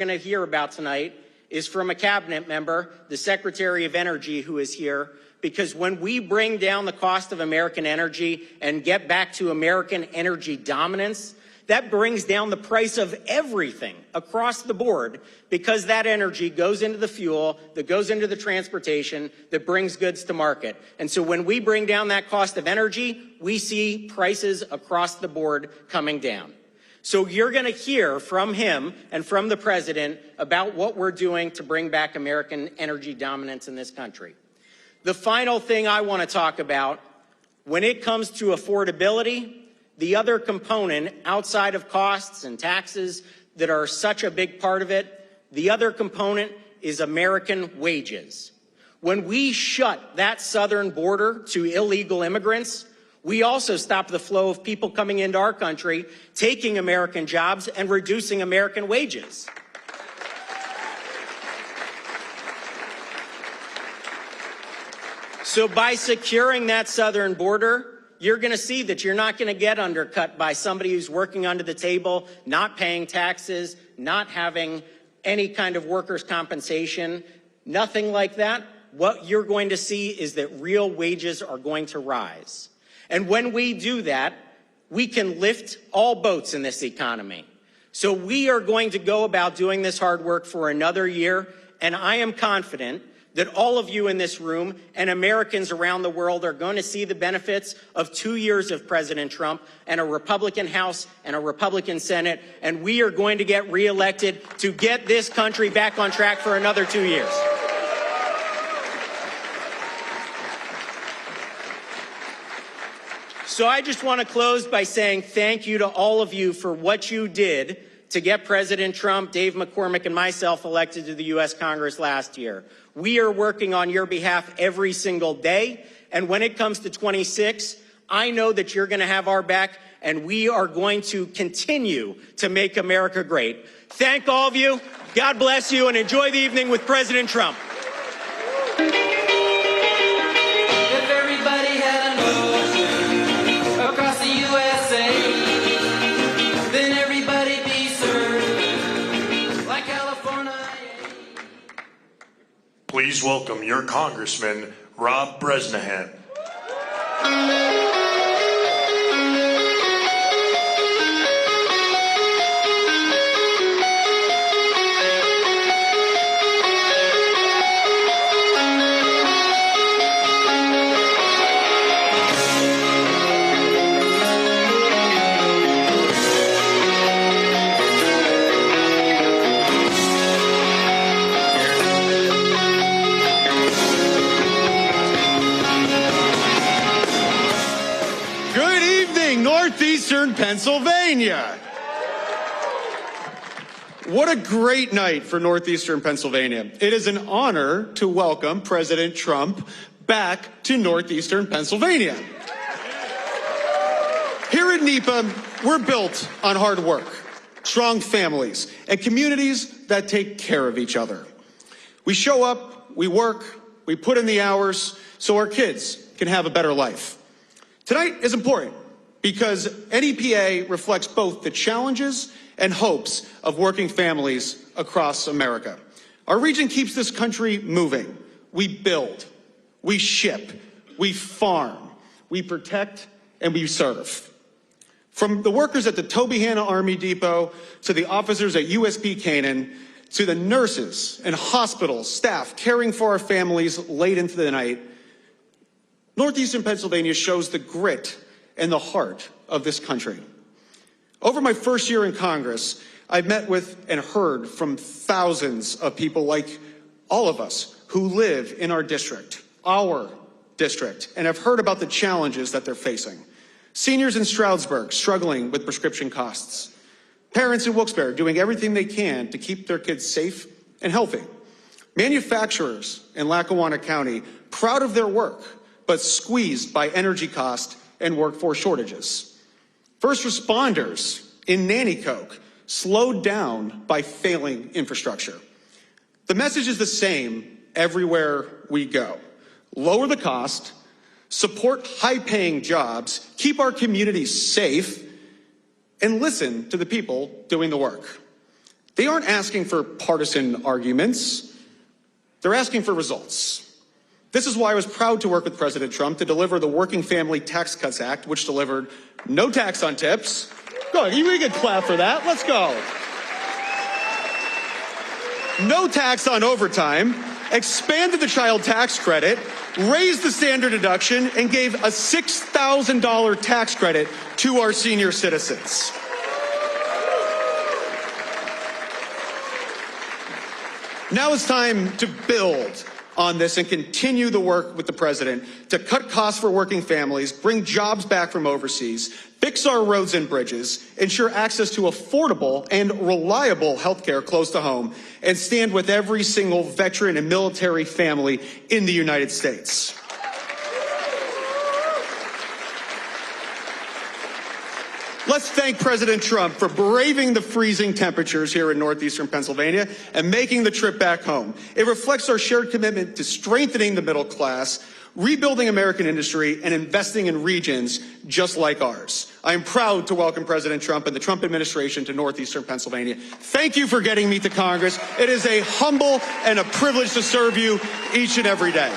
going to hear about tonight is from a cabinet member, the Secretary of Energy, who is here, because when we bring down the cost of American energy and get back to American energy dominance, that brings down the price of everything across the board, because that energy goes into the fuel, that goes into the transportation, that brings goods to market. And so when we bring down that cost of energy, we see prices across the board coming down. So you're going to hear from him and from the president about what we're doing to bring back American energy dominance in this country. The final thing I want to talk about, when it comes to affordability, the other component outside of costs and taxes that are such a big part of it, the other component is American wages. When we shut that southern border to illegal immigrants, we also stop the flow of people coming into our country, taking American jobs and reducing American wages. So by securing that southern border, you're going to see that you're not going to get undercut by somebody who's working under the table, not paying taxes, not having any kind of workers' compensation, nothing like that. What you're going to see is that real wages are going to rise. And when we do that, we can lift all boats in this economy. So we are going to go about doing this hard work for another year, and I am confident that all of you in this room and Americans around the world are going to see the benefits of 2 years of President Trump and a Republican House and a Republican Senate, and we are going to get reelected to get this country back on track for another 2 years. So I just want to close by saying thank you to all of you for what you did to get President Trump, Dave McCormick, and myself elected to the U.S. Congress last year. We are working on your behalf every single day. And when it comes to 26, I know that you're going to have our back, and we are going to continue to make America great. Thank all of you. God bless you, and enjoy the evening with President Trump. If everybody had an ocean across the USA, then everybody'd be served like California. Please welcome your Congressman, Rob Bresnahan. Northeastern Pennsylvania. What a great night for Northeastern Pennsylvania. It is an honor to welcome President Trump back to Northeastern Pennsylvania. Here at NEPA, we're built on hard work, strong families, and communities that take care of each other. We show up, we work, we put in the hours so our kids can have a better life. Tonight is important because NEPA reflects both the challenges and hopes of working families across America. Our region keeps this country moving. We build, we ship, we farm, we protect, and we serve. From the workers at the Tobyhanna Army Depot, to the officers at USP Canaan, to the nurses and hospital staff caring for our families late into the night, Northeastern Pennsylvania shows the grit and the heart of this country. Over my first year in Congress, I've met with and heard from thousands of people like all of us who live in our district, and have heard about the challenges that they're facing. Seniors in Stroudsburg struggling with prescription costs. Parents in Wilkes-Barre doing everything they can to keep their kids safe and healthy. Manufacturers in Lackawanna County proud of their work, but squeezed by energy cost and workforce shortages. First responders in Nanticoke slowed down by failing infrastructure. The message is the same everywhere we go. Lower the cost, support high-paying jobs, keep our communities safe, and listen to the people doing the work. They aren't asking for partisan arguments. They're asking for results. This is why I was proud to work with President Trump to deliver the Working Family Tax Cuts Act, which delivered no tax on tips. Go ahead, we can clap for that. Let's go. No tax on overtime, expanded the child tax credit, raised the standard deduction, and gave a $6,000 tax credit to our senior citizens. Now it's time to build on this and continue the work with the president to cut costs for working families, bring jobs back from overseas, fix our roads and bridges, ensure access to affordable and reliable health care close to home, and stand with every single veteran and military family in the United States. Let's thank President Trump for braving the freezing temperatures here in Northeastern Pennsylvania and making the trip back home. It reflects our shared commitment to strengthening the middle class, rebuilding American industry, and investing in regions just like ours. I am proud to welcome President Trump and the Trump administration to Northeastern Pennsylvania. Thank you for getting me to Congress. It is a humble and a privilege to serve you each and every day.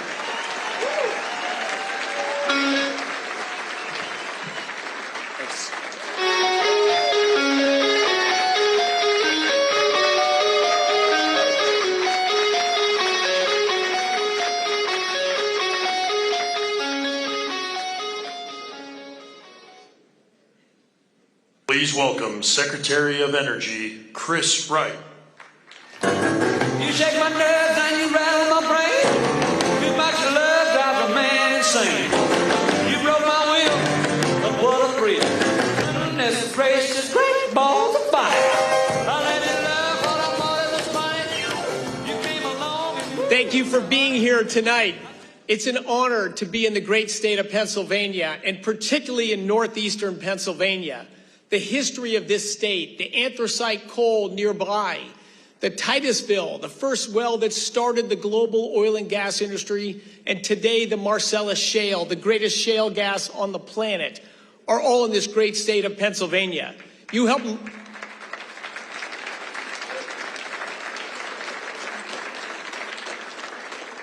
Please welcome Secretary of Energy, Chris Wright. You shake my nerves and you rattle my brain. Too much love drives a man insane. You broke my will, but what a thrill. Goodness gracious, great balls of fire. I let you love what I wanted was mine. You came along and you... Thank you for being here tonight. It's an honor to be in the great state of Pennsylvania, and particularly in Northeastern Pennsylvania. The history of this state, the anthracite coal nearby, the Titusville, the first well that started the global oil and gas industry, and today the Marcellus Shale, the greatest shale gas on the planet, are all in this great state of Pennsylvania. You help.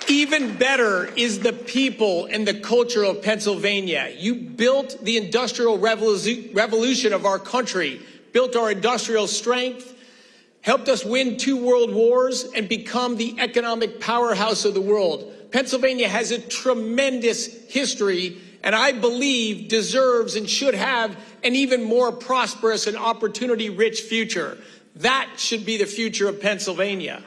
Even better is the people and the culture of Pennsylvania. You built the industrial revolution of our country, built our industrial strength, helped us win 2 world wars, and become the economic powerhouse of the world. Pennsylvania has a tremendous history, and I believe deserves and should have an even more prosperous and opportunity-rich future. That should be the future of Pennsylvania.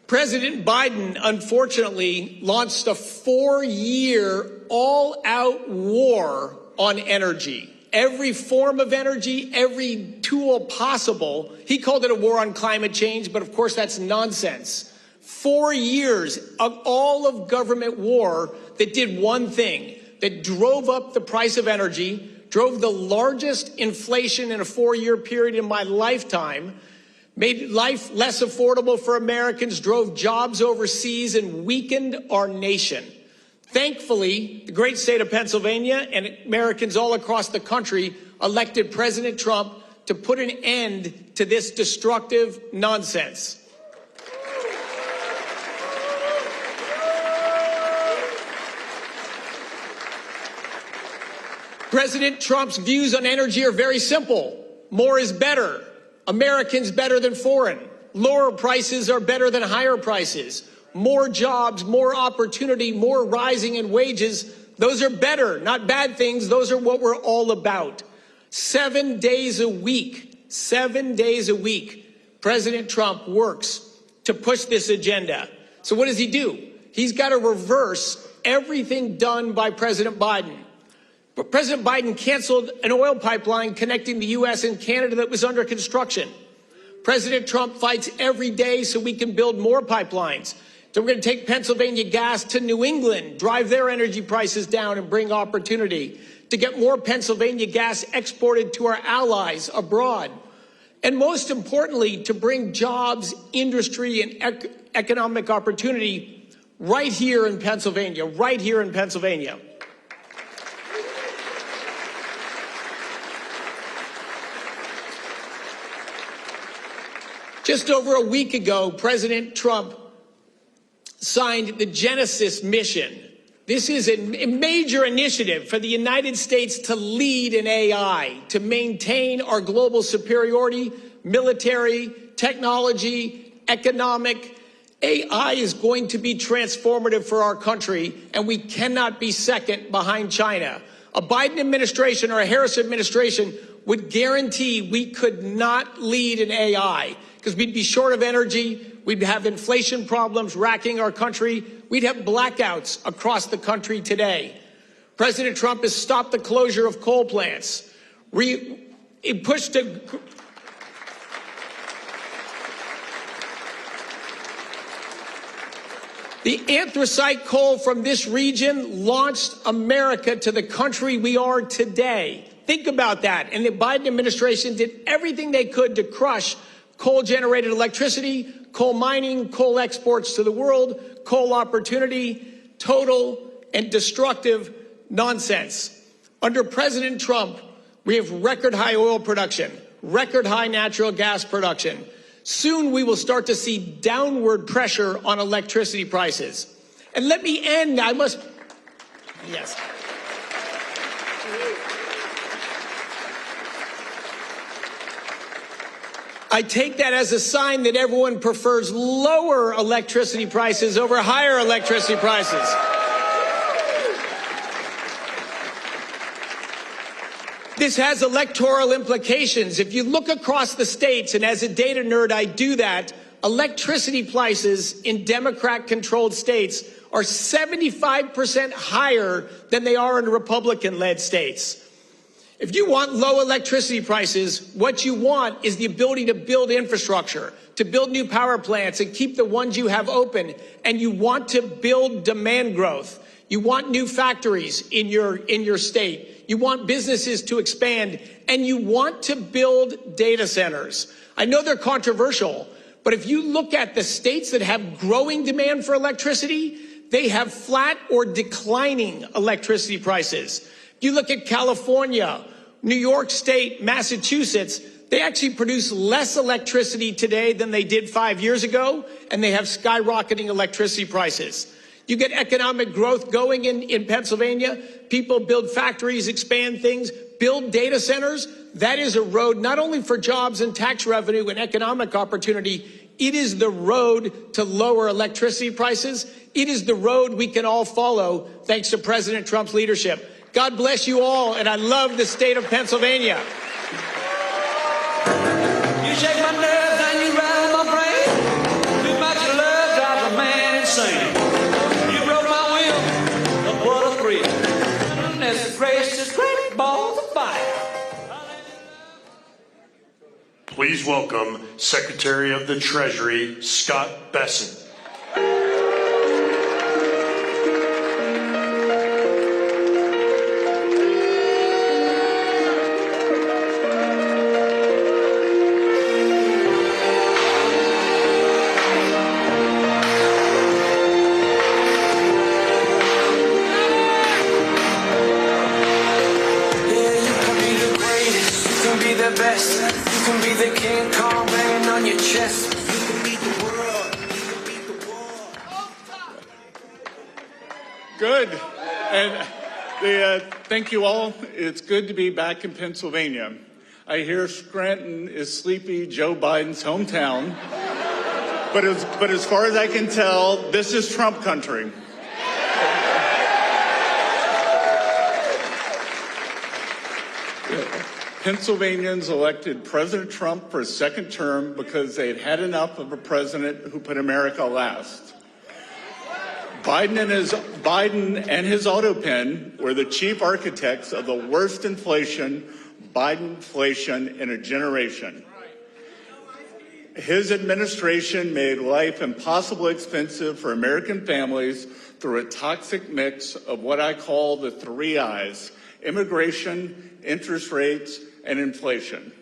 President Biden, unfortunately, launched a 4-year all-out war on energy. Every form of energy, every tool possible. He called it a war on climate change, but of course that's nonsense. 4 years of all of government war that did one thing, that drove up the price of energy, drove the largest inflation in a 4-year period in my lifetime, made life less affordable for Americans, drove jobs overseas, and weakened our nation. Thankfully, the great state of Pennsylvania and Americans all across the country elected President Trump to put an end to this destructive nonsense. President Trump's views on energy are very simple. More is better. Americans better than foreign. Lower prices are better than higher prices. More jobs, more opportunity, more rising in wages. Those are better, not bad things. Those are what we're all about. 7 days a week, President Trump works to push this agenda. So what does he do? He's got to reverse everything done by President Biden. But President Biden canceled an oil pipeline connecting the U.S. and Canada that was under construction. President Trump fights every day so we can build more pipelines. So we're going to take Pennsylvania gas to New England, drive their energy prices down, and bring opportunity to get more Pennsylvania gas exported to our allies abroad. And most importantly, to bring jobs, industry, and economic opportunity right here in Pennsylvania, Just over a week ago, President Trump signed the Genesis mission. This is a major initiative for the United States to lead in AI, to maintain our global superiority, military, technology, economic. AI is going to be transformative for our country, and we cannot be second behind China. A Biden administration or a Harris administration would guarantee we could not lead in AI because we'd be short of energy. We'd have inflation problems racking our country. We'd have blackouts across the country today. President Trump has stopped the closure of coal plants. He pushed to... The anthracite coal from this region launched America to the country we are today. Think about that. And the Biden administration did everything they could to crush coal-generated electricity, coal mining, coal exports to the world, coal opportunity, total and destructive nonsense. Under President Trump, we have record high oil production, record high natural gas production. Soon we will start to see downward pressure on electricity prices. And let me end, yes. I take that as a sign that everyone prefers lower electricity prices over higher electricity prices. This has electoral implications. If you look across the states, and as a data nerd, I do that, electricity prices in Democrat-controlled states are 75% higher than they are in Republican-led states. If you want low electricity prices, what you want is the ability to build infrastructure, to build new power plants and keep the ones you have open, and you want to build demand growth. You want new factories in your state. You want businesses to expand, and you want to build data centers. I know they're controversial, but if you look at the states that have growing demand for electricity, they have flat or declining electricity prices. If you look at California, New York State, Massachusetts, they actually produce less electricity today than they did 5 years ago, and they have skyrocketing electricity prices. You get economic growth going in Pennsylvania. People build factories, expand things, build data centers. That is a road not only for jobs and tax revenue and economic opportunity, it is the road to lower electricity prices. It is the road we can all follow thanks to President Trump's leadership. God bless you all, and I love the state of Pennsylvania. You shake my nerves and you rattle my brain. Too much love drives a man insane. You broke my will, but what a thrill. Goodness gracious, great balls of fire. Please welcome Secretary of the Treasury, Scott Bessent. Good. And thank you all. It's good to be back in Pennsylvania. I hear Scranton is sleepy Joe Biden's hometown. But as far as I can tell, this is Trump country. Pennsylvanians elected President Trump for a second term because they'd had enough of a president who put America last. Biden and his auto pen were the chief architects of the worst inflation, Bidenflation, in a generation. His administration made life impossibly expensive for American families through a toxic mix of what I call the 3 I's: immigration, interest rates, and inflation.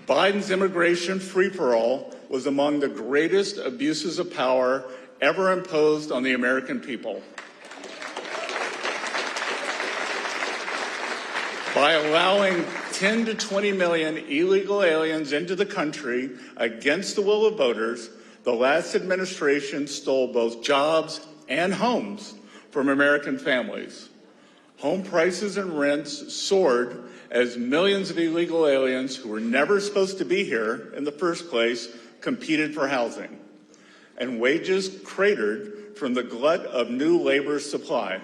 Biden's immigration free-for-all was among the greatest abuses of power ever imposed on the American people. By allowing 10 to 20 million illegal aliens into the country against the will of voters, the last administration stole both jobs and homes from American families. Home prices and rents soared as millions of illegal aliens who were never supposed to be here in the first place competed for housing. And wages cratered from the glut of new labor supply.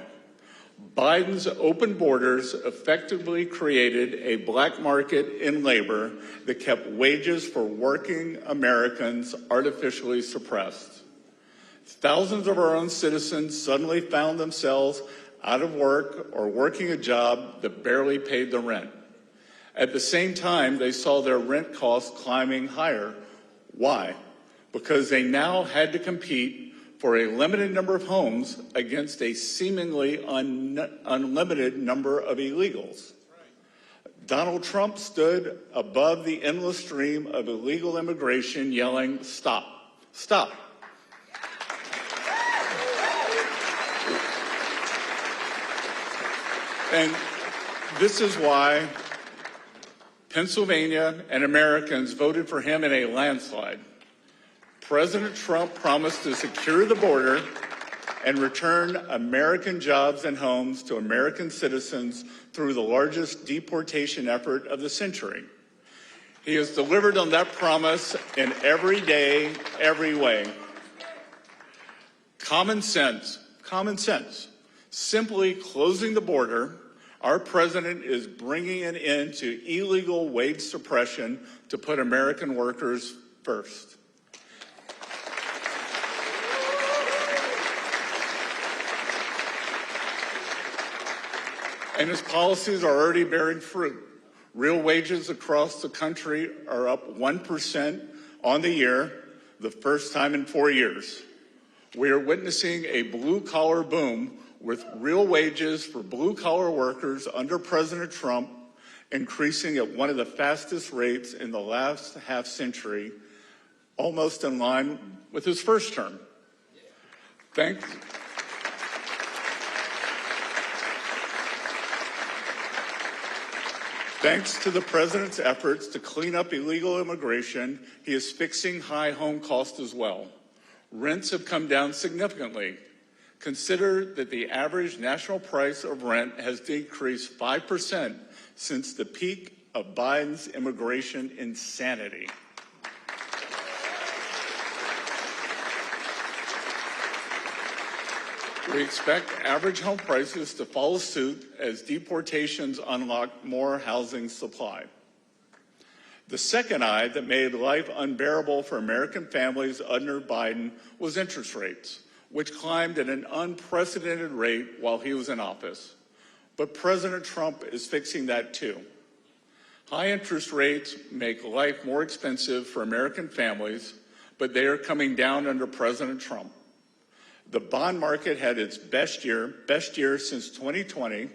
Biden's open borders effectively created a black market in labor that kept wages for working Americans artificially suppressed. Thousands of our own citizens suddenly found themselves out of work or working a job that barely paid the rent. At the same time, they saw their rent costs climbing higher. Why? Because they now had to compete for a limited number of homes against a seemingly unlimited number of illegals. Donald Trump stood above the endless stream of illegal immigration yelling, "Stop, stop." And this is why Pennsylvania and Americans voted for him in a landslide. President Trump promised to secure the border and return American jobs and homes to American citizens through the largest deportation effort of the century. He has delivered on that promise in every day, every way. Common sense, simply closing the border. Our president is bringing an end to illegal wage suppression to put American workers first. And his policies are already bearing fruit. Real wages across the country are up 1% on the year, the first time in 4 years. We are witnessing a blue-collar boom with real wages for blue-collar workers under President Trump increasing at one of the fastest rates in the last half-century, almost in line with his first term. Thanks to the president's efforts to clean up illegal immigration, he is fixing high home costs as well. Rents have come down significantly. Consider that the average national price of rent has decreased 5% since the peak of Biden's immigration insanity. We expect average home prices to follow suit as deportations unlock more housing supply. The second eye that made life unbearable for American families under Biden was interest rates, which climbed at an unprecedented rate while he was in office. But President Trump is fixing that too. High interest rates make life more expensive for American families, but they are coming down under President Trump. The bond market had its best year since 2020,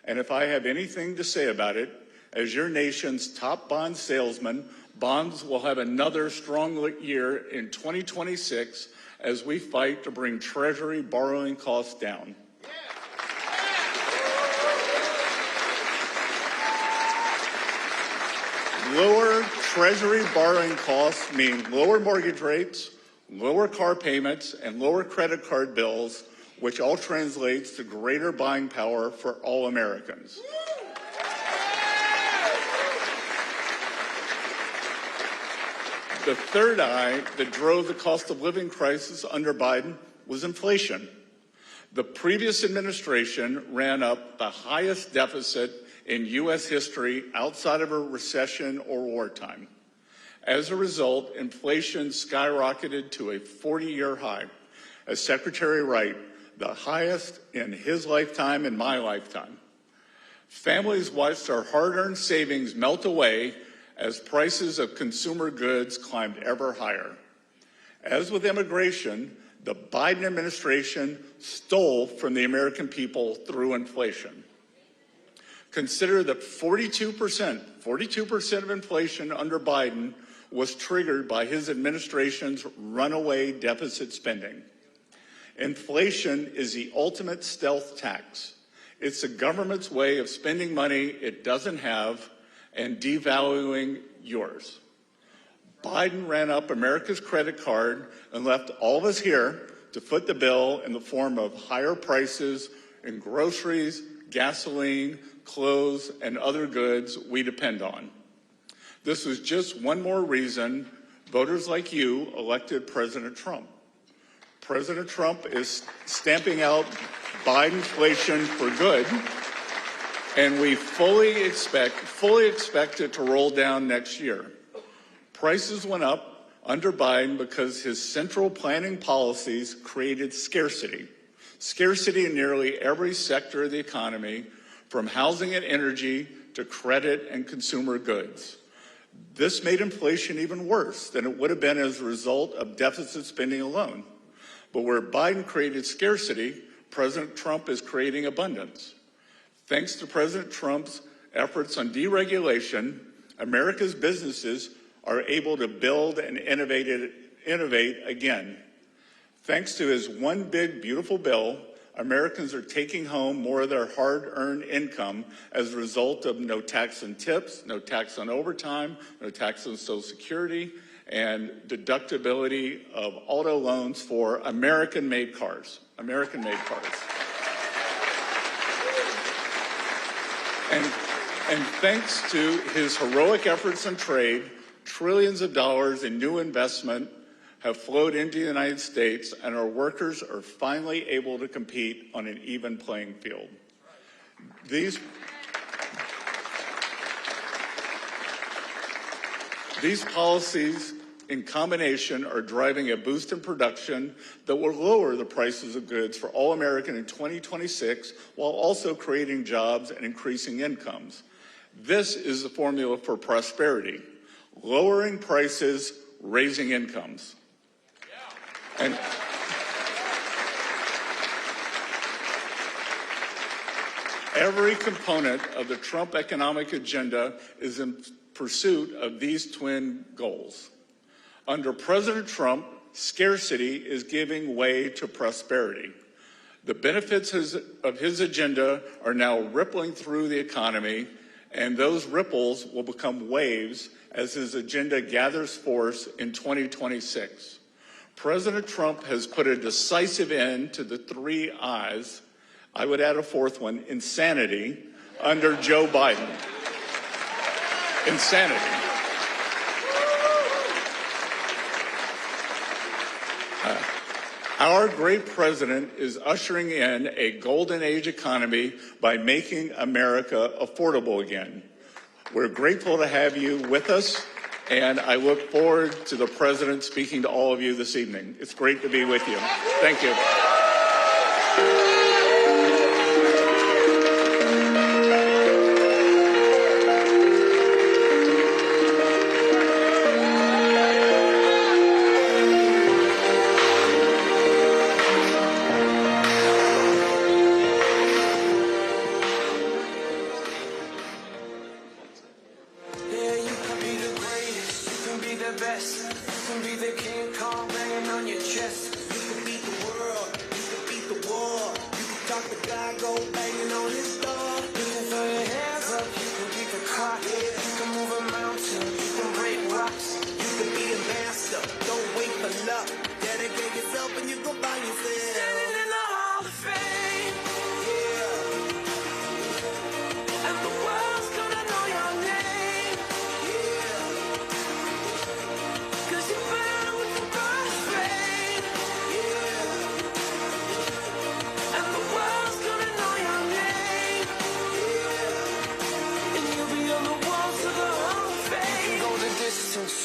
and if I have anything to say about it, as your nation's top bond salesman, bonds will have another strong year in 2026 as we fight to bring Treasury borrowing costs down. Lower Treasury borrowing costs mean lower mortgage rates, lower car payments, and lower credit card bills, which all translates to greater buying power for all Americans. The third eye that drove the cost of living crisis under Biden was inflation. The previous administration ran up the highest deficit in U.S. history outside of a recession or wartime. As a result, inflation skyrocketed to a 40-year high. As Secretary Wright, the highest in his lifetime and my lifetime. Families watched our hard-earned savings melt away as prices of consumer goods climbed ever higher. As with immigration, the Biden administration stole from the American people through inflation. Consider that 42% of inflation under Biden was triggered by his administration's runaway deficit spending. Inflation is the ultimate stealth tax. It's the government's way of spending money it doesn't have and devaluing yours. Biden ran up America's credit card and left all of us here to foot the bill in the form of higher prices in groceries, gasoline, clothes, and other goods we depend on. This was just one more reason voters like you elected President Trump. President Trump is stamping out Bidenflation for good, and we fully expect it to roll down next year. Prices went up under Biden because his central planning policies created scarcity. Scarcity in nearly every sector of the economy, from housing and energy to credit and consumer goods. This made inflation even worse than it would have been as a result of deficit spending alone. But where Biden created scarcity, President Trump is creating abundance. Thanks to President Trump's efforts on deregulation, America's businesses are able to build and innovate again. Thanks to his one big beautiful bill, Americans are taking home more of their hard-earned income as a result of no tax on tips, no tax on overtime, no tax on Social Security, and deductibility of auto loans for American-made cars. American-made cars. And thanks to his heroic efforts on trade, trillions of dollars in new investment have flowed into the United States, and our workers are finally able to compete on an even playing field. These policies in combination are driving a boost in production that will lower the prices of goods for all Americans in 2026 while also creating jobs and increasing incomes. This is the formula for prosperity: lowering prices, raising incomes. And every component of the Trump economic agenda is in pursuit of these twin goals. Under President Trump, scarcity is giving way to prosperity. The benefits of his agenda are now rippling through the economy, and those ripples will become waves as his agenda gathers force in 2026. President Trump has put a decisive end to the 3 I's, I would add a fourth one, insanity, under Joe Biden. Insanity. Our great president is ushering in a golden age economy by making America affordable again. We're grateful to have you with us, and I look forward to the president speaking to all of you this evening. It's great to be with you. Thank you.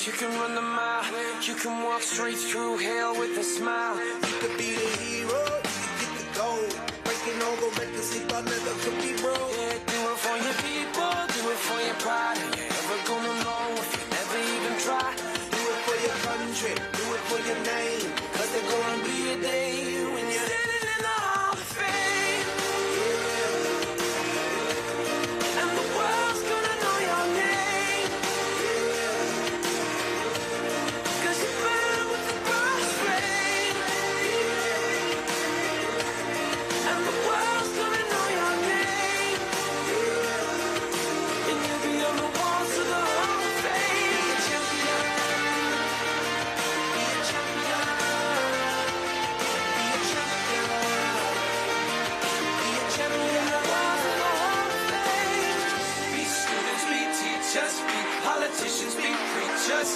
You can run the mile, you can walk straight through hell with a smile. You could be the hero, you get the gold. Breaking all the records he thought never could be broke. Yeah, do it for your people, do it for your pride. You ain't ever gonna know if you never even try. Do it for your country, do it for your name. Cause there's gonna be a day when you're standing in the Hall of Fame. Yeah. And the world's gonna know your name. And the world's gonna know your name. Politicians be preachers.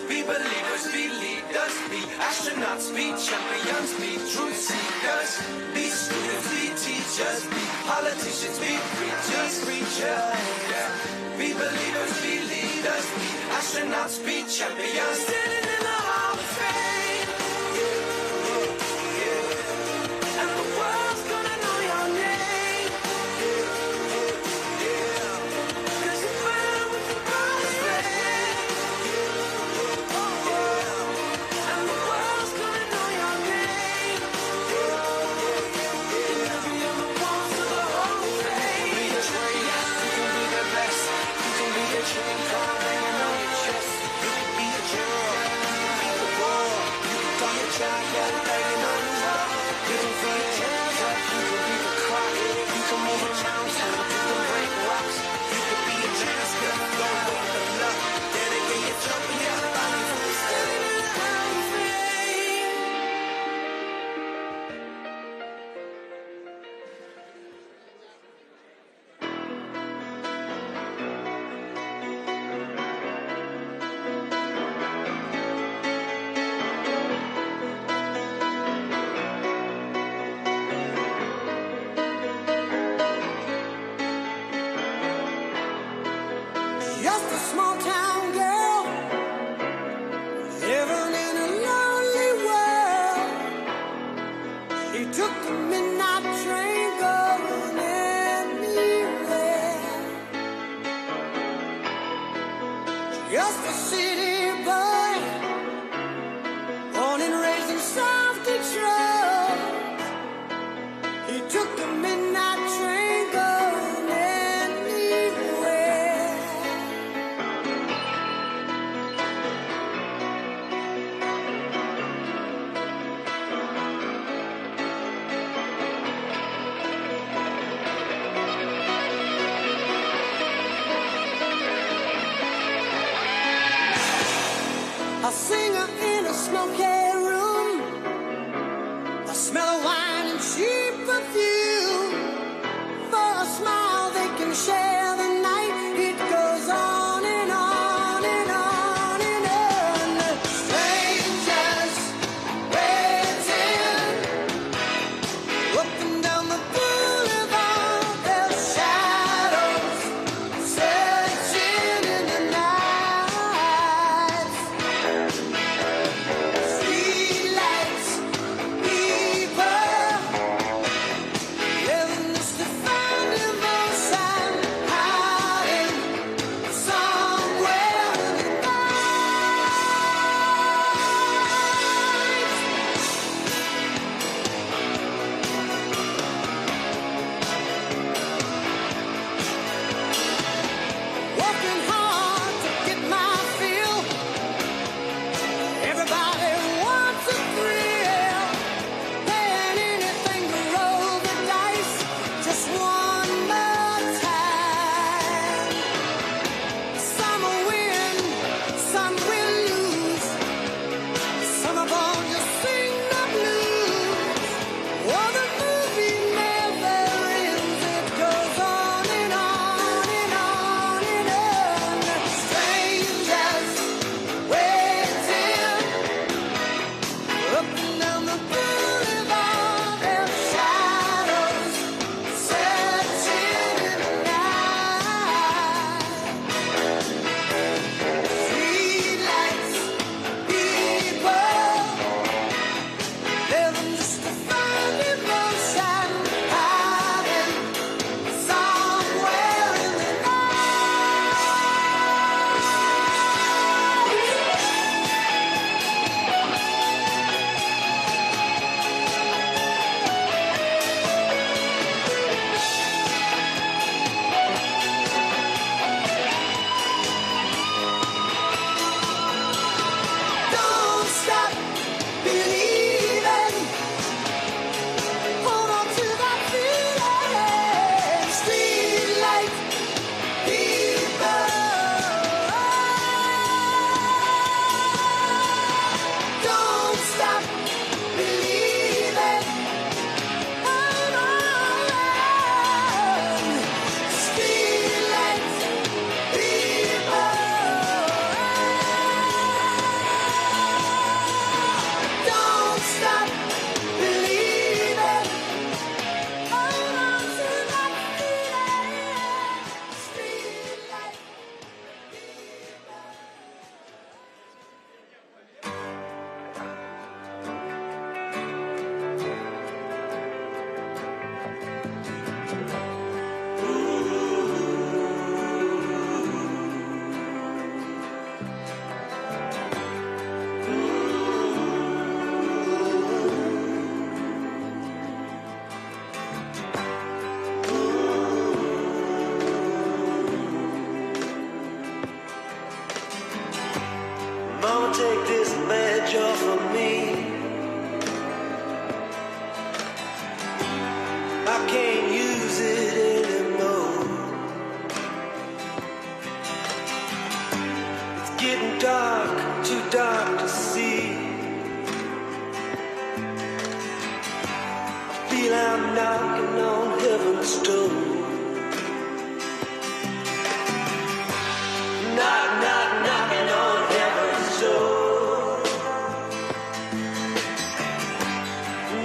Be believers, be leaders, be astronauts, be champions, be truth seekers, be students, be teachers, be politicians, be preachers, be believers, be leaders, be astronauts, be champions, standing in the Hall of Fame. And the world's gonna know your name. 'Cause you burn with the brightest flame. And the world's gonna know your name. And every other walls of the Hall of Fame. You can be a traitor, you can be the best. You can be the chicken card hanging on your chest. You can be a general, you can be the war. You can throw your jacket hanging on the wall. You can throw your hands up, you can be the clock. You can move a mountain, you can break rocks. You can be a transcript, don't wait for luck. Dedicate your jump and your body for the standing in the Hall of Fame. Just a small town girl living in a lonely world. She took the midnight train going anywhere. Just a city boy, born and raised in South Detroit. He took the midnight train going anywhere. A singer in a smoky room, the smell of wine and cheap perfume. For a smile they can share the night. It goes on and on and on and on. Strangers waiting up and down the boulevard. Their shadows searching in the night. Streetlights, people, living this defined devotion. take this badge off of me. I can't use it anymore. It's getting dark, too dark to see. I feel I'm knocking on heaven's door. Knock, knock, knocking on heaven's door.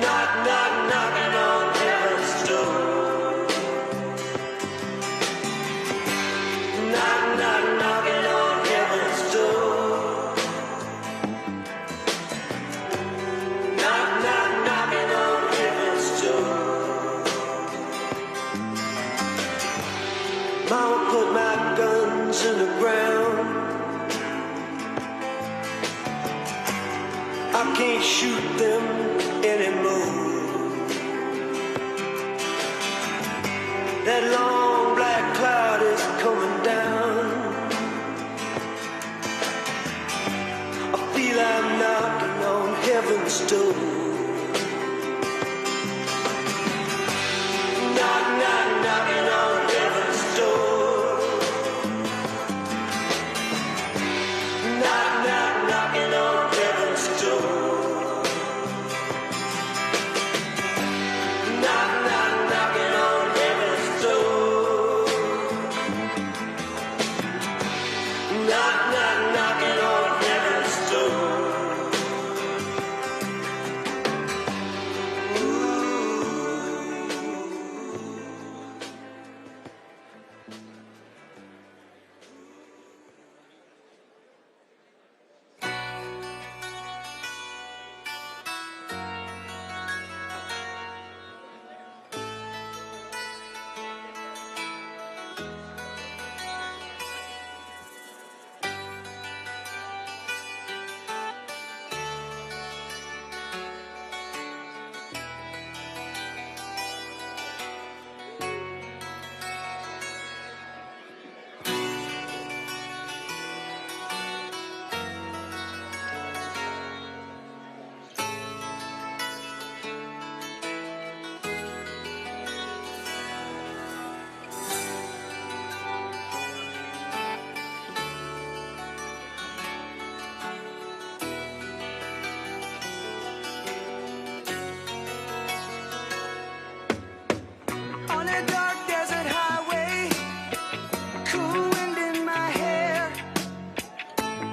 Knock, knock, knocking on heaven's door. Knock, knock, knocking on heaven's door. Knock, knock, knocking on heaven's door. Mama put my guns in the ground. I can't shoot them anymore. That long black cloud is coming down. I feel I'm knocking on heaven's door. Knock, knock, knocking on heaven's door. Knock, knock, knocking on heaven's door. Knock, knock, knocking on heaven's door. Knock, knock, knocking on heaven's door. On a dark desert highway, cool wind in my hair,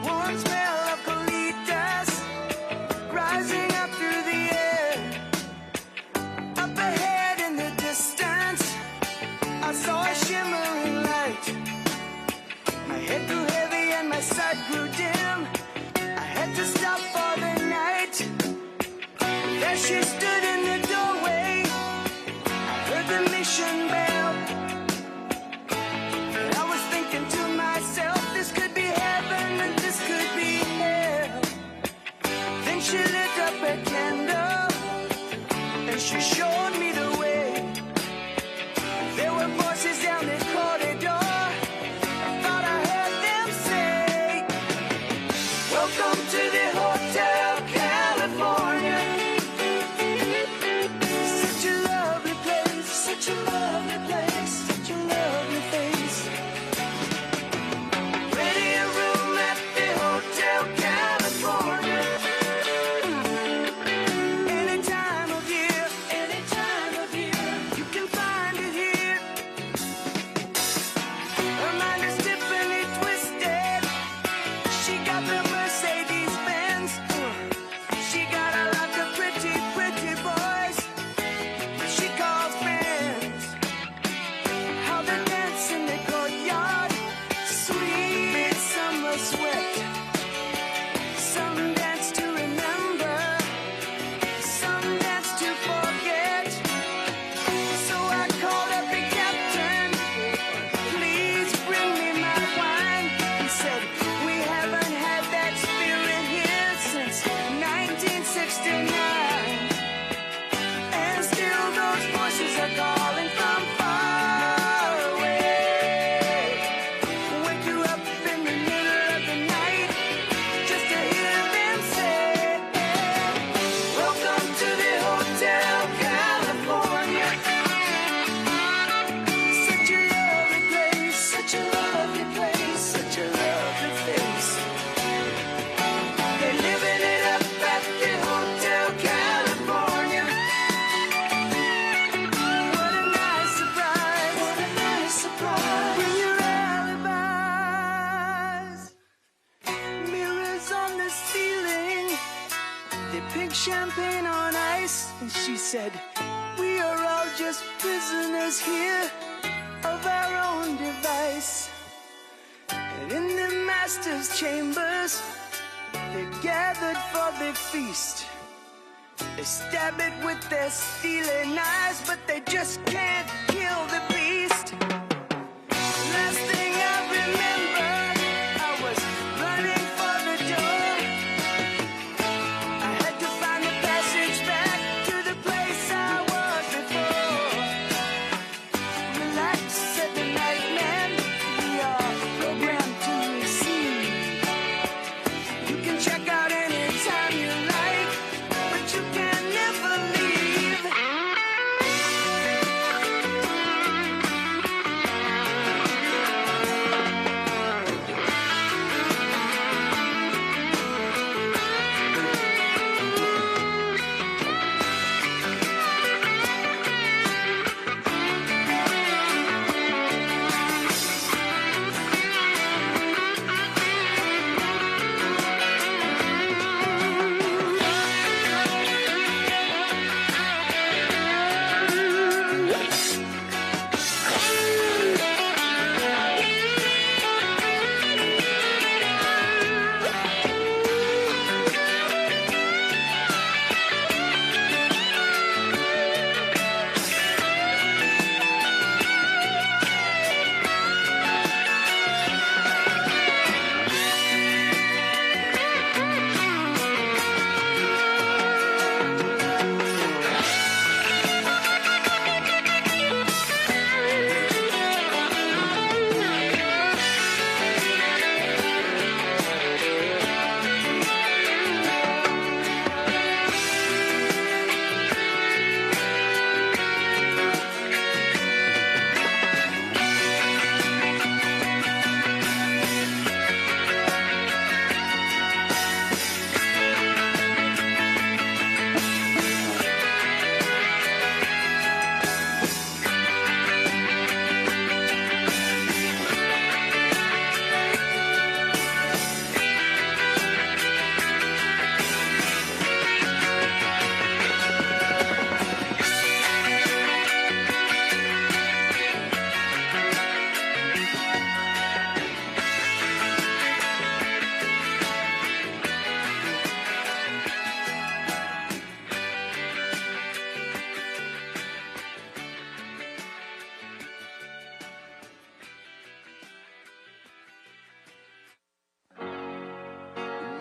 warm smell of colitas rising up through the air. Up ahead in the distance, I saw a shimmering light. My head grew heavy and my sight grew dim. I had to stop for the night. There she stood in the doorway. Heard the mission bell. And I was thinking to myself, this could be heaven and this could be hell. Then she lit up a candle and she showed me the way. There were voices down the corridor. I thought I heard them say, welcome to the Hotel California. champagne on ice, and she said, we are all just prisoners here of our own device. And in the master's chambers, they gathered for the feast. They stab it with their steely knives, but they just can't kill the beast. Last thing I remember, I was running for the door. I had to find the passage back to the place I was before. Relax, said the night man, we are programmed to receive. You can check out anytime you like, but you can never leave.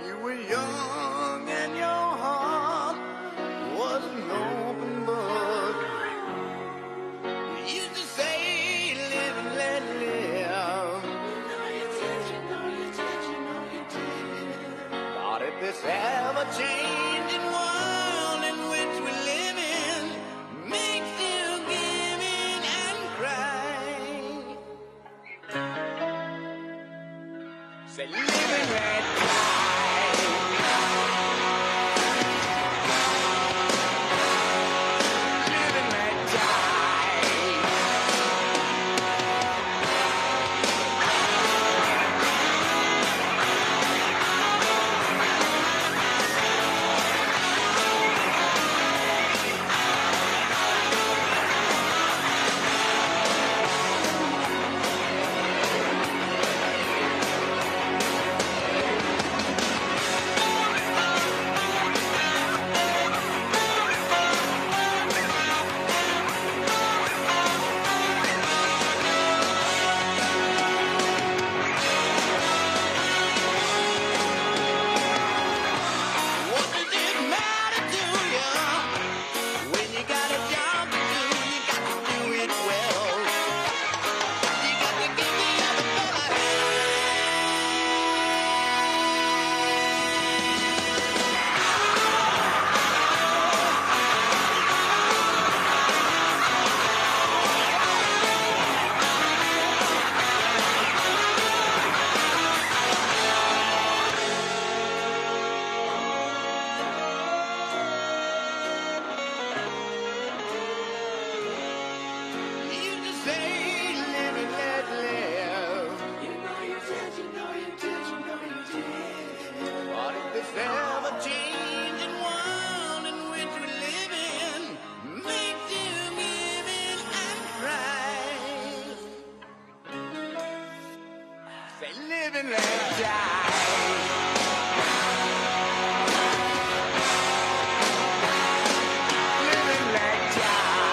You were young and your heart was an open book. You used to say, live and let live. Thought if this ever-changing world in which we live in makes you give in and cry, say, live and let living like die. Living like die.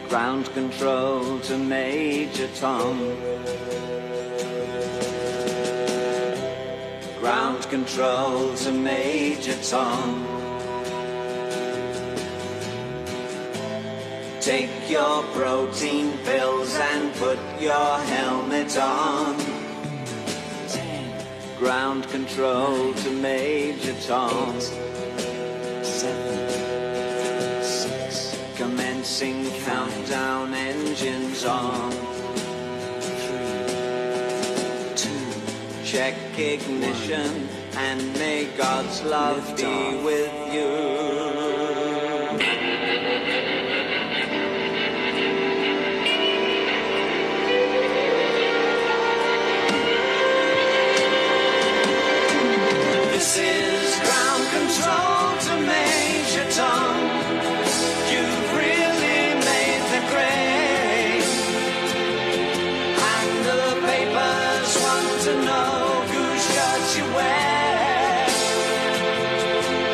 Ground control to Major Tom. Ground control to Major Tom. Take your protein pills and put your helmet on. 10. Ground control to Major Tom. 8, 7, 6. Commencing countdown, engines on. 3, 2. Check ignition and may God's love be with you. This is ground control to Major Tom. You've really made the grade. And the papers want to know whose shirt you wear.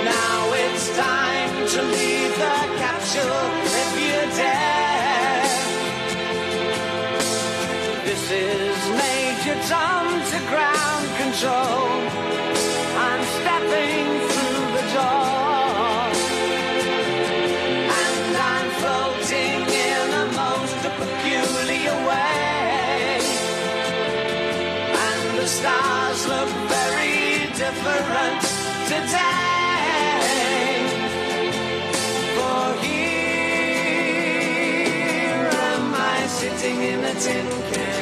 Now it's time to leave the capsule if you dare. This is Major Tom to ground control. I'm stepping through the door, and I'm floating in a most peculiar way, and the stars look very different today, for here am I sitting in a tin can.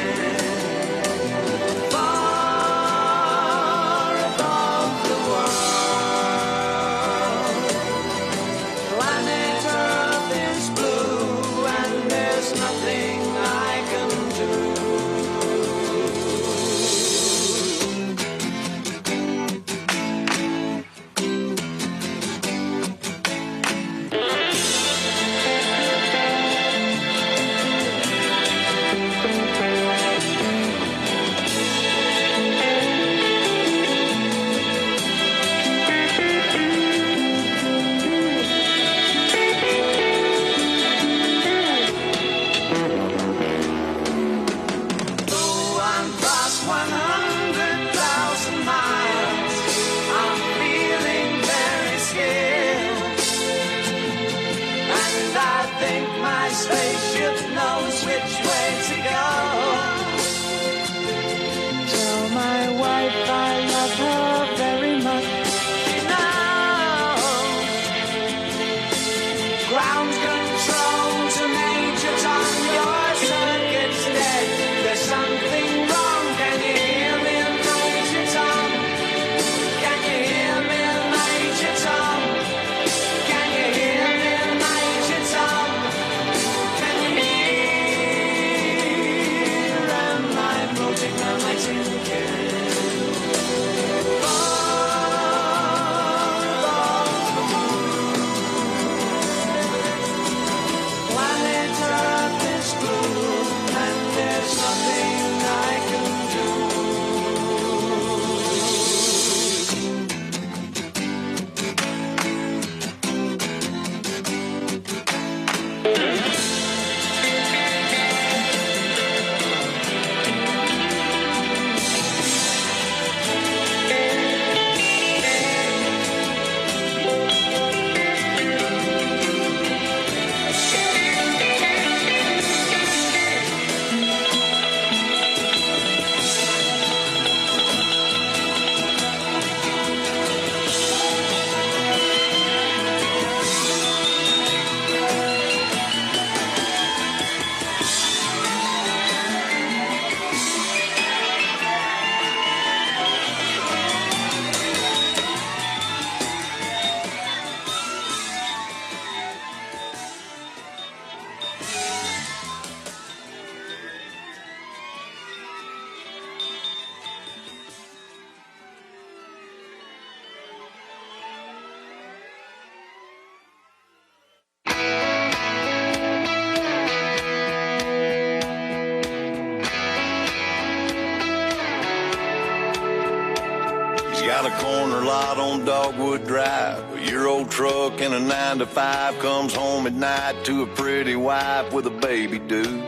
Got a corner lot on Dogwood Drive. Your old truck and a 9-to-5 comes home at night to a pretty wife with a baby due.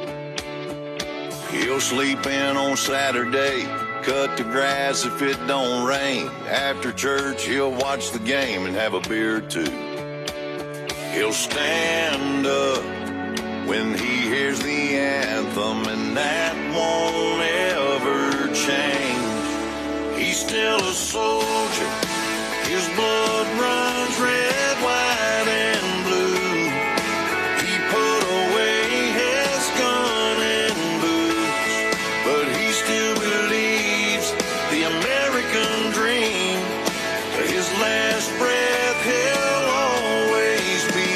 He'll sleep in on Saturday, cut the grass if it don't rain. After church, he'll watch the game and have a beer or two. He'll stand up when he hears the anthem, and that won't ever change. He's still a soldier. His blood runs red, white, and blue. He put away his gun and boots, but he still believes the American dream. To his last breath, he'll always be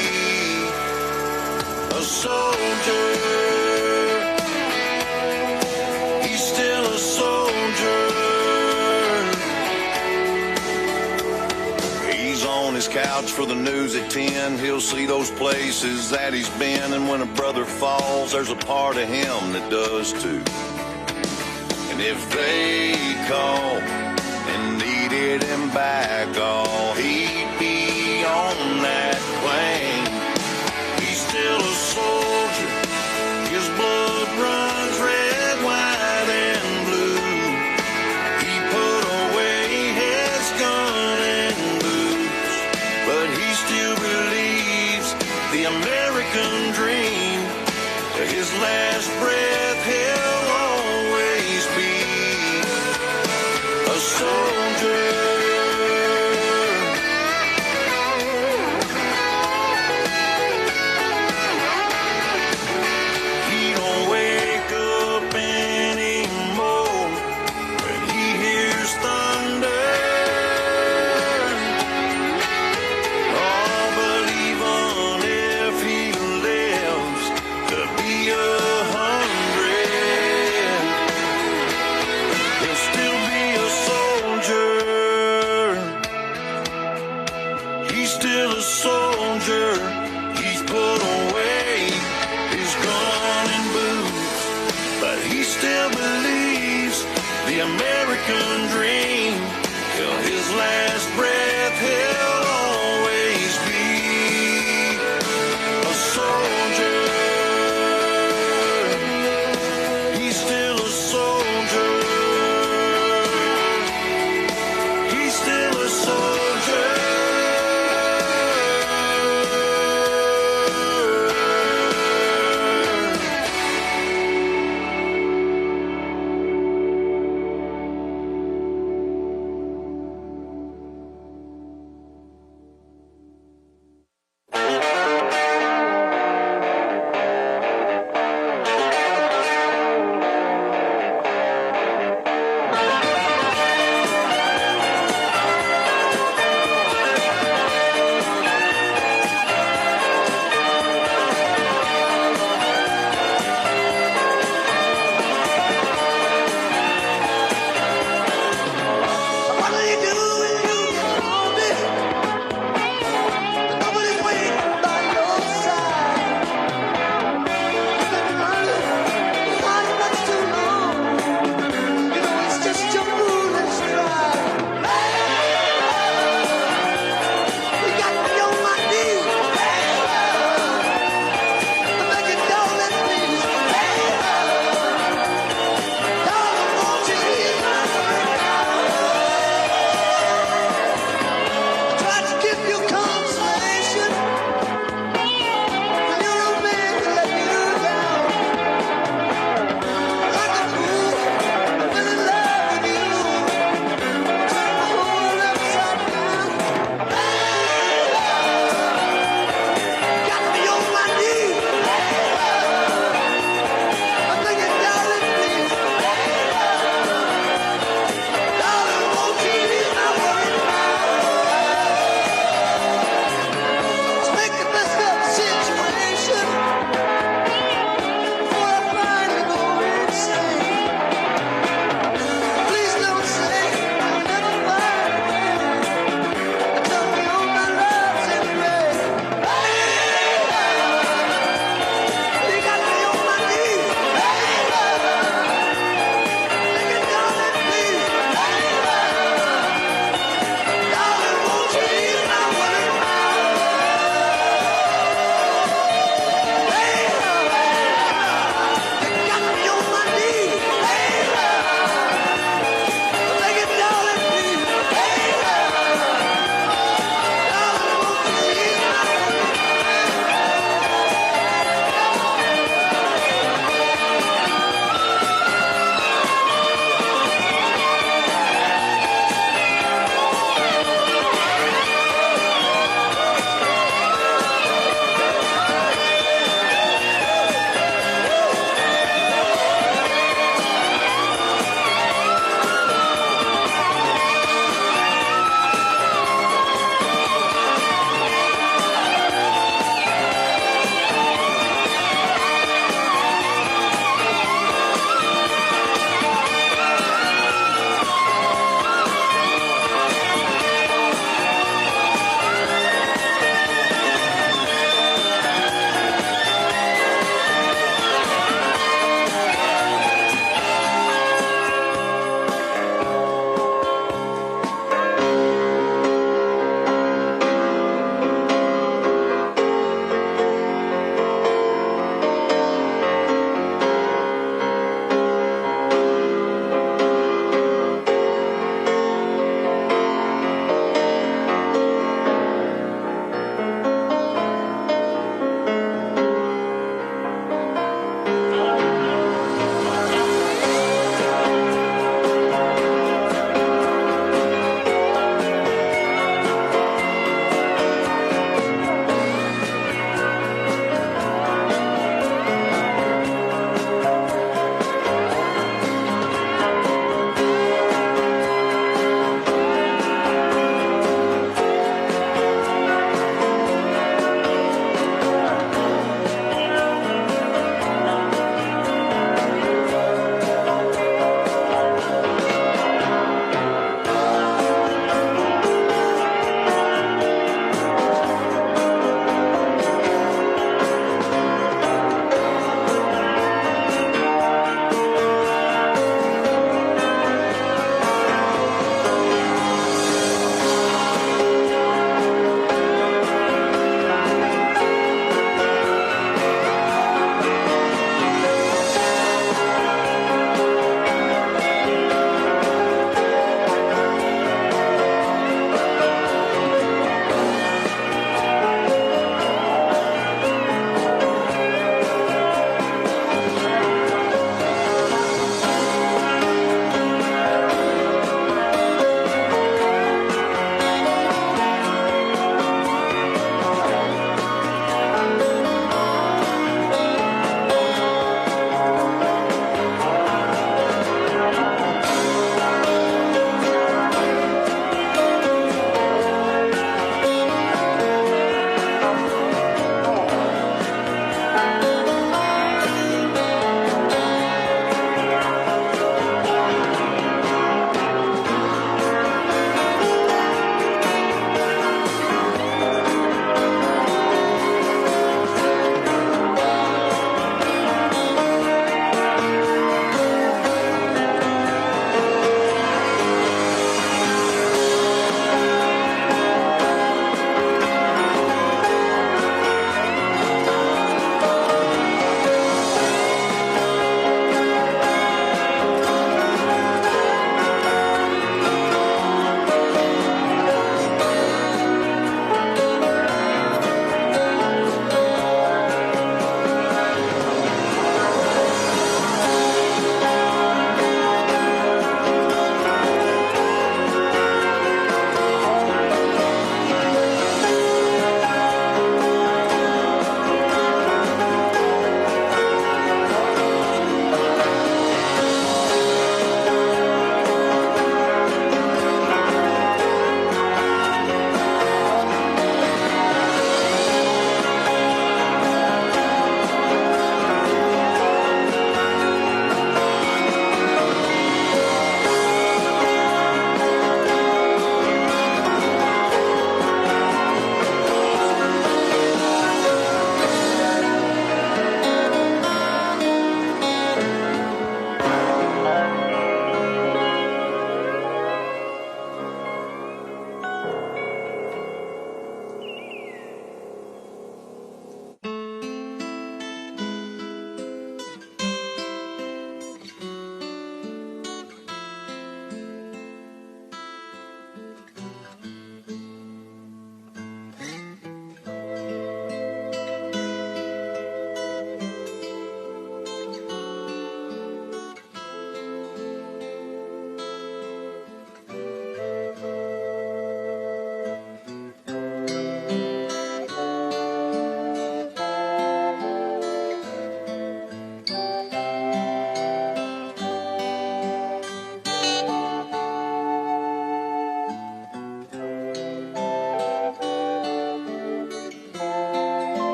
a soldier. He's still a soldier. He's on his couch for the news at 10. He'll see those places that he's been, and when a brother falls, there's a part of him that does too. And if they call and needed him back, oh, he'd be on that plane. He's still a soldier. His blood runs red, white, and blue. He put away his gun and boots, but he still believes the American dream. To his last breath, he'll always be a soldier. He don't wake up anymore when he hears thunder. Oh, but even if he lives to be 100, he'll still be a soldier. He's still a soldier. He's put away his gun and boots, but he still believes the American dream. Till his last breath, he'll always be a soldier. He's still a soldier. He's still a soldier.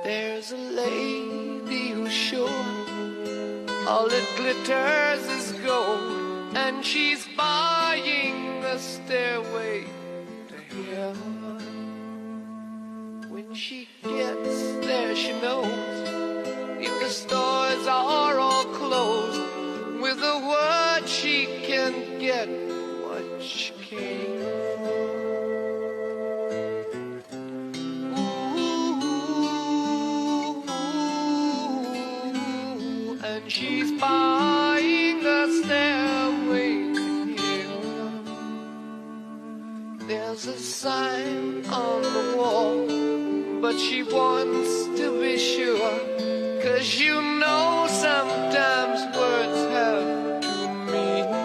There's a lady who's sure all that glitters is gold, and she's buying a stairway to heaven. When she gets there, she knows if the stores are all closed, with a word she can get what she came for. Ooh, and she's buying a stairway to heaven. There's a sign on the wall, but she wants to be sure, 'cause you know sometimes words have two meanings.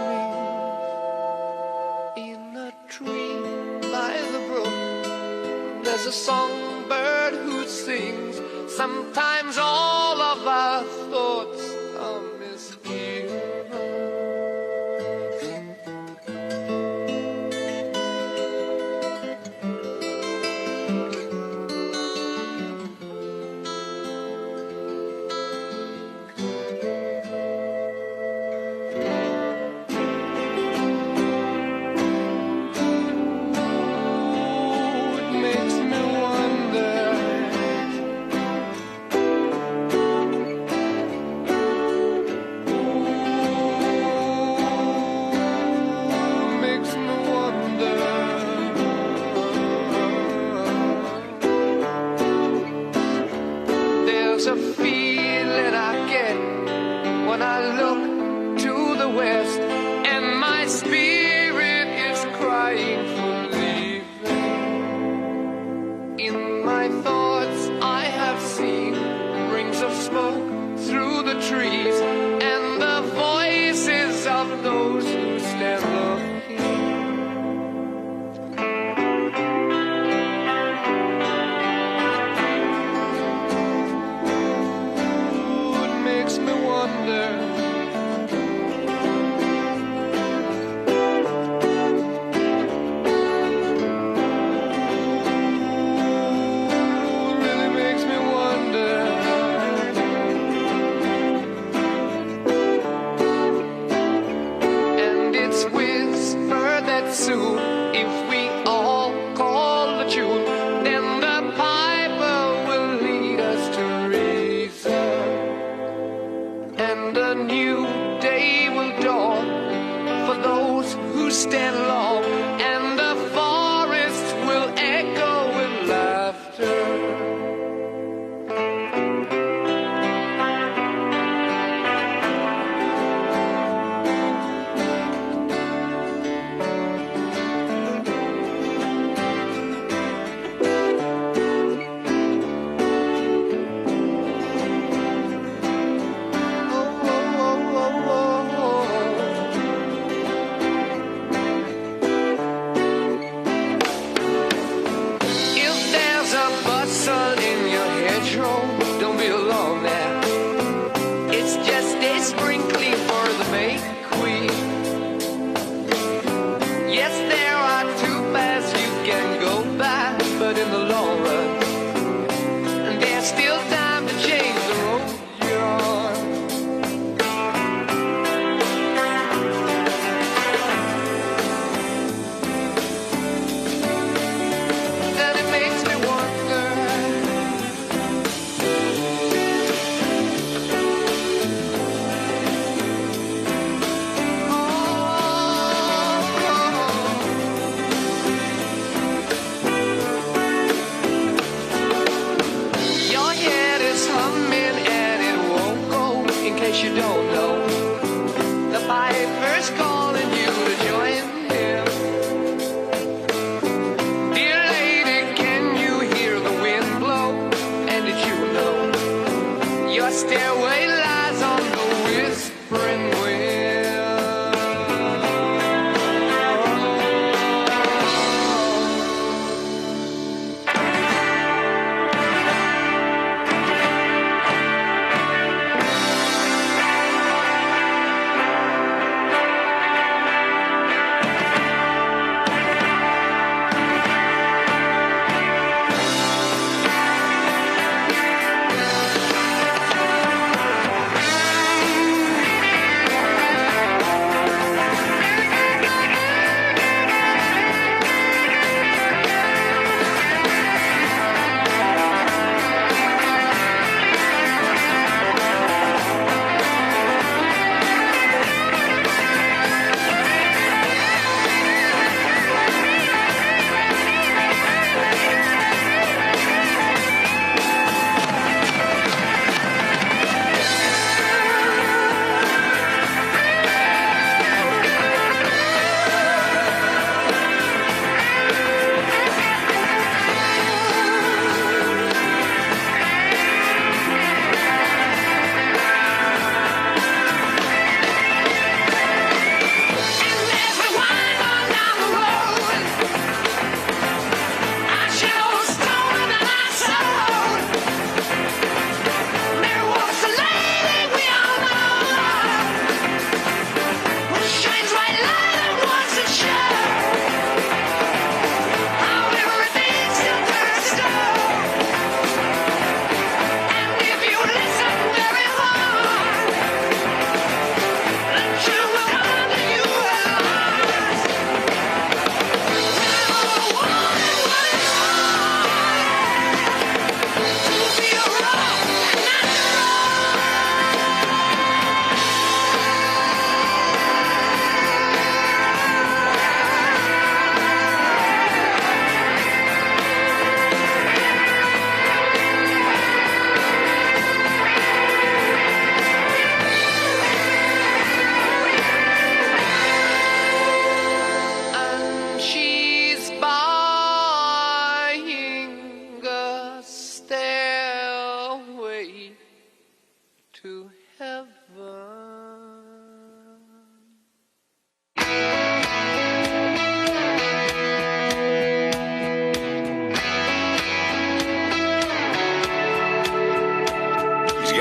In a tree by the brook, there's a songbird who sings. Sometimes all of our thoughts are misgiven. There's a feeling I get when I look to the west, and my spirit is crying for leaving. In my thoughts I have seen rings of smoke through the trees, and the voices of those who stand looking. Makes me wonder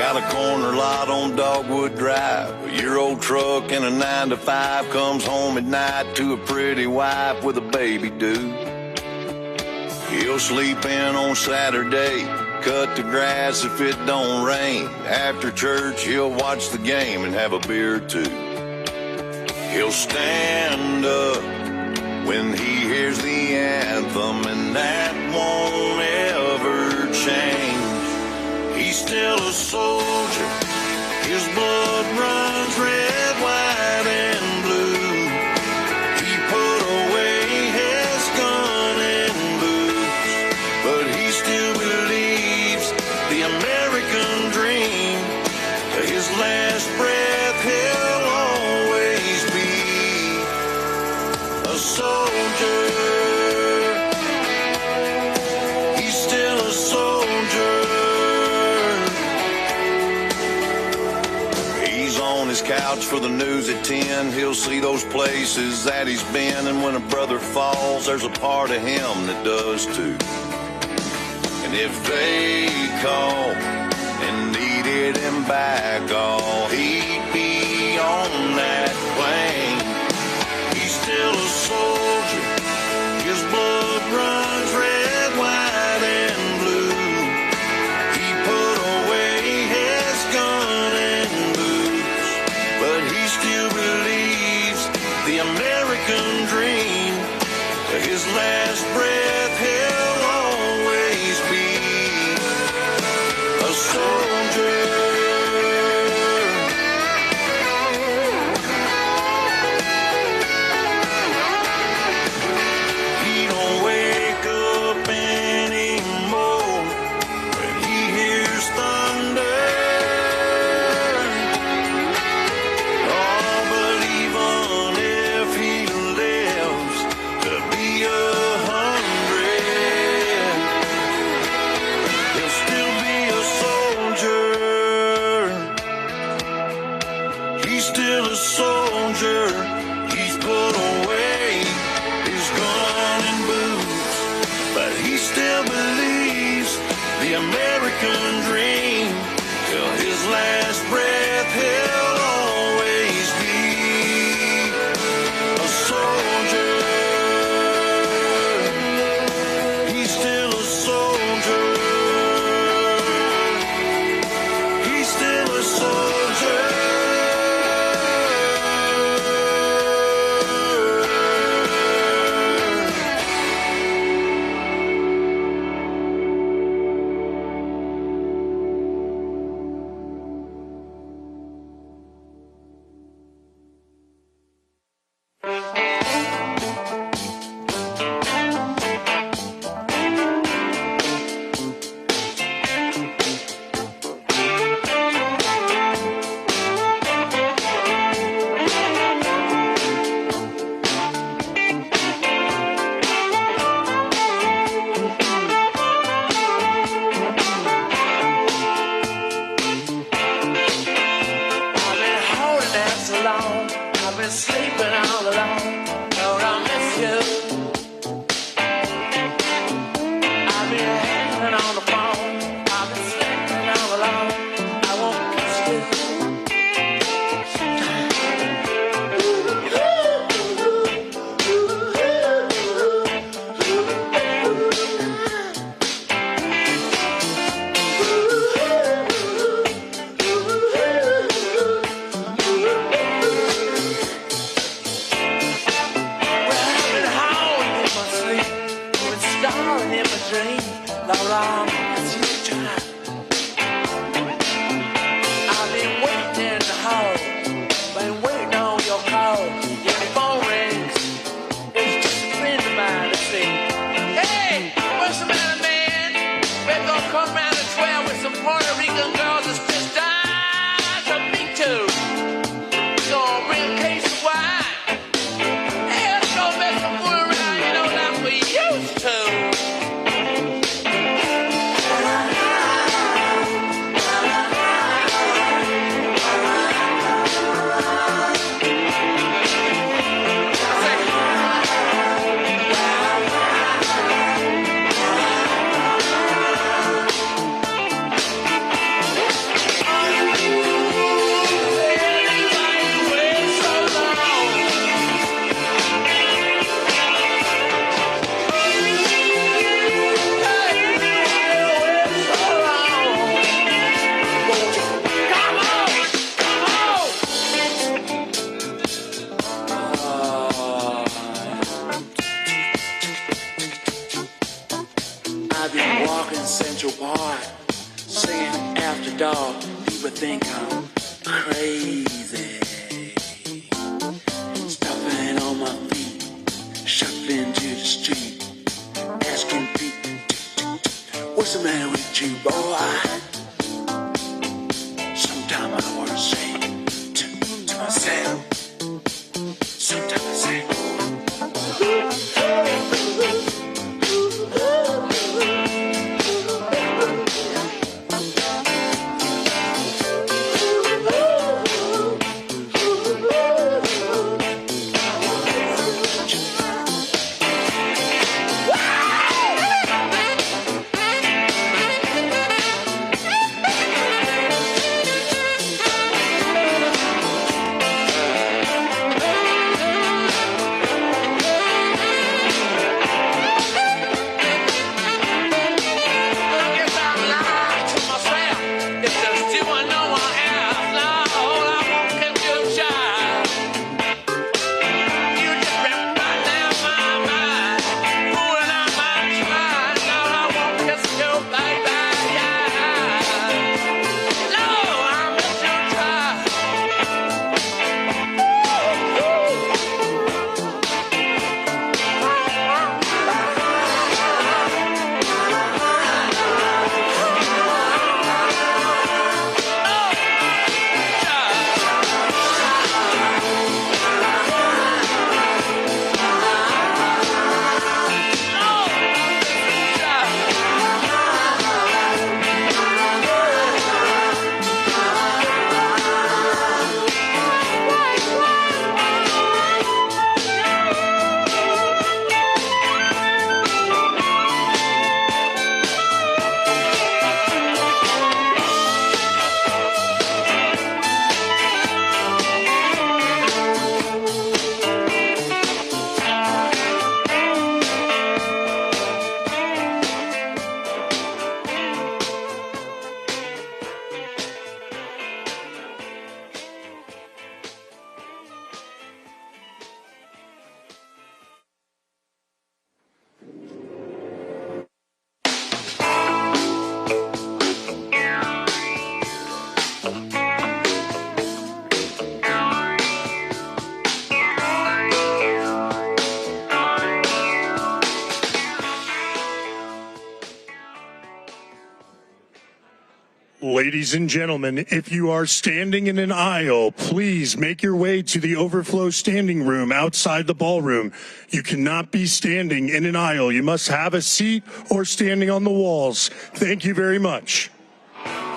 got a corner lot on Dogwood Drive. A year-old truck and a 9-to-5, comes home at night to a pretty wife with a baby due. He'll sleep in on Saturday, cut the grass if it don't rain. After church, he'll watch the game and have a beer or two. He'll stand up when he hears the anthem, and that won't ever change. He's still a soldier, his blood runs red, white, and blue. He put away his gun and boots, but he still believes the American dream. To his last breath, he'll always be a soldier. He's still a soldier. He's on his couch for the news at 10. He'll see those places that he's been, and when a brother falls, there's a part of him that does too. And if they call and needed him back, oh, he'd be on that plane. He's still a soldier, his blood runs red, white, and blue. He put away his gun and boots, but he still believes the American dream. To his last breath, he'll always be a soldier. He don't wake up anymore when he hears thunder. Oh, but even if he lives to be 100, he'll still be a soldier. He's still a soldier. He's put away his gun and boots, but he still believes the American dream. Till his last breath, he'll always be a soldier. He's still a soldier. He's still a soldier. Singing after dark, people think I'm crazy. Stopping on my feet, shuffling to the street, asking people, what's the matter with you, boy? Sometimes I want to say to myself, sometimes I say, Ladies and gentlemen, if you are standing in an aisle, please make your way to the overflow standing room outside the ballroom. You cannot be standing in an aisle. You must have a seat or standing on the walls. Thank you very much. Yeah.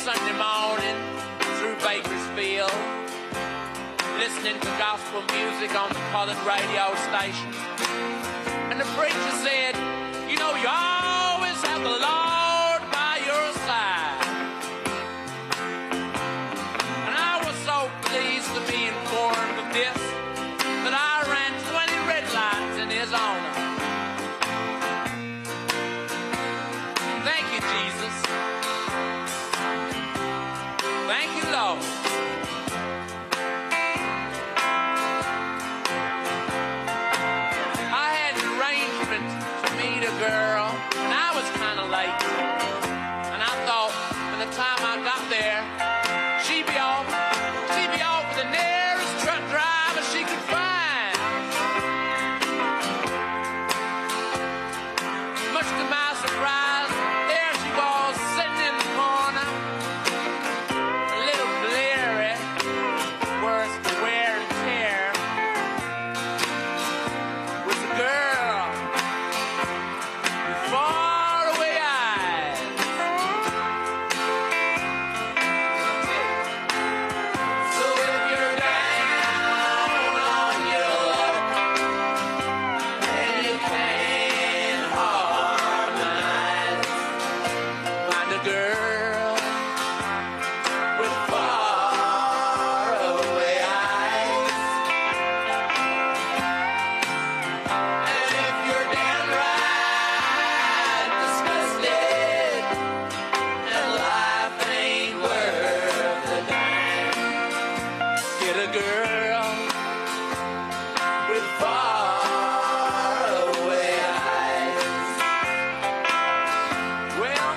Sunday morning through Bakersfield, listening to gospel music on the colored radio station. And the preacher said, you know, you always have the Lord by your side. And I was so pleased to be informed of this that I ran 20 red lights in his honor. Thank you, Jesus. Thank you, Lord. I had an arrangement to meet a girl, and I was kind of late. And I thought, by the time I got there, she'd be off with the nearest truck driver she could find. Much to my surprise, there she was, sitting in the corner, a little bleary, worse for wear and tear, with a girl with faraway eyes. So if you're down on your luck and you can't harmonize, find a girl with faraway eyes. And if you're downright disgusted and life ain't worth the dime, get a girl with faraway eyes. Well,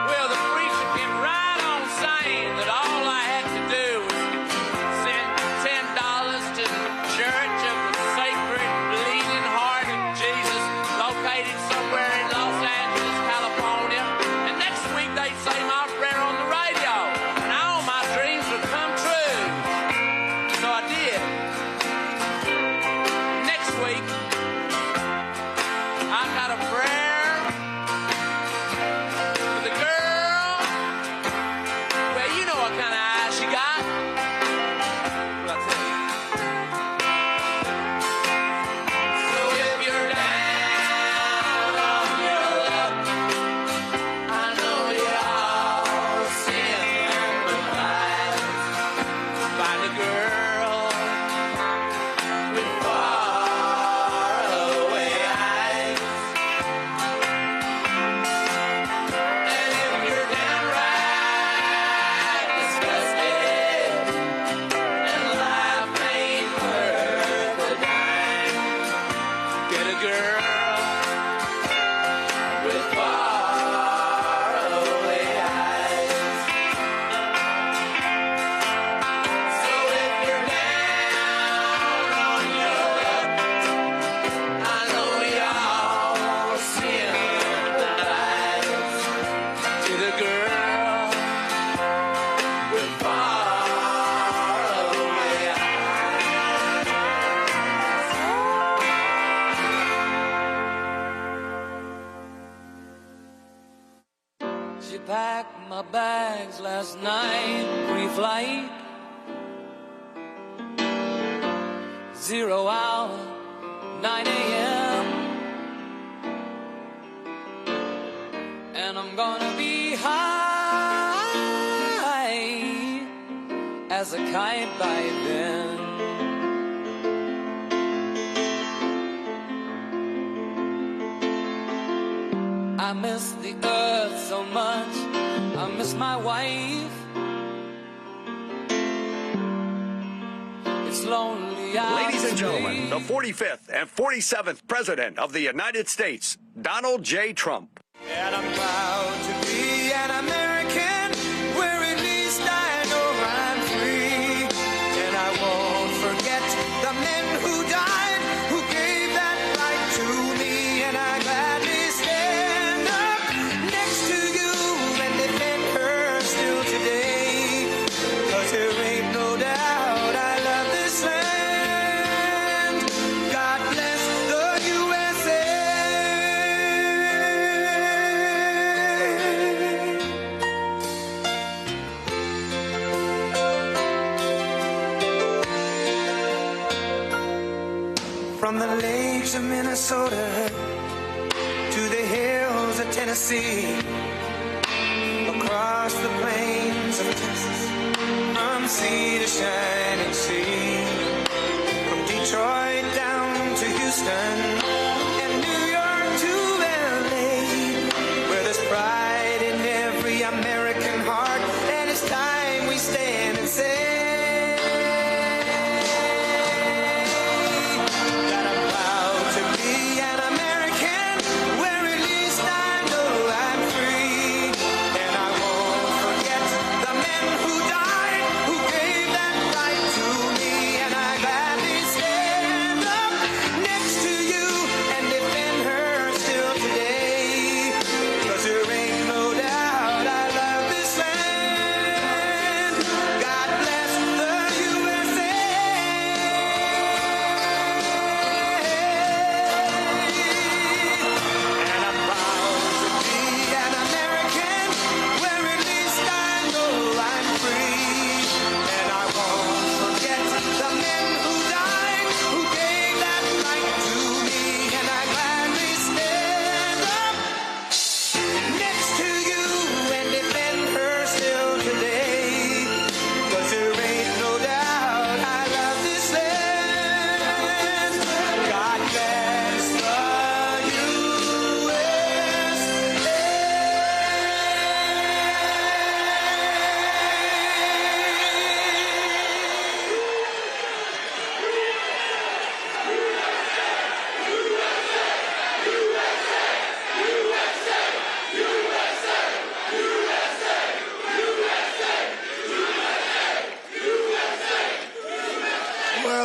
well, the preacher came right on saying that all I had to do was send $10 to the Church of the Sacred Bleeding Heart of Jesus, located somewhere in Los Angeles, California. And next week they'd say my prayer on the radio, and all my dreams would come true. So I did. Next week, I got a prayer for the girl. Well, you know what kind of eyes she got. Well, I'll tell you. So if you're down on your luck, I know y'all sympathize. Find a girl with faraway eyes. And if you're downright disgusted and life ain't worth a dime, get a girl with faraway eyes. So if you're down on your luck, I know y'all sympathize. To the girl with faraway eyes. She packed my bags last night, pre-flight, 0 hour, 9 a.m. And I'm gonna be high as a kite by then. I miss the earth so much, I miss my wife. It's lonely out Ladies and gentlemen, the street. 45th and 47th President of the United States, Donald J. Trump. And I'm proud to be an American, where at least I know I'm free. And I won't forget the men who died, who gave that right to From the lakes of Minnesota to the hills of Tennessee, across the plains of Texas, from sea to shining sea, from Detroit down to Houston and New York to LA, where there's pride in every American heart, and it's time we stand and say,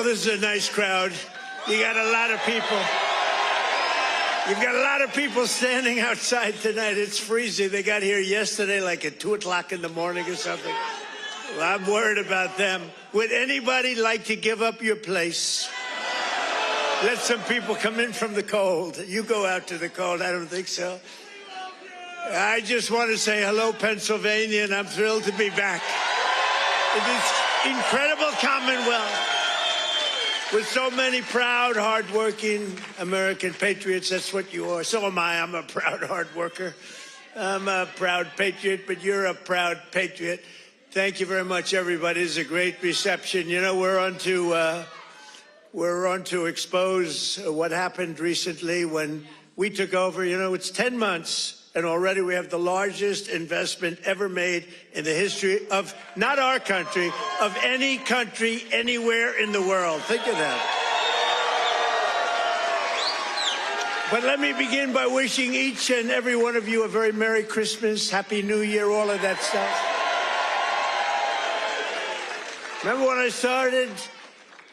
This is a nice crowd. You got a lot of people. You've got a lot of people standing outside tonight. It's freezing. They got here yesterday like at 2 o'clock in the morning or something. Well, I'm worried about them. Would anybody like to give up your place? Let some people come in from the cold. You go out to the cold. I don't think so. I just want to say hello, Pennsylvania, and I'm thrilled to be back. It is incredible Commonwealth. With so many proud, hardworking American patriots, that's what you are. So am I. I'm a proud hard worker. I'm a proud patriot, but you're a proud patriot. Thank you very much, everybody. It's a great reception. You know, we're on to expose what happened recently when we took over. You know, it's 10 months. And already we have the largest investment ever made in the history of, not our country, of any country anywhere in the world. Think of that. But let me begin by wishing each and every one of you a very Merry Christmas, Happy New Year, all of that stuff. Remember when I started?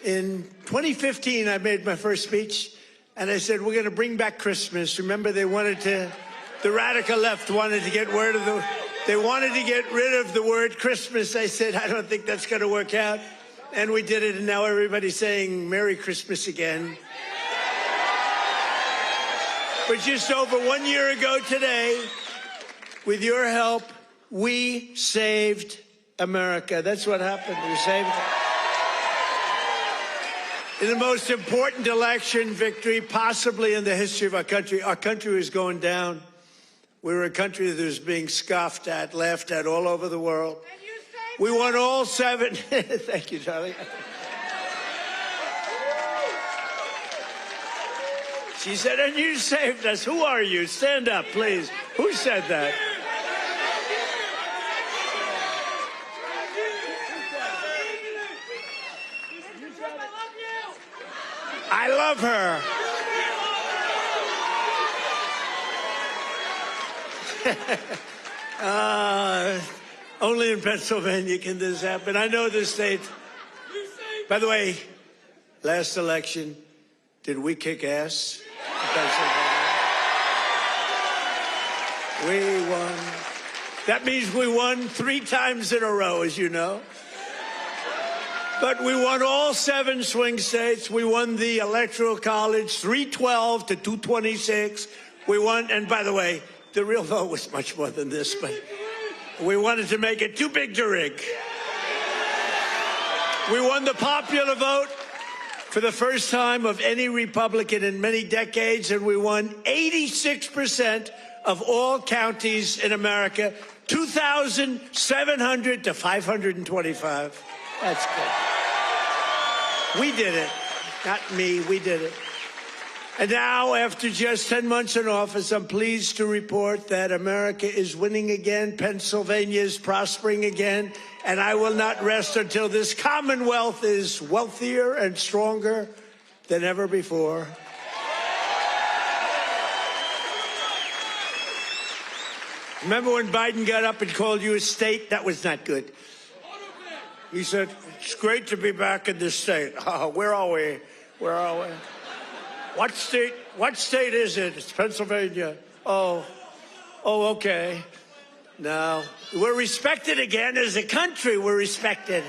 In 2015, I made my first speech, and I said, we're going to bring back Christmas. Remember, the radical left wanted to get rid of the word Christmas. I said, I don't think that's going to work out. And we did it, and now everybody's saying Merry Christmas again. But just over 1 year ago today, with your help, we saved America. That's what happened. We saved it. In the most important election victory possibly in the history of our country was going down. We were a country that was being scoffed at, laughed at all over the world. We won all 7. Thank you, Charlie. She said, and you saved us. Who are you? Stand up, please. Who said that? I love her. Only in Pennsylvania can this happen. I know this state. By the way, last election, did we kick ass? We won. That means we won 3 times in a row, as you know. But we won all 7 swing states. We won the Electoral College, 312 to 226. We won, and by the way, the real vote was much more than this, but we wanted to make it too big to rig. We won the popular vote for the first time of any Republican in many decades, and we won 86% of all counties in America, 2,700 to 525. That's good. We did it. Not me, we did it. And now, after just 10 months in office, I'm pleased to report that America is winning again, Pennsylvania is prospering again, and I will not rest until this Commonwealth is wealthier and stronger than ever before. Remember when Biden got up and called you a state? That was not good. He said, it's great to be back in this state. Oh, where are we? Where are we? What state is it? It's Pennsylvania. Oh, okay. No, we're respected again as a country. We're respected.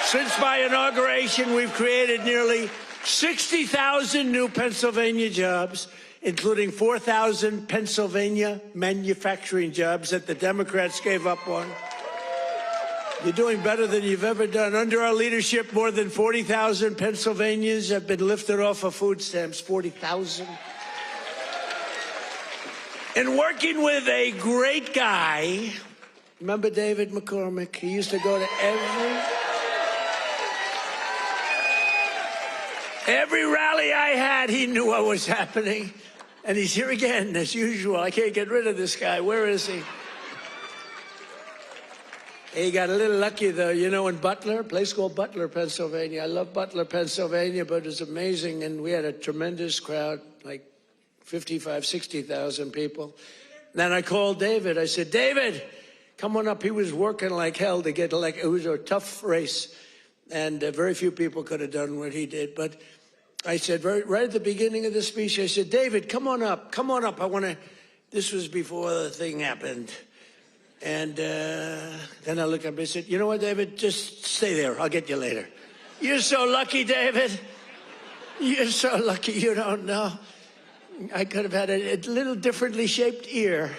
Since my inauguration, we've created nearly 60,000 new Pennsylvania jobs, including 4,000 Pennsylvania manufacturing jobs that the Democrats gave up on. You're doing better than you've ever done. Under our leadership, more than 40,000 Pennsylvanians have been lifted off of food stamps. 40,000. And working with a great guy, remember David McCormick? He used to go to every rally I had. He knew what was happening. And he's here again, as usual. I can't get rid of this guy. Where is he? He got a little lucky, though. You know, in Butler, a place called Butler, Pennsylvania. I love Butler, Pennsylvania, but it was amazing. And we had a tremendous crowd, like 55, 60,000 people. Then I called David. I said, David, come on up. He was working like hell to get elected. It was a tough race. And very few people could have done what he did. But I said, right at the beginning of the speech, I said, David, come on up. Come on up. I want to, this was before the thing happened. And then I looked up and I said, you know what, David, just stay there. I'll get you later. You're so lucky, David. You're so lucky you don't know. I could have had a little differently shaped ear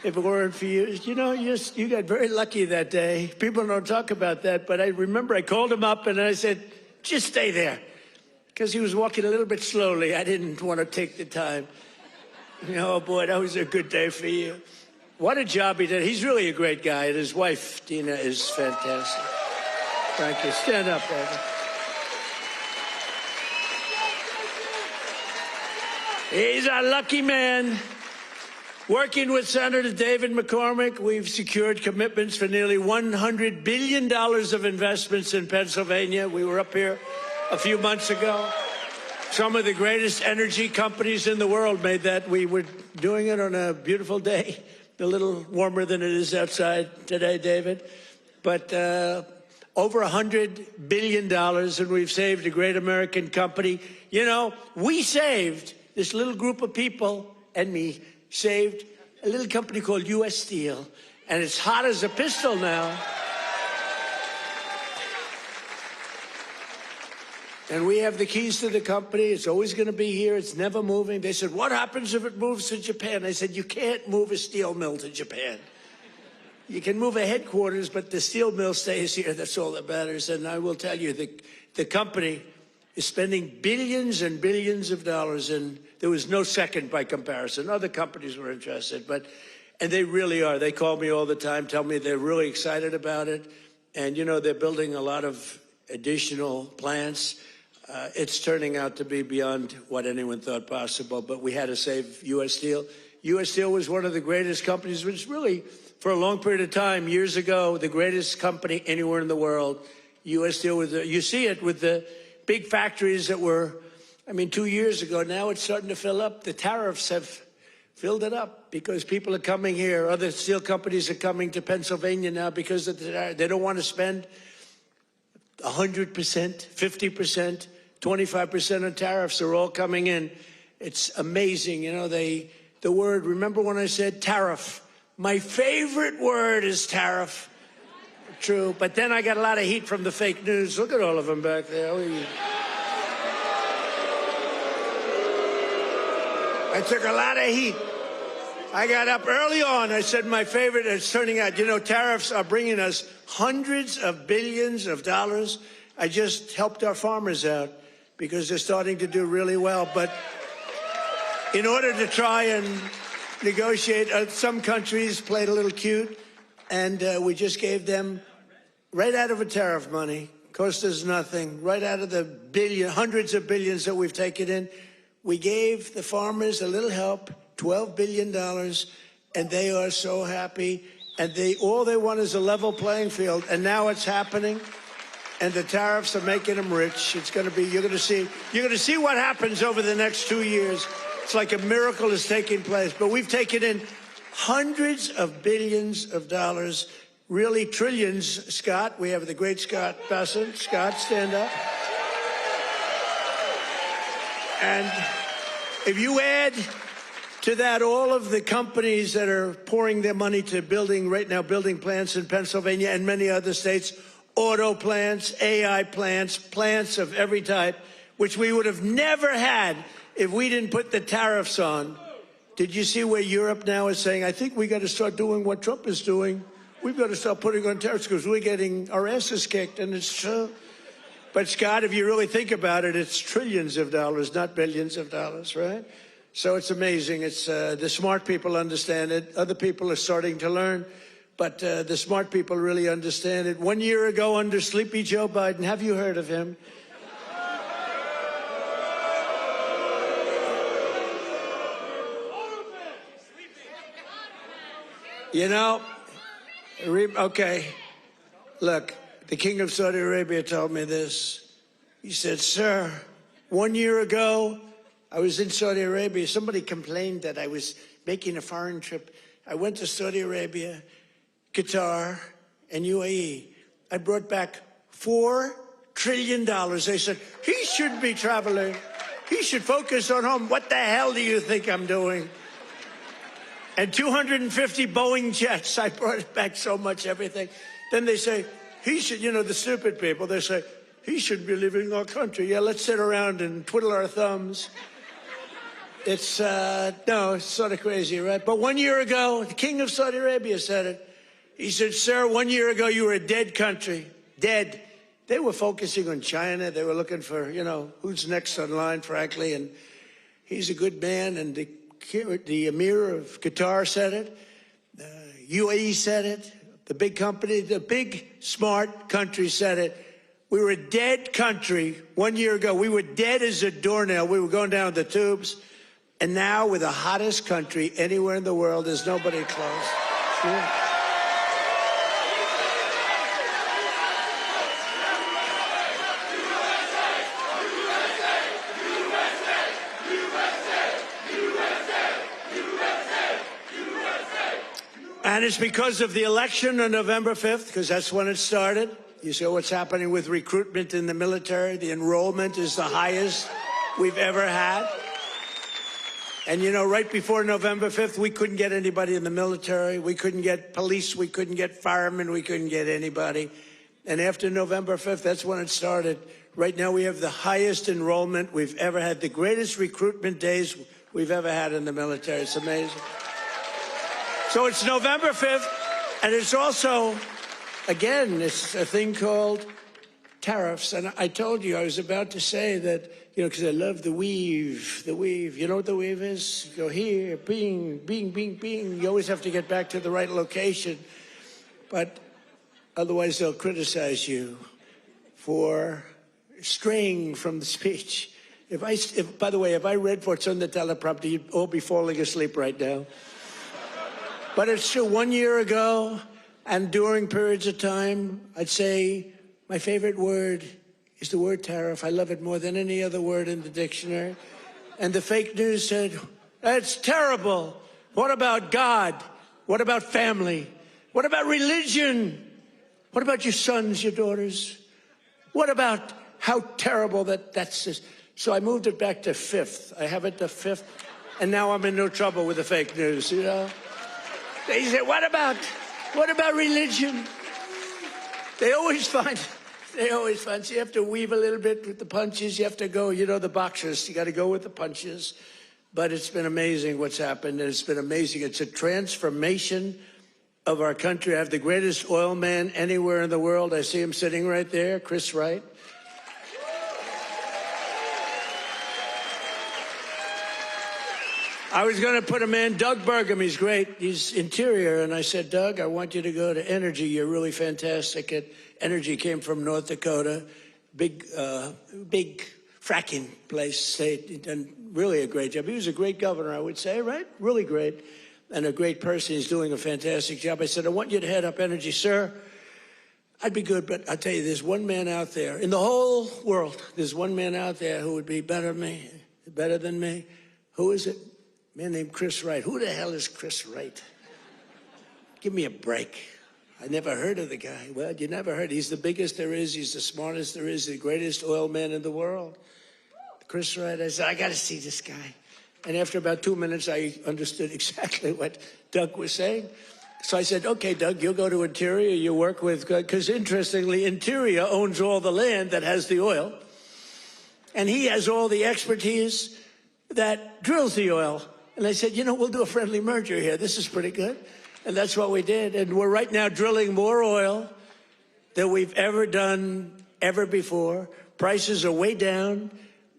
if it weren't for you. You know, you got very lucky that day. People don't talk about that, but I remember I called him up and I said, just stay there. Because he was walking a little bit slowly. I didn't want to take the time. Oh, boy, that was a good day for you. What a job he did. He's really a great guy, and his wife, Dina, is fantastic. Thank you. Stand up, David. He's a lucky man. Working with Senator David McCormick, we've secured commitments for nearly $100 billion of investments in Pennsylvania. We were up here a few months ago. Some of the greatest energy companies in the world made that. We were doing it on a beautiful day. A little warmer than it is outside today, David. But over $100 billion, and we've saved a great American company. You know, we saved, this little group of people and me, saved a little company called U.S. Steel, and it's hot as a pistol now. And we have the keys to the company. It's always going to be here. It's never moving. They said, what happens if it moves to Japan? I said, you can't move a steel mill to Japan. You can move a headquarters, but the steel mill stays here. That's all that matters. And I will tell you, the company is spending billions and billions of dollars, and there was no second by comparison. Other companies were interested, and they really are. They call me all the time, tell me they're really excited about it. And, you know, they're building a lot of additional plants. It's turning out to be beyond what anyone thought possible, but we had to save U.S. Steel. U.S. Steel was one of the greatest companies, which really, for a long period of time, years ago, the greatest company anywhere in the world. U.S. Steel was, you see it with the big factories that were, 2 years ago. Now it's starting to fill up. The tariffs have filled it up because people are coming here. Other steel companies are coming to Pennsylvania now because they don't want to spend 100%, 50%, 25% on tariffs. They're all coming in. It's amazing. You know, the word, remember when I said tariff? My favorite word is tariff. True. But then I got a lot of heat from the fake news. Look at all of them back there. I took a lot of heat. I got up early on. I said my favorite, it's turning out, you know, tariffs are bringing us hundreds of billions of dollars. I just helped our farmers out because they're starting to do really well. But in order to try and negotiate, some countries played a little cute, and we just gave them, right out of a tariff money, cost us nothing, right out of the hundreds of billions that we've taken in, we gave the farmers a little help, $12 billion, and they are so happy. And all they want is a level playing field, and now it's happening. And the tariffs are making them rich. It's going to be, you're going to see what happens over the next 2 years. It's like a miracle is taking place. But we've taken in hundreds of billions of dollars, really trillions. Scott, we have the great Scott Bessent. Scott, stand up. And if you add to that all of the companies that are pouring their money to building plants in Pennsylvania and many other states, auto plants, AI plants, plants of every type, which we would have never had if we didn't put the tariffs on. Did you see where Europe now is saying, I think we got to start doing what Trump is doing. We've got to start putting on tariffs because we're getting our asses kicked, and it's true. But Scott, if you really think about it, it's trillions of dollars, not billions of dollars, right? So it's amazing. It's the smart people understand it. Other people are starting to learn. But the smart people really understand it. 1 year ago, under Sleepy Joe Biden, have you heard of him? You know, okay, look, the King of Saudi Arabia told me this. He said, sir, 1 year ago, I was in Saudi Arabia. Somebody complained that I was making a foreign trip. I went to Saudi Arabia, Qatar, and UAE. I brought back $4 trillion. They said, he should be traveling. He should focus on home. What the hell do you think I'm doing? And 250 Boeing jets. I brought back so much everything. Then they say, he should, you know, the stupid people, they say, he should be leaving our country. Yeah, let's sit around and twiddle our thumbs. It's, no, it's sort of crazy, right? But 1 year ago, the King of Saudi Arabia said it. He said, sir, 1 year ago, you were a dead country. Dead. They were focusing on China. They were looking for, you know, who's next on line, frankly. And he's a good man. And the Emir of Qatar said it. UAE said it. The big company, the big, smart country said it. We were a dead country 1 year ago. We were dead as a doornail. We were going down the tubes. And now we're the hottest country anywhere in the world. There's nobody close. Yeah. And it's because of the election on November 5th, because that's when it started. You see what's happening with recruitment in the military. The enrollment is the highest we've ever had. And, you know, right before November 5th, we couldn't get anybody in the military. We couldn't get police. We couldn't get firemen. We couldn't get anybody. And after November 5th, that's when it started. Right now, we have the highest enrollment we've ever had, the greatest recruitment days we've ever had in the military. It's amazing. So it's November 5th, and it's also, again, it's a thing called tariffs. And I told you, I was about to say that, you know, because I love the weave, You know what the weave is? You go here, bing, bing, bing, bing. You always have to get back to the right location. But otherwise, they'll criticize you for straying from the speech. By the way, if I read what's on the teleprompter, you'd all be falling asleep right now. But it's true, 1 year ago, and during periods of time, I'd say my favorite word is the word tariff. I love it more than any other word in the dictionary. And the fake news said, that's terrible. What about God? What about family? What about religion? What about your sons, your daughters? What about how terrible that's this? So I moved it back to fifth. I have it to fifth, and now I'm in no trouble with the fake news, you know? They say, what about religion? They always find, so you have to weave a little bit with the punches. You have to go, you know, the boxers, you got to go with the punches. But it's been amazing what's happened, and it's been amazing. It's a transformation of our country. I have the greatest oil man anywhere in the world. I see him sitting right there, Chris Wright. I was going to put a man, Doug Burgum, he's great. He's interior. And I said, Doug, I want you to go to energy. You're really fantastic at energy. Came from North Dakota. Big fracking place, state. He'd done really a great job. He was a great governor, I would say, right? Really great. And a great person. He's doing a fantastic job. I said, I want you to head up energy, sir. I'd be good, but I'll tell you, there's one man out there in the whole world. There's one man out there who would be better than me. Who is it? A man named Chris Wright. Who the hell is Chris Wright? Give me a break. I never heard of the guy. Well, you never heard. He's the biggest there is. He's the smartest there is. The greatest oil man in the world. Chris Wright. I said, I got to see this guy. And after about 2 minutes, I understood exactly what Doug was saying. So I said, okay, Doug, you'll go to Interior. You work with, because interestingly, Interior owns all the land that has the oil. And he has all the expertise that drills the oil. And I said, you know, we'll do a friendly merger here. This is pretty good. And that's what we did. And we're right now drilling more oil than we've ever done ever before. Prices are way down.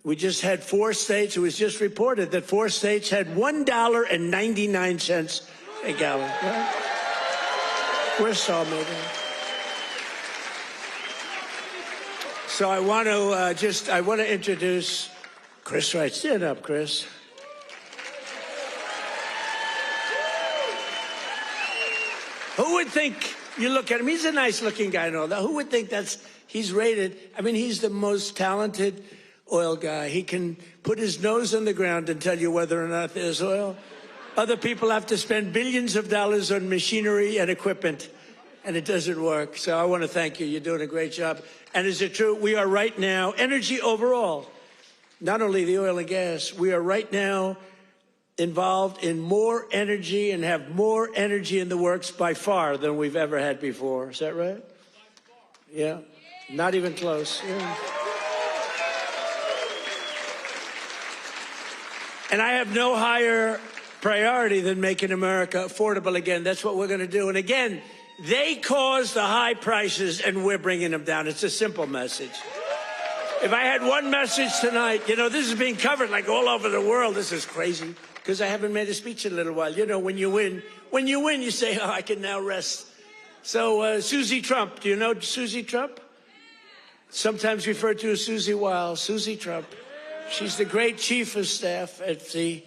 We just had 4 states. It was just reported that 4 states had $1.99 a gallon. Right? We're so moving. So I want to introduce Chris Wright. Stand up, Chris. Who would think, you look at him, he's a nice looking guy and all that. Who would think he's rated, I mean, he's the most talented oil guy. He can put his nose on the ground and tell you whether or not there's oil. Other people have to spend billions of dollars on machinery and equipment, and it doesn't work. So I want to thank you. You're doing a great job. And is it true? We are right now, energy overall, not only the oil and gas, we are right now involved in more energy and have more energy in the works by far than we've ever had before. Is that right? Yeah. Not even close. Yeah. And I have no higher priority than making America affordable again. That's what we're going to do. And again, they caused the high prices and we're bringing them down. It's a simple message. If I had one message tonight, you know, this is being covered like all over the world. This is crazy because I haven't made a speech in a little while. You know, when you win, you say, oh, I can now rest. So Susie Trump, do you know Susie Trump? Sometimes referred to as Susie Wiles. Susie Trump. She's the great chief of staff at the,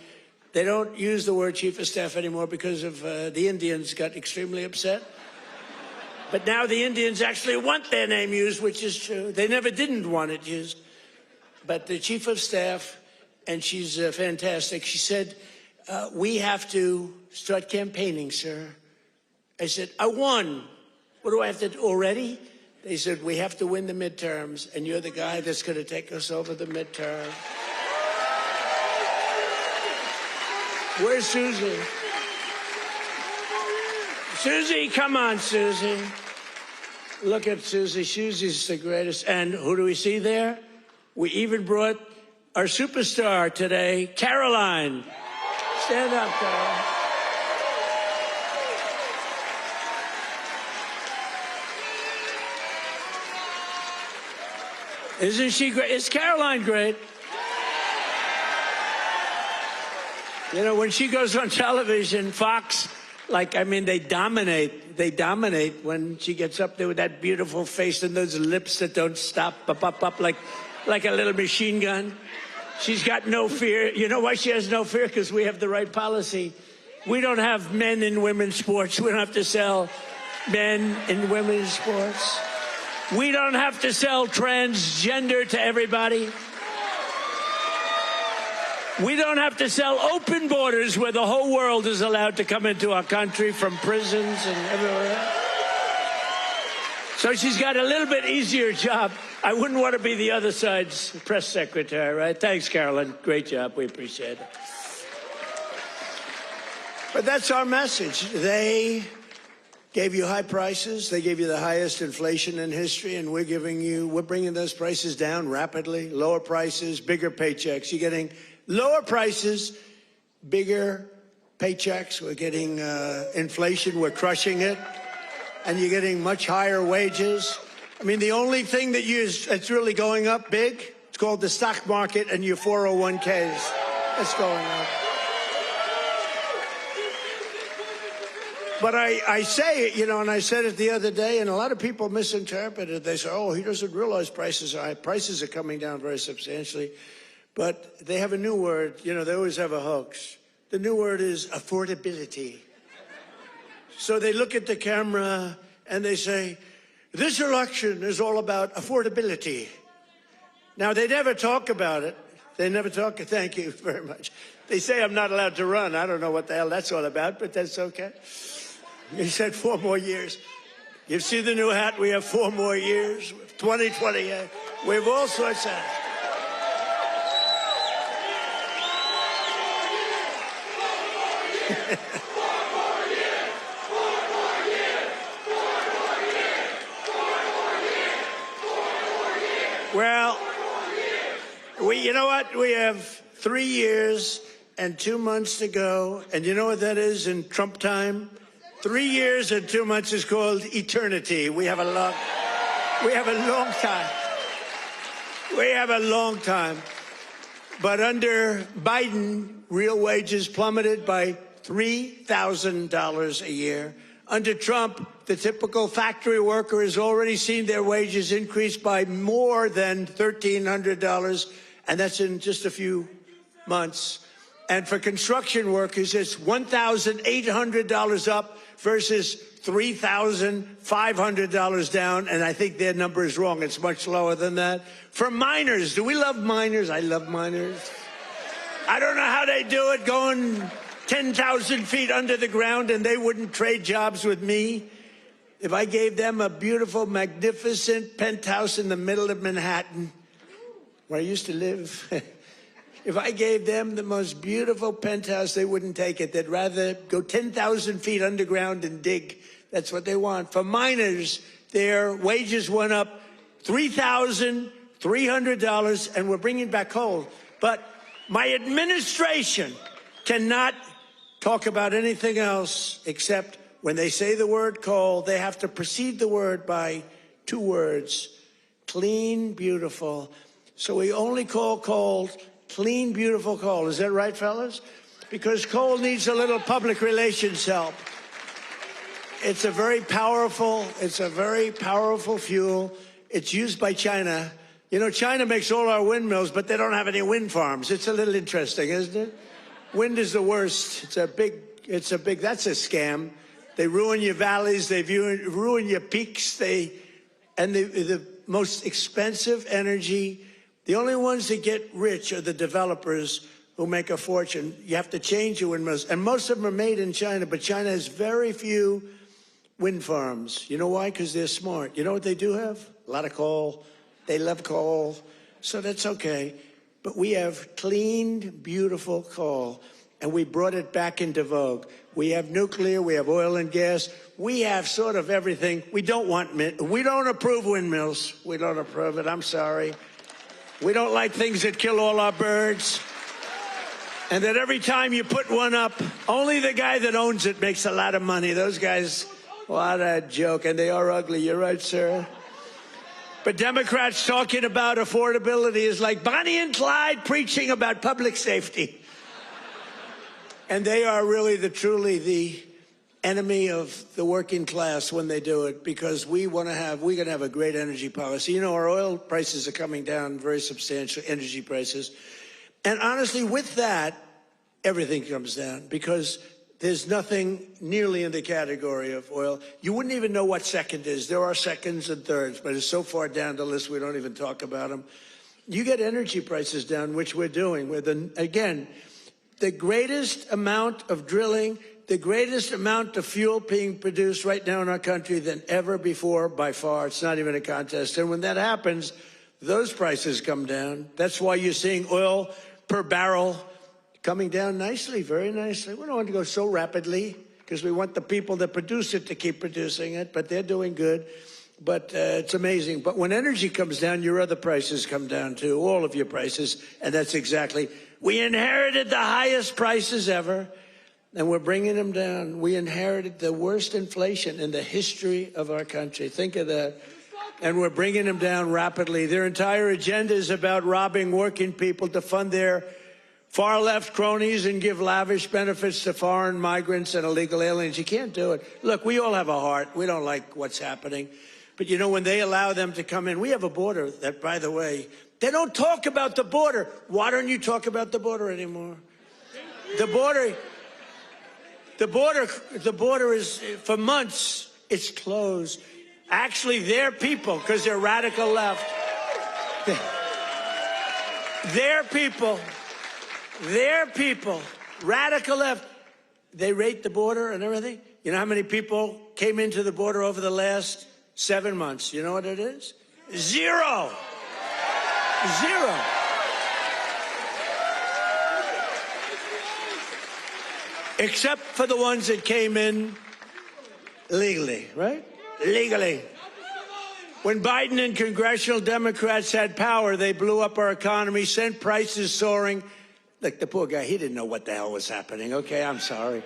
they don't use the word chief of staff anymore because of the Indians got extremely upset. But now the Indians actually want their name used, which is true. They never didn't want it used. But the chief of staff, and she's fantastic, she said, we have to start campaigning, sir. I said, I won. What do I have to do already? They said, we have to win the midterms, and you're the guy that's going to take us over the midterm. Where's Susie? Susie, come on, Susie. Look at Susie. Susie's the greatest. And who do we see there? We even brought our superstar today, Caroline. Stand up, Caroline. Isn't she great? Is Caroline great? You know, when she goes on television, Fox, like, I mean, they dominate. They dominate when she gets up there with that beautiful face and those lips that don't stop, up, like a little machine gun. She's got no fear. You know why she has no fear? Because we have the right policy. We don't have men in women's sports. We don't have to sell men in women's sports. We don't have to sell transgender to everybody. We don't have to sell open borders where the whole world is allowed to come into our country from prisons and everywhere else. So she's got a little bit easier job. I wouldn't want to be the other side's press secretary, right? Thanks, Carolyn. Great job. We appreciate it. But that's our message. They gave you high prices. They gave you the highest inflation in history, and we're bringing those prices down rapidly. Lower prices, bigger paychecks. You're getting lower prices, bigger paychecks. We're getting inflation. We're crushing it. And you're getting much higher wages. I mean, the only thing that's really going up big, it's called the stock market and your 401ks. It's going up. But I say, you know, and I said it the other day, and a lot of people misinterpret it. They say, oh, he doesn't realize prices are high. Prices are coming down very substantially. But they have a new word. You know, they always have a hoax. The new word is affordability. So they look at the camera and they say, this election is all about affordability. Now, they never talk about it. They never talk. Thank you very much. They say I'm not allowed to run. I don't know what the hell that's all about, but that's okay. He said 4 more years. You see the new hat? We have 4 more years. 2028. We have all sorts of hats. Well, you know what? We have 3 years and 2 months to go. And you know what that is in Trump time? 3 years and 2 months is called eternity. We have a long time. We have a long time. But under Biden, real wages plummeted by $3,000 a year. Under Trump, the typical factory worker has already seen their wages increase by more than $1,300, and that's in just a few months. And for construction workers, it's $1,800 up versus $3,500 down, and I think their number is wrong. It's much lower than that. For miners, do we love miners? I love miners. I don't know how they do it, going 10,000 feet under the ground, and they wouldn't trade jobs with me. If I gave them a beautiful, magnificent penthouse in the middle of Manhattan, where I used to live, if I gave them the most beautiful penthouse, they wouldn't take it. They'd rather go 10,000 feet underground and dig. That's what they want. For miners, their wages went up $3,300, and we're bringing back coal. But my administration cannot talk about anything else except when they say the word coal, they have to precede the word by 2 words: clean, beautiful. So we only call coal clean, beautiful coal. Is that right, fellas? Because coal needs a little public relations help. It's a very powerful fuel. It's used by China. You know, China makes all our windmills, but they don't have any wind farms. It's a little interesting, isn't it? Wind is the worst. That's a scam. They ruin your valleys. They ruin your peaks. The most expensive energy. The only ones that get rich are the developers who make a fortune. You have to change your windmills. And most of them are made in China, but China has very few wind farms. You know why? Because they're smart. You know what they do have? A lot of coal. They love coal. So that's okay. But we have clean, beautiful coal, and we brought it back into vogue. We have nuclear, we have oil and gas, we have sort of everything. We don't approve windmills. We don't approve it, I'm sorry. We don't like things that kill all our birds. And that every time you put one up, only the guy that owns it makes a lot of money. Those guys, what a joke. And they are ugly, you're right, sir. But Democrats talking about affordability is like Bonnie and Clyde preaching about public safety. And they are really truly the enemy of the working class when they do it, because we're going to have a great energy policy. You know, our oil prices are coming down very substantial, energy prices. And honestly, with that, everything comes down, because there's nothing nearly in the category of oil. You wouldn't even know what second is. There are seconds and thirds, but it's so far down the list we don't even talk about them. You get energy prices down, which we're doing. Again, the greatest amount of drilling, the greatest amount of fuel being produced right now in our country than ever before, by far. It's not even a contest. And when that happens, those prices come down. That's why you're seeing oil per barrel coming down nicely, very nicely. We don't want to go so rapidly because we want the people that produce it to keep producing it, but they're doing good. But it's amazing. But when energy comes down, your other prices come down too, all of your prices. And that's exactly, we inherited the highest prices ever, and we're bringing them down. We inherited the worst inflation in the history of our country. Think of that. And we're bringing them down rapidly. Their entire agenda is about robbing working people to fund their far-left cronies and give lavish benefits to foreign migrants and illegal aliens. You can't do it. Look, we all have a heart. We don't like what's happening. But, you know, when they allow them to come in, we have a border that, by the way, they don't talk about the border. Why don't you talk about the border anymore? The border is, for months, it's closed. Actually, their people, because they're radical left, their people, radical left, they rate the border and everything. You know how many people came into the border over the last 7 months? You know what it is? Zero. Zero. Except for the ones that came in legally, right? Legally. When Biden and congressional Democrats had power, they blew up our economy, sent prices soaring. Look, the poor guy, he didn't know what the hell was happening. Okay, I'm sorry.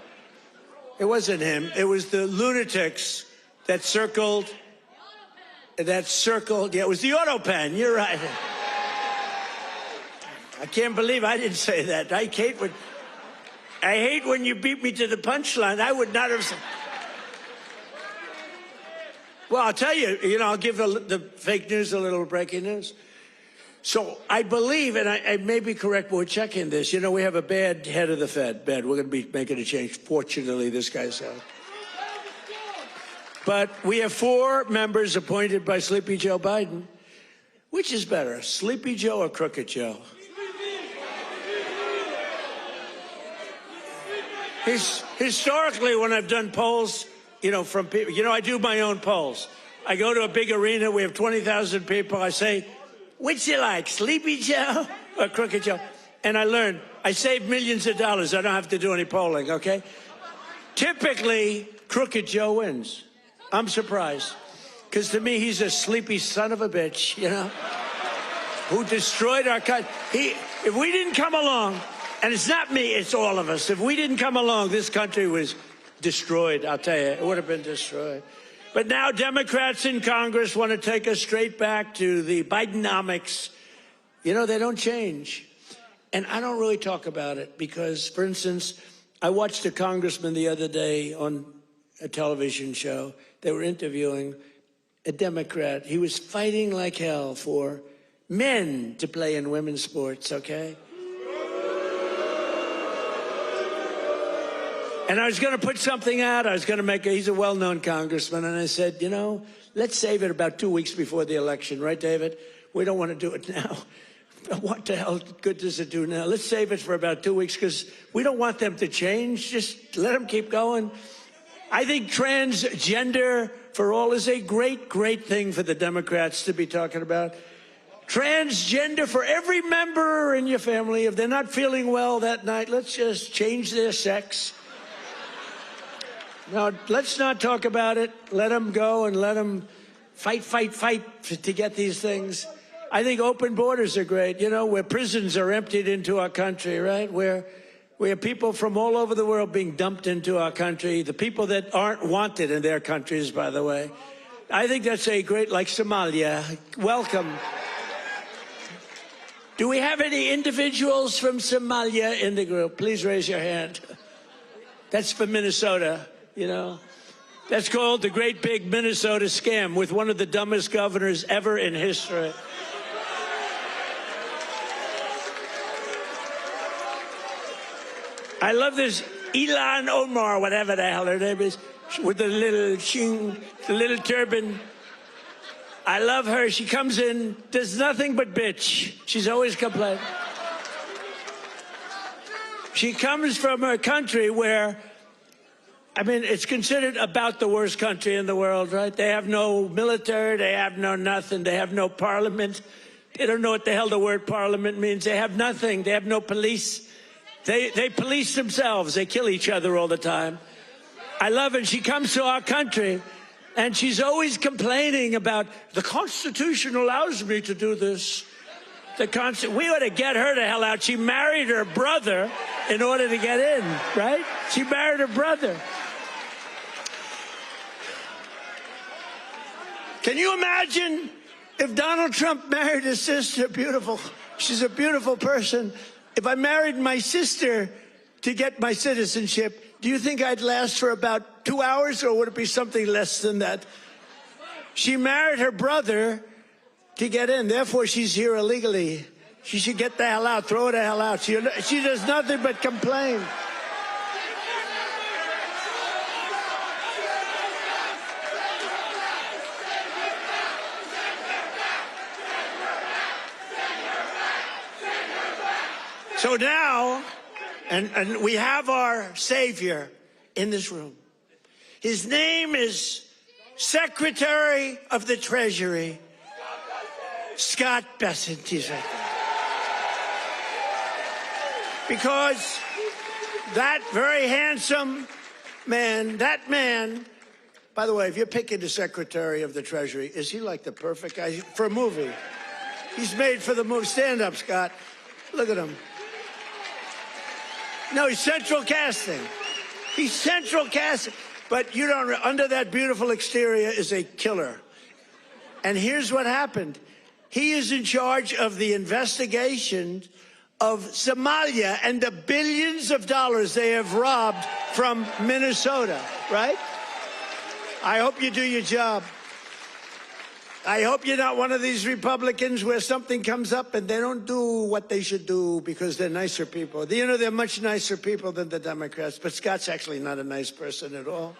It wasn't him. It was the lunatics that circled. Yeah, it was the auto pen. You're right. I can't believe I didn't say that. I hate when you beat me to the punchline. I would not have said. Well, I'll tell you, I'll give the fake news a little breaking news. So I believe, and I may be correct, but we're checking this. We have a bad head of the Fed. We're going to be making a change. Fortunately, this guy's out. But we have 4 members appointed by Sleepy Joe Biden. Which is better, Sleepy Joe or Crooked Joe? Historically, when I've done polls, from people, I do my own polls. I go to a big arena, we have 20,000 people. I say, which you like, Sleepy Joe or Crooked Joe? And I learned, I save millions of dollars. I don't have to do any polling, okay? Typically, Crooked Joe wins. I'm surprised. Because to me, he's a sleepy son of a bitch, who destroyed our country. If we didn't come along, and it's not me, it's all of us. If we didn't come along, this country was destroyed, I'll tell you. It would have been destroyed. But now Democrats in Congress want to take us straight back to the Bidenomics. They don't change. And I don't really talk about it because, for instance, I watched a congressman the other day on a television show. They were interviewing a Democrat. He was fighting like hell for men to play in women's sports, okay? And I was going to put something out. I was going to he's a well-known congressman. And I said, let's save it about 2 weeks before the election. Right, David? We don't want to do it now. What the hell good does it do now? Let's save it for about 2 weeks because we don't want them to change. Just let them keep going. I think transgender for all is a great, great thing for the Democrats to be talking about. Transgender for every member in your family. If they're not feeling well that night, let's just change their sex. Now, let's not talk about it. Let them go and let them fight to get these things. I think open borders are great. Where prisons are emptied into our country, right? Where we have people from all over the world being dumped into our country. The people that aren't wanted in their countries, by the way. I think that's a great, like Somalia. Welcome. Do we have any individuals from Somalia in the group? Please raise your hand. That's for Minnesota. That's called the great big Minnesota scam with one of the dumbest governors ever in history. I love this Ilan Omar, whatever the hell her name is, with the little turban. I love her. She comes in, does nothing but bitch. She's always complaining. She comes from a country where, it's considered about the worst country in the world, right? They have no military, they have no nothing, they have no parliament. They don't know what the hell the word parliament means. They have nothing, they have no police. They police themselves, they kill each other all the time. I love it. She comes to our country, and she's always complaining about, the Constitution allows me to do this. We ought to get her the hell out. She married her brother in order to get in, right? She married her brother. Can you imagine if Donald Trump married his sister? Beautiful. She's a beautiful person. If I married my sister to get my citizenship, do you think I'd last for about 2 hours, or would it be something less than that? She married her brother to get in. Therefore, she's here illegally. She should get the hell out. Throw her the hell out. She does nothing but complain. So now, and we have our Savior in this room. His name is Secretary of the Treasury, Scott Bessent. He's right there. Because that very handsome man, by the way, if you're picking the Secretary of the Treasury, is he like the perfect guy for a movie? He's made for the movie. Stand up, Scott. Look at him. No, he's central casting. He's central casting. But you don't, under that beautiful exterior is a killer. And here's what happened. He is in charge of the investigation of Somalia and the billions of dollars they have robbed from Minnesota, right? I hope you do your job. I hope you're not one of these Republicans where something comes up and they don't do what they should do because they're nicer people. You know, they're much nicer people than the Democrats, but Scott's actually not a nice person at all.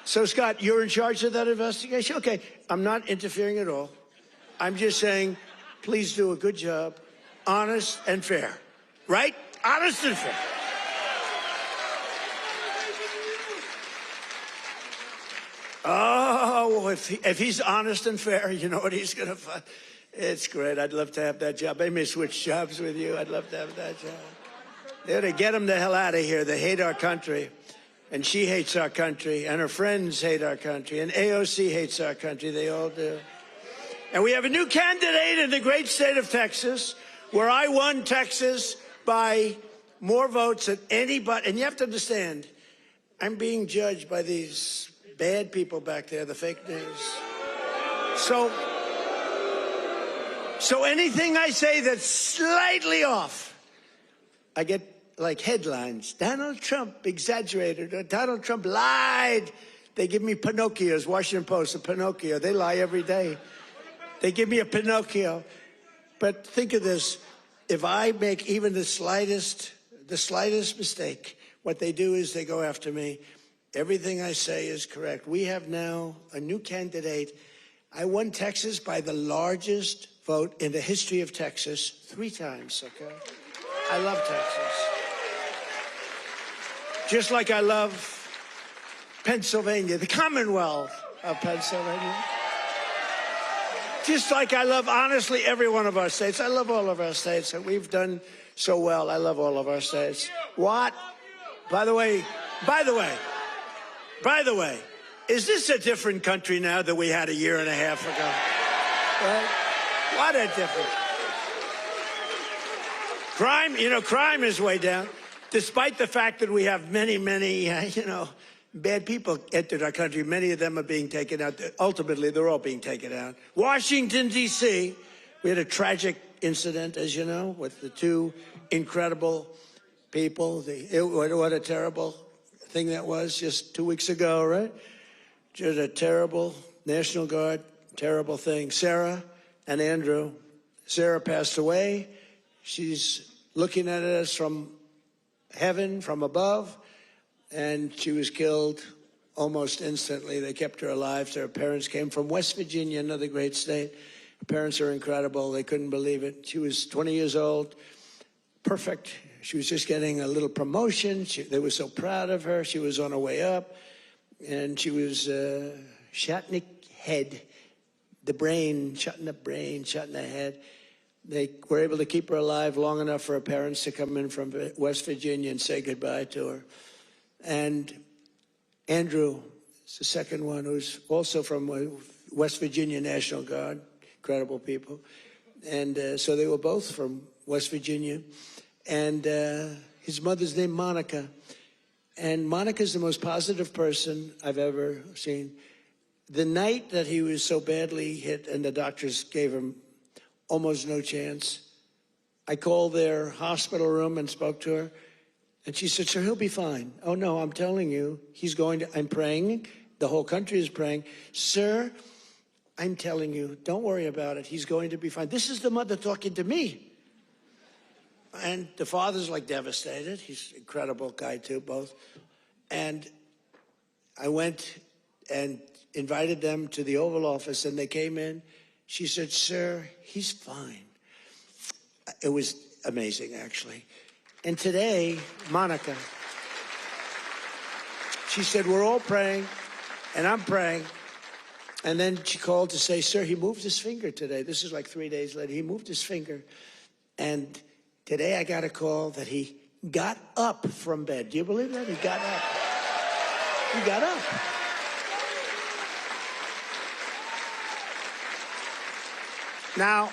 So, Scott, you're in charge of that investigation? Okay, I'm not interfering at all. I'm just saying, please do a good job, honest and fair, right? Honest and fair. Oh, if he's honest and fair, you know what he's going to find? It's great. I'd love to have that job. They may switch jobs with you. I'd love to have that job. They're to get them the hell out of here. They hate our country. And she hates our country. And her friends hate our country. And AOC hates our country. They all do. And we have a new candidate in the great state of Texas, where I won Texas by more votes than anybody. And you have to understand, I'm being judged by these bad people back there, the fake news. So anything I say that's slightly off, I get like headlines. Donald Trump exaggerated, or Donald Trump lied. They give me Pinocchios, Washington Post, a Pinocchio. They lie every day. They give me a Pinocchio. But think of this. If I make even the slightest mistake, what they do is they go after me. Everything I say is correct. We have now a new candidate. I won Texas by the largest vote in the history of Texas 3 times, okay? I love Texas. Just like I love Pennsylvania, the Commonwealth of Pennsylvania. Just like I love, honestly, every one of our states. I love all of our states. We've done so well. I love all of our states. What? By the way, is this a different country now than we had a year and a half ago? Right? What a difference. Crime is way down, despite the fact that we have many, bad people entered our country. Many of them are being taken out. Ultimately, they're all being taken out. Washington, D.C., we had a tragic incident, as you know, with the 2 incredible people. What a terrible thing that was just 2 weeks ago, right? Just a terrible National Guard, terrible thing. Sarah and Andrew. Sarah passed away. She's looking at us from heaven, from above, and she was killed almost instantly. They kept her alive. Her parents came from West Virginia, another great state. Her parents are incredible. They couldn't believe it. She was 20 years old, perfect. She was just getting a little promotion. They were so proud of her. She was on her way up, and she was shot in the head, the brain, shot in the head. They were able to keep her alive long enough for her parents to come in from West Virginia and say goodbye to her. And Andrew is the second one, who's also from West Virginia National Guard, incredible people. And so they were both from West Virginia. And his mother's named Monica. And Monica's the most positive person I've ever seen. The night that he was so badly hit and the doctors gave him almost no chance, I called their hospital room and spoke to her. And she said, sir, he'll be fine. Oh, no, I'm telling you, he's going to, I'm praying. The whole country is praying. Sir, I'm telling you, don't worry about it. He's going to be fine. This is the mother talking to me. And the father's like devastated. He's an incredible guy too, both. And I went and invited them to the Oval Office, and they came in. She said, sir, he's fine. It was amazing, actually. And today, Monica, she said, we're all praying, and I'm praying. And then she called to say, sir, he moved his finger today. This is like 3 days later. He moved his finger. And today I got a call that he got up from bed. Do you believe that? He got up. He got up. Now,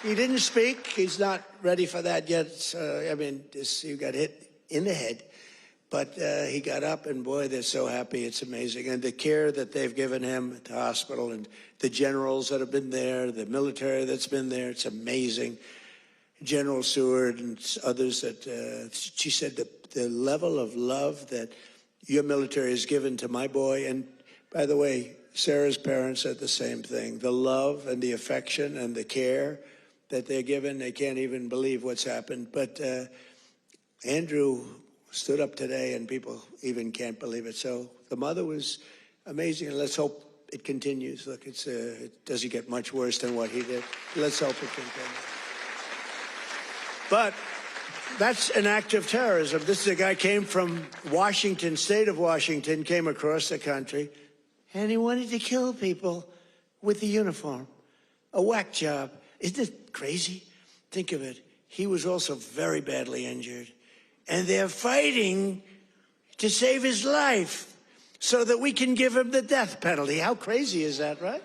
he didn't speak. He's not ready for that yet. I mean, he got hit in the head. But he got up, and boy, they're so happy. It's amazing. And the care that they've given him at the hospital, and the generals that have been there, the military that's been there, it's amazing. General Seward and others that, she said the level of love that your military has given to my boy. And by the way, Sarah's parents said the same thing. The love and the affection and the care that they're given, they can't even believe what's happened. But Andrew stood up today, and people even can't believe it. So the mother was amazing, and let's hope it continues. Look, it doesn't get much worse than what he did. Let's hope it continues. But that's an act of terrorism. This is a guy came from Washington, state of Washington, came across the country, and he wanted to kill people with the uniform. A whack job. Isn't it crazy? Think of it. He was also very badly injured. And they're fighting to save his life so that we can give him the death penalty. How crazy is that, right?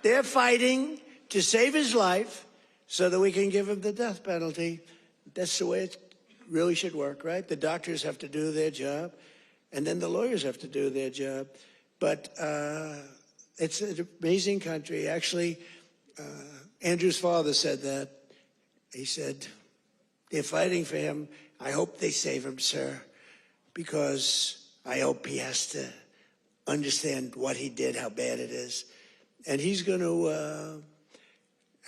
They're fighting to save his life so that we can give him the death penalty. That's the way it really should work, right? The doctors have to do their job, and then the lawyers have to do their job. But it's an amazing country. Actually, Andrew's father said that. He said, they're fighting for him. I hope they save him, sir, because I hope he has to understand what he did, how bad it is. And he's going to,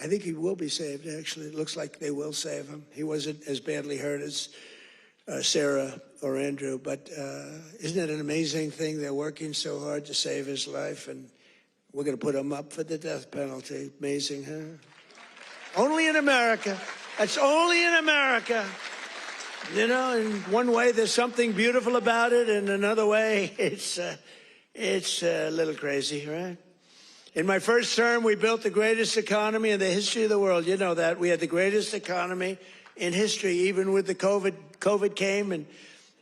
I think he will be saved, actually. It looks like they will save him. He wasn't as badly hurt as Sarah or Andrew, but isn't it an amazing thing? They're working so hard to save his life, and we're going to put him up for the death penalty. Amazing, huh? Only in America. That's only in America. You know, in one way, there's something beautiful about it. In another way, it's a little crazy, right? In my first term, we built the greatest economy in the history of the world. You know that. We had the greatest economy in history, even with the COVID. COVID came, and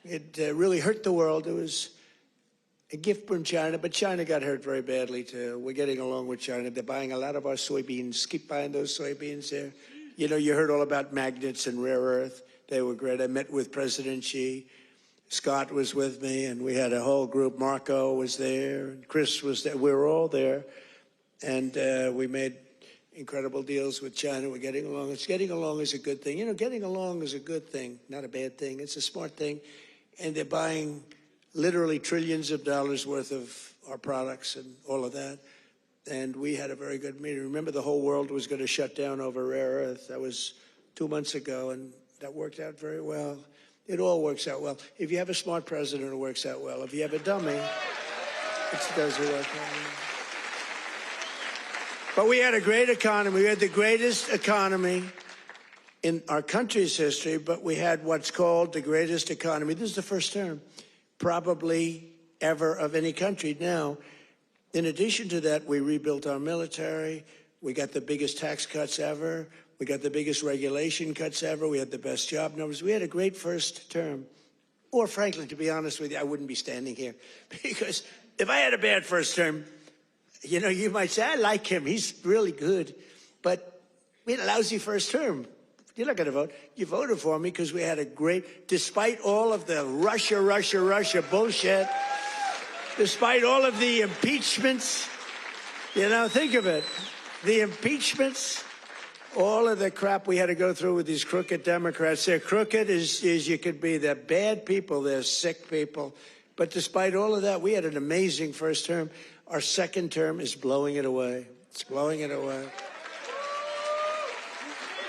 it really hurt the world. It was a gift from China, but China got hurt very badly, too. We're getting along with China. They're buying a lot of our soybeans. Keep buying those soybeans there. You know, you heard all about magnets and rare earth. They were great. I met with President Xi. Scott was with me, and we had a whole group. Marco was there, and Chris was there. We were all there, and we made incredible deals with China. We're getting along. Getting along is a good thing. You know, getting along is a good thing, not a bad thing. It's a smart thing, and they're buying literally trillions of dollars worth of our products and all of that. And we had a very good meeting. Remember, the whole world was going to shut down over rare earth. That was 2 months ago, and that worked out very well. It all works out well. If you have a smart president, it works out well. If you have a dummy, it doesn't work out. But we had a great economy. We had the greatest economy in our country's history, but we had what's called the greatest economy. This is the first term, probably ever, of any country. Now, in addition to that, we rebuilt our military. We got the biggest tax cuts ever. We got the biggest regulation cuts ever. We had the best job numbers. We had a great first term. Or frankly, to be honest with you, I wouldn't be standing here. Because if I had a bad first term, you know, you might say, I like him. He's really good. But we had a lousy first term. You're not going to vote. You voted for me because we had a great, despite all of the Russia bullshit, despite all of the impeachments, you know, think of it. The impeachments, all of the crap we had to go through with these crooked Democrats. They're crooked as you could be. They're bad people. They're sick people. But despite all of that, we had an amazing first term. Our second term is blowing it away. It's blowing it away.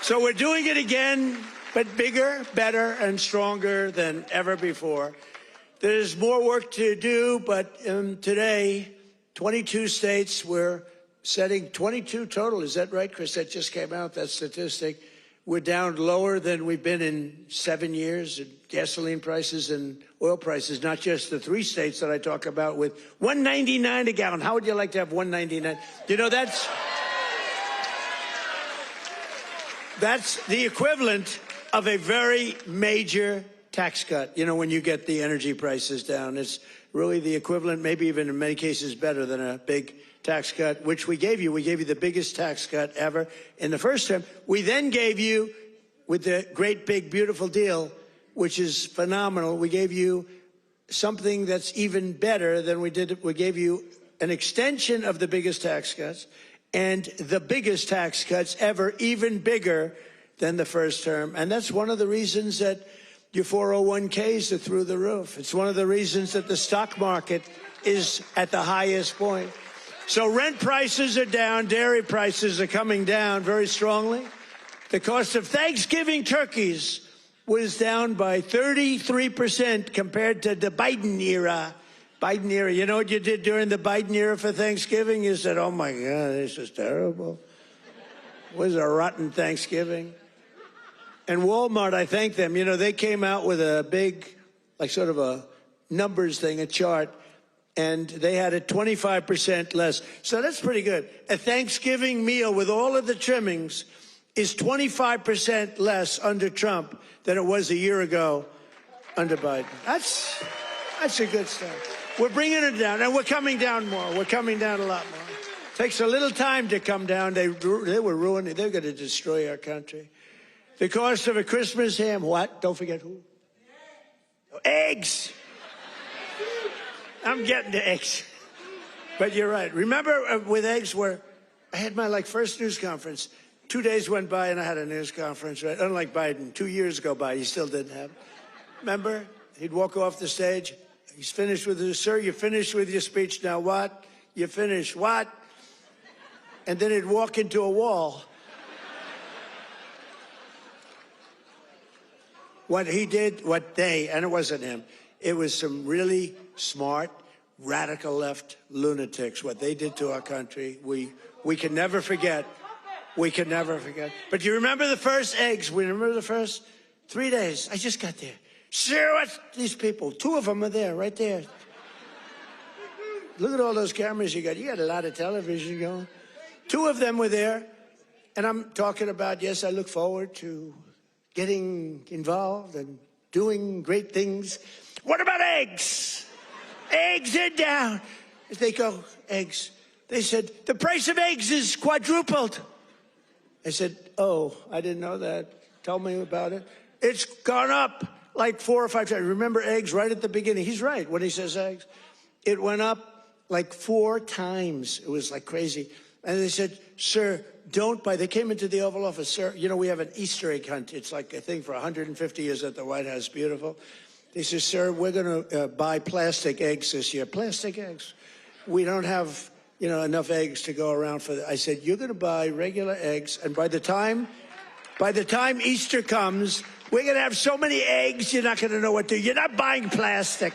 So we're doing it again, but bigger, better, and stronger than ever before. There's more work to do, but today, 22 states, we're setting 22 total. Is that right, Chris? That just came out, that statistic. We're down lower than we've been in 7 years in gasoline prices and oil prices, not just the 3 states that I talk about with $1.99 a gallon. How would you like to have $1.99? You know, that's the equivalent of a very major tax cut. You know, when you get the energy prices down, it's really the equivalent, maybe even in many cases better than a big tax cut, which we gave you. We gave you the biggest tax cut ever in the first term. We then gave you, with the great, big, beautiful deal, which is phenomenal, we gave you something that's even better than we did. We gave you an extension of the biggest tax cuts and the biggest tax cuts ever, even bigger than the first term. And that's one of the reasons that your 401ks are through the roof. It's one of the reasons that the stock market is at the highest point. So rent prices are down, dairy prices are coming down very strongly. The cost of Thanksgiving turkeys was down by 33% compared to the Biden era. Biden era. You know what you did during the Biden era for Thanksgiving? You said, oh my God, this is terrible. It was a rotten Thanksgiving. And Walmart, I thank them. You know, they came out with a big, like sort of a numbers thing, a chart, and they had it 25% less. So that's pretty good. A Thanksgiving meal with all of the trimmings is 25% less under Trump than it was a year ago under Biden. That's a good start. We're bringing it down, and we're coming down more. We're coming down a lot more. Takes a little time to come down. They were ruining. They're going to destroy our country. The cost of a Christmas ham, what? Don't forget who? Eggs. I'm getting to eggs. But you're right. Remember with eggs where I had my first news conference. 2 days went by and I had a news conference, right? Unlike Biden, 2 years go by, he still didn't have it. Remember? He'd walk off the stage. He's finished with his, sir, you finished with your speech. Now what? You finished what? And then he'd walk into a wall. What he did, and it wasn't him, it was some really smart, radical left lunatics. What they did to our country, we can never forget. We can never forget. But you remember the first eggs? We remember the first 3 days. I just got there. Sure, what's these people? 2 of them are there, right there. Look at all those cameras you got. You got a lot of television going. 2 of them were there. And I'm talking about, yes, I look forward to getting involved and doing great things. What about eggs? Eggs are down. They go, eggs. They said, the price of eggs is quadrupled. I said, oh, I didn't know that. Tell me about it. It's gone up like 4 or 5 times. Remember eggs right at the beginning? He's right when he says eggs. It went up like 4 times. It was like crazy. And they said, sir, don't buy. They came into the Oval Office. Sir, you know, we have an Easter egg hunt. It's like a thing for 150 years at the White House. Beautiful. They said, sir, we're going to buy plastic eggs this year. Plastic eggs. We don't have, you know, enough eggs to go around for that. I said, you're going to buy regular eggs. And by the time Easter comes, we're going to have so many eggs, you're not going to know what to do. You're not buying plastic.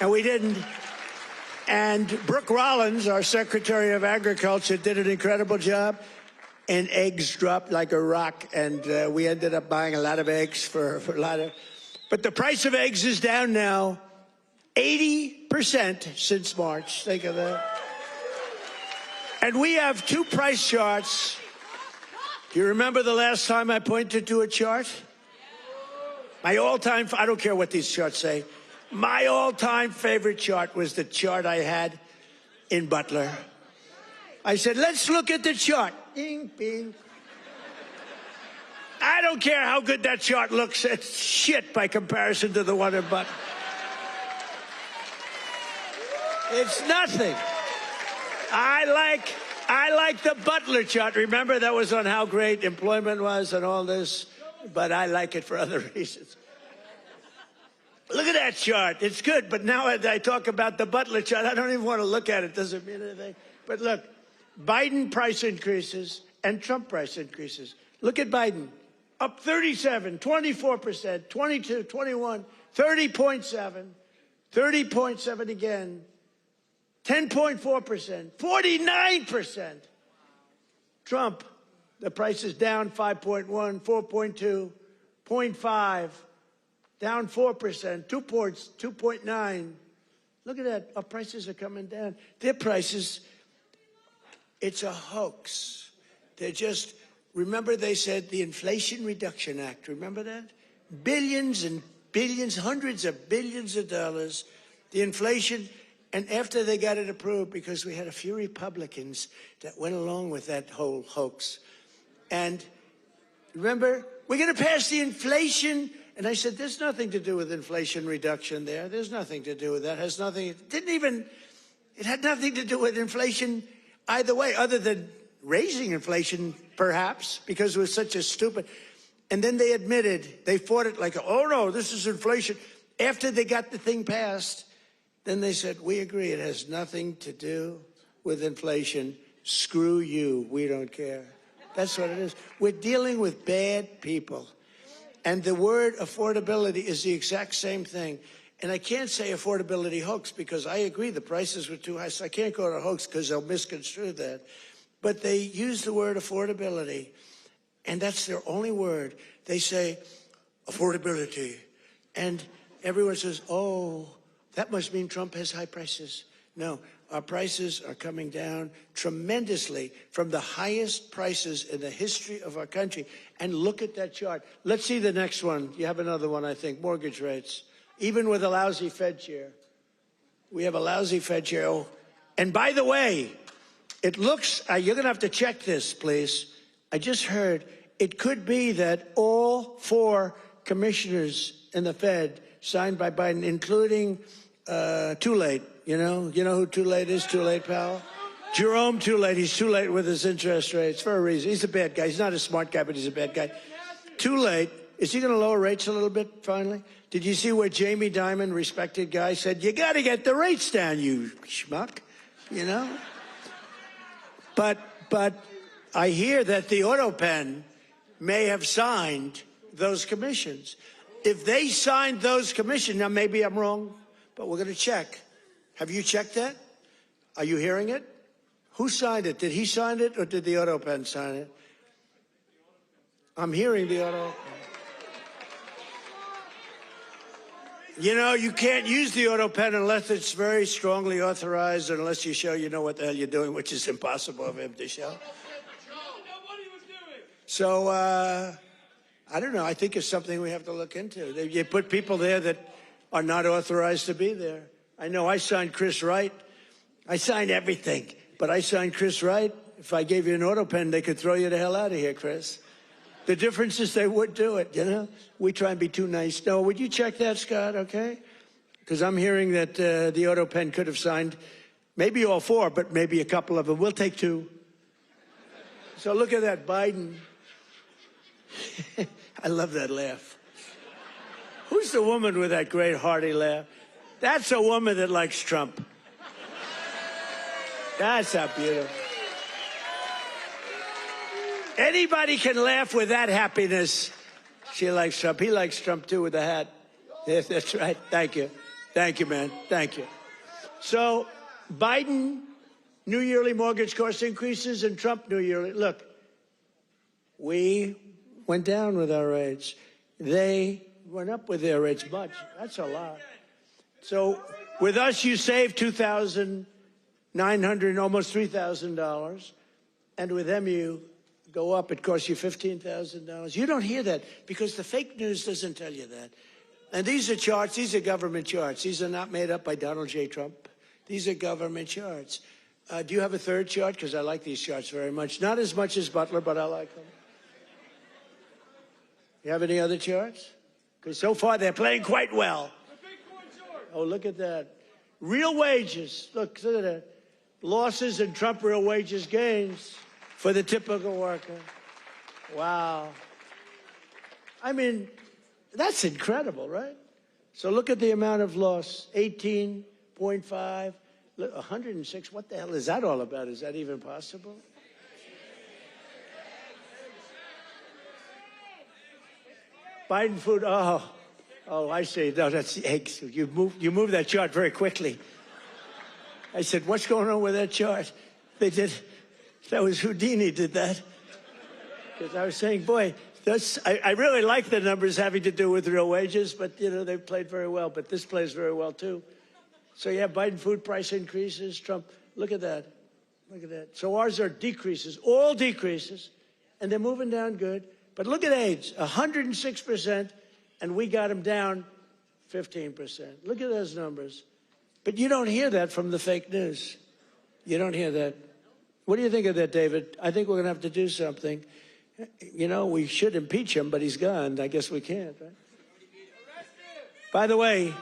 And we didn't. And Brooke Rollins, our Secretary of Agriculture, did an incredible job. And eggs dropped like a rock. And we ended up buying a lot of eggs for a lot of. But the price of eggs is down now 80% since March. Think of that. And we have 2 price charts. Do you remember the last time I pointed to a chart? My all-time, I don't care what these charts say. My all-time favorite chart was the chart I had in Butler. I said, let's look at the chart. Bing, bing. I don't care how good that chart looks. It's shit by comparison to the one in Butler. It's nothing. I like I like the Butler chart. Remember, that was on how great employment was and all this, but I like it for other reasons. Look at that chart. It's good, but now as I talk about the Butler chart, I don't even want to look at it. Doesn't mean anything. But look, Biden price increases and Trump price increases. Look at Biden. Up 37, 24%, 22, 21, 30.7, 30.7 again, 10.4%, 49%. Trump, the price is down 5.1, 4.2, 0.5, down 4%, 2 points, 2.9. Look at that. Our prices are coming down. Their prices, it's a hoax. They're just, remember they said the Inflation Reduction Act. Remember that? Billions and billions, hundreds of billions of dollars. The inflation, and after they got it approved, because we had a few Republicans that went along with that whole hoax. And remember, we're going to pass the inflation. And I said, there's nothing to do with inflation reduction there. There's nothing to do with that. It has nothing, it had nothing to do with inflation either way, other than raising inflation, perhaps, because it was such a stupid. And then they admitted, they fought it like, oh no, this is inflation. After they got the thing passed, then they said, we agree, it has nothing to do with inflation. Screw you, we don't care. That's what it is. We're dealing with bad people. And the word affordability is the exact same thing. And I can't say affordability hoax because I agree the prices were too high, so I can't go to hoax because they'll misconstrue that. But they use the word affordability, and that's their only word. They say affordability, and everyone says, oh, that must mean Trump has high prices. No, our prices are coming down tremendously from the highest prices in the history of our country. And look at that chart. Let's see the next one. You have another one, I think, mortgage rates. Even with a lousy Fed chair. We have a lousy Fed chair. Oh, and by the way, it looks, you're going to have to check this, please. I just heard it could be that all 4 commissioners in the Fed signed by Biden, including Too Late. You know who Too Late is? Too Late, pal? Jerome Too Late. He's too late with his interest rates for a reason. He's a bad guy. He's not a smart guy, but he's a bad guy. Too Late. Is he going to lower rates a little bit finally? Did you see where Jamie Dimon, respected guy, said, you got to get the rates down, you schmuck, you know? But I hear that the auto pen may have signed those commissions. If they signed those commissions, now maybe I'm wrong, but we're going to check. Have you checked that? Are you hearing it? Who signed it? Did he sign it or did the auto pen sign it? I'm hearing the auto pen. You know, you can't use the auto pen unless it's very strongly authorized, unless you show you know what the hell you're doing, which is impossible of him to show. So, I don't know. I think it's something we have to look into. You put people there that are not authorized to be there. I know I signed Chris Wright. I signed everything, but I signed Chris Wright. If I gave you an auto pen, they could throw you the hell out of here, Chris. The difference is they would do it, you know? We try and be too nice. No, would you check that, Scott, okay? Because I'm hearing that the auto pen could have signed maybe all 4, but maybe a couple of them. We'll take 2. So look at that, Biden. I love that laugh. Who's the woman with that great hearty laugh? That's a woman that likes Trump. That's how beautiful. Anybody can laugh with that happiness. She likes Trump. He likes Trump, too, with the hat. Yes, that's right. Thank you. Thank you, man. Thank you. So, Biden, new yearly mortgage cost increases, and Trump, new yearly. Look, we went down with our rates. They went up with their rates much. That's a lot. So, with us, you save $2,900, almost $3,000. And with them, you go up, it costs you $15,000. You don't hear that because the fake news doesn't tell you that. And these are charts, these are government charts. These are not made up by Donald J. Trump. These are government charts. Do you have a third chart? Because I like these charts very much. Not as much as Butler, but I like them. You have any other charts? Because so far they're playing quite well. Oh, look at that. Real wages. Look at that. losses and Trump real wages gains for the typical worker. Wow. I mean, that's incredible, right? So look at the amount of loss, 18.5, 106. What the hell is that all about? Is that even possible? Biden food, oh, I see. No, that's the eggs. You moved that chart very quickly. I said, what's going on with that chart? That was Houdini did that. Because I was saying, boy, I really like the numbers having to do with real wages, but, they played very well. But this plays very well, too. So, yeah, Biden food price increases, Trump, look at that. Look at that. So ours are decreases, all decreases, and they're moving down good. But look at AIDS, 106%, and we got them down 15%. Look at those numbers. But you don't hear that from the fake news. You don't hear that. What do you think of that, David? I think we're going to have to do something. We should impeach him, but he's gone. I guess we can't, right? By the way,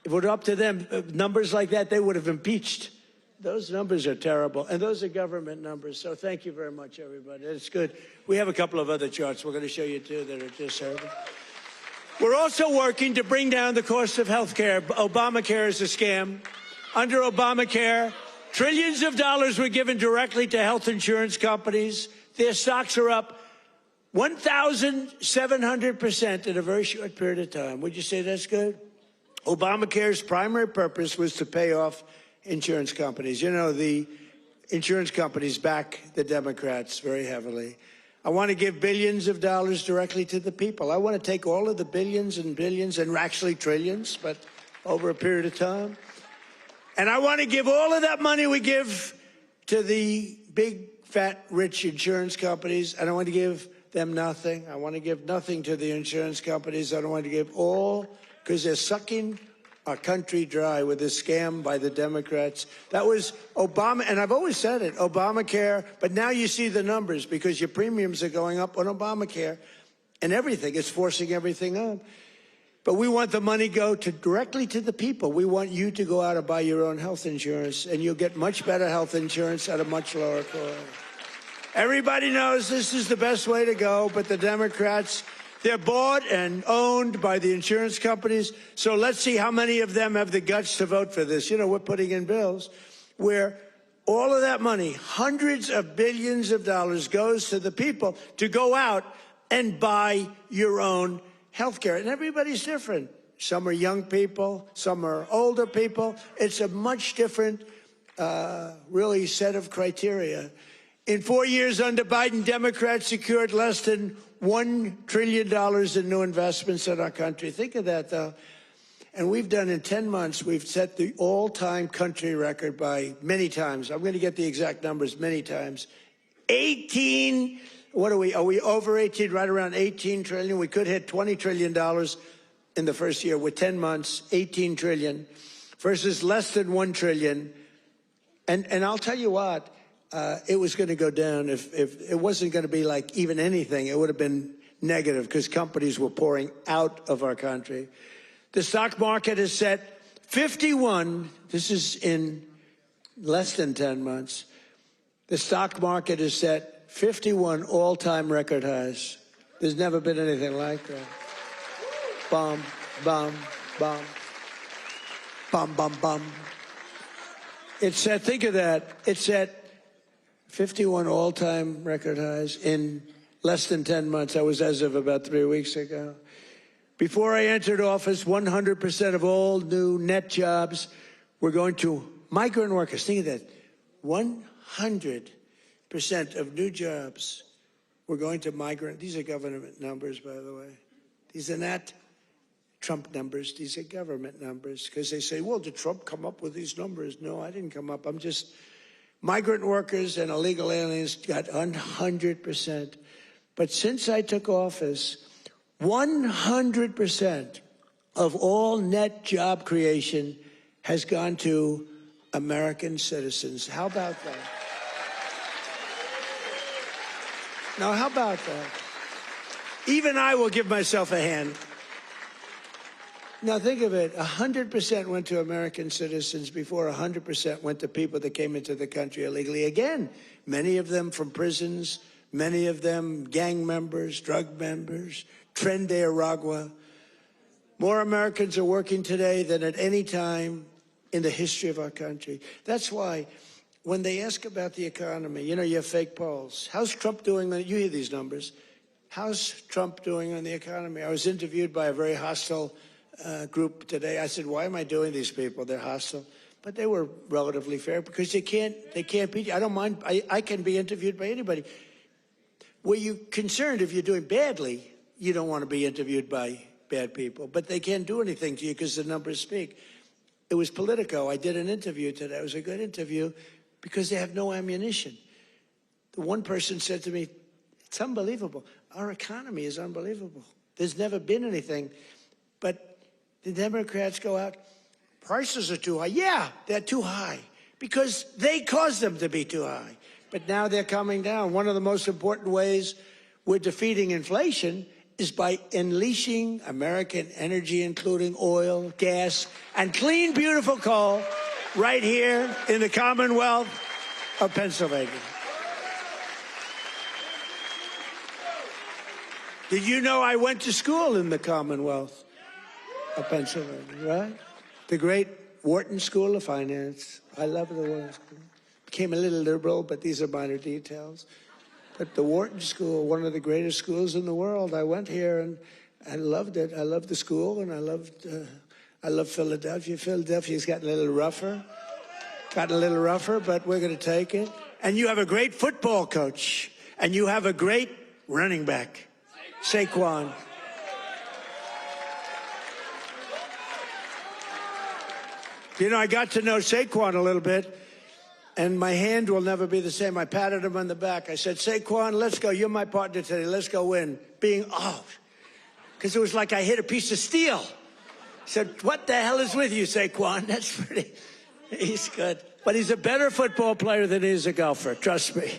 if it were up to them, numbers like that, they would have impeached. Those numbers are terrible, and those are government numbers. So thank you very much, everybody. It's good. We have a couple of other charts we're going to show you, too, that are just terrible. We're also working to bring down the cost of health care. Obamacare is a scam. Under Obamacare, trillions of dollars were given directly to health insurance companies. Their stocks are up 1,700% in a very short period of time. Would you say that's good? Obamacare's primary purpose was to pay off insurance companies. The insurance companies back the Democrats very heavily. I want to give billions of dollars directly to the people. I want to take all of the billions and billions and actually trillions, but over a period of time. And I want to give all of that money we give to the big, fat, rich insurance companies. I don't want to give them nothing. I want to give nothing to the insurance companies. I don't want to give all, because they're sucking our country dry with this scam by the Democrats. That was Obama, and I've always said it, Obamacare, but now you see the numbers because your premiums are going up on Obamacare and everything. It's forcing everything up. But we want the money go directly to the people. We want you to go out and buy your own health insurance, and you'll get much better health insurance at a much lower cost. Everybody knows this is the best way to go, but the Democrats, they're bought and owned by the insurance companies. So let's see how many of them have the guts to vote for this. We're putting in bills where all of that money, hundreds of billions of dollars, goes to the people to go out and buy your own health care. And everybody's different. Some are young people, some are older people. It's a much different, really, set of criteria. In 4 years under Biden, Democrats secured less than $1 trillion in new investments in our country. Think of that, though. And we've done in 10 months, we've set the all-time country record by many times. I'm going to get the exact numbers many times. 18, what are we over 18, right around 18 trillion? We could hit $20 trillion in the first year with 10 months, 18 trillion versus less than 1 trillion. And I'll tell you what, it was going to go down. If it wasn't going to be like even anything, it would have been negative because companies were pouring out of our country. The stock market is set 51. This is in less than 10 months. The stock market is set 51 all-time record highs. There's never been anything like that. Bum, bum, bum. Bum, bum, bum. It's set, think of that. It's set 51 all-time record highs in less than 10 months. That was as of about 3 weeks ago. Before I entered office, 100% of all new net jobs were going to migrant workers. Think of that. 100% of new jobs were going to migrant. These are government numbers, by the way. These are not Trump numbers. These are government numbers. Because they say, well, did Trump come up with these numbers? No, I didn't come up. I'm just... Migrant workers and illegal aliens got 100%. But since I took office, 100% of all net job creation has gone to American citizens. How about that? Now, how about that? Even I will give myself a hand. Now think of it, 100% went to American citizens before 100% went to people that came into the country illegally. Again, many of them from prisons, many of them gang members, drug members, Tren de Aragua. More Americans are working today than at any time in the history of our country. That's why when they ask about the economy, you know, you have fake polls. How's Trump doing? You hear these numbers. How's Trump doing on the economy? I was interviewed by a very hostile group today. I said, why am I doing these people? They're hostile. But they were relatively fair because they can't be. I don't mind. I can be interviewed by anybody. Were you concerned if you're doing badly, you don't want to be interviewed by bad people. But they can't do anything to you because the numbers speak. It was Politico. I did an interview today. It was a good interview because they have no ammunition. The one person said to me, it's unbelievable. Our economy is unbelievable. There's never been anything. But the Democrats go out, prices are too high. Yeah, they're too high because they caused them to be too high. But now they're coming down. One of the most important ways we're defeating inflation is by unleashing American energy, including oil, gas, and clean, beautiful coal right here in the Commonwealth of Pennsylvania. Did you know I went to school in the Commonwealth of Pennsylvania, right? The great Wharton School of Finance. I love the Wharton School. Became a little liberal, but these are minor details. But the Wharton School, one of the greatest schools in the world. I went here and I loved it. I loved the school, and I love Philadelphia. Philadelphia's gotten a little rougher. But we're going to take it. And you have a great football coach, and you have a great running back, Saquon. You know, I got to know Saquon a little bit, and my hand will never be the same. I patted him on the back. I said, Saquon, let's go. You're my partner today. Let's go win. Because it was like I hit a piece of steel. I said, what the hell is with you, Saquon? That's pretty, he's good. But he's a better football player than he is a golfer, trust me.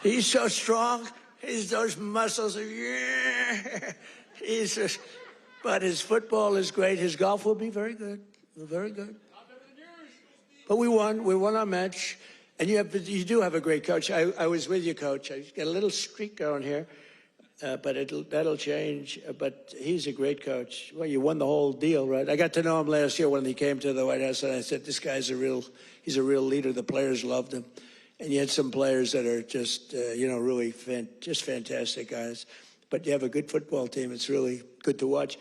He's so strong. Those muscles are, yeah. But his football is great. His golf will be very good. Very good. But we won. We won our match. And you do have a great coach. I was with you, Coach. I got a little streak going here, but that'll change. But he's a great coach. Well, you won the whole deal, right? I got to know him last year when he came to the White House, and I said, this guy's he's a real leader. The players loved him. And you had some players that are just, really just fantastic guys. But you have a good football team. It's really good to watch.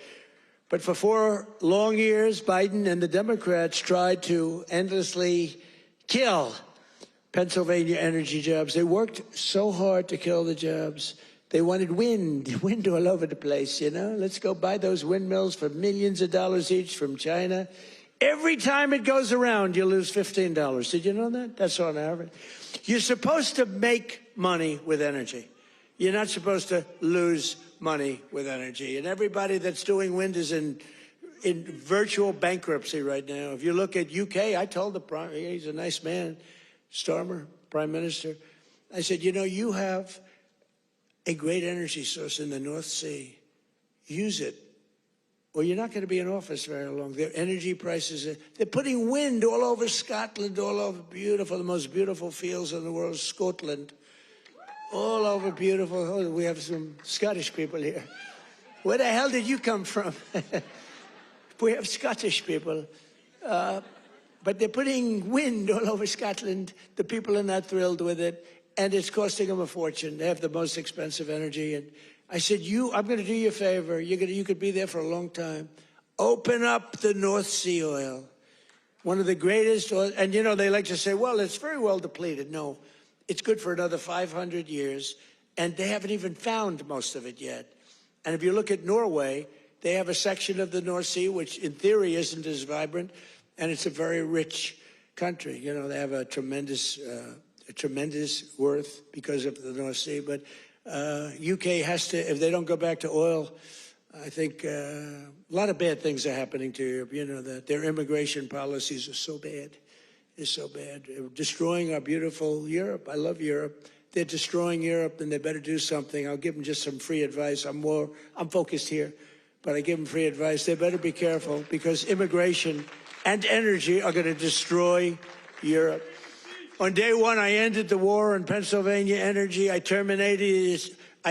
But for 4 long years, Biden and the Democrats tried to endlessly kill Pennsylvania energy jobs. They worked so hard to kill the jobs. They wanted wind all over the place, you know. Let's go buy those windmills for millions of dollars each from China. Every time it goes around, you lose $15. Did you know that? That's on average. You're supposed to make money with energy. You're not supposed to lose money with energy. And everybody that's doing wind is in virtual bankruptcy right now. If you look at UK, I told he's a nice man, Starmer, Prime Minister. I said, you have a great energy source in the North Sea. Use it, or you're not going to be in office very long. Their energy prices, they're putting wind all over Scotland, all over the most beautiful fields in the world, Scotland. All over beautiful. Oh, we have some Scottish people here. Where the hell did you come from? We have Scottish people. But they're putting wind all over Scotland. The people are not thrilled with it. And it's costing them a fortune. They have the most expensive energy. And I said, I'm going to do you a favor. You could be there for a long time. Open up the North Sea oil. One of the greatest oil. And, they like to say, well, it's very well depleted. No. It's good for another 500 years, and they haven't even found most of it yet. And if you look at Norway, they have a section of the North Sea, which in theory isn't as vibrant, and it's a very rich country. They have a tremendous worth because of the North Sea. But UK has to, if they don't go back to oil, I think a lot of bad things are happening to Europe. That their immigration policies are so bad. Is so bad. They're destroying our beautiful Europe. I love Europe. They're destroying Europe, and they better do something. I'll give them just some free advice. I'm focused here. but I give them free advice. They better be careful because immigration and energy are going to destroy Europe. On day one, I ended the war on Pennsylvania energy. I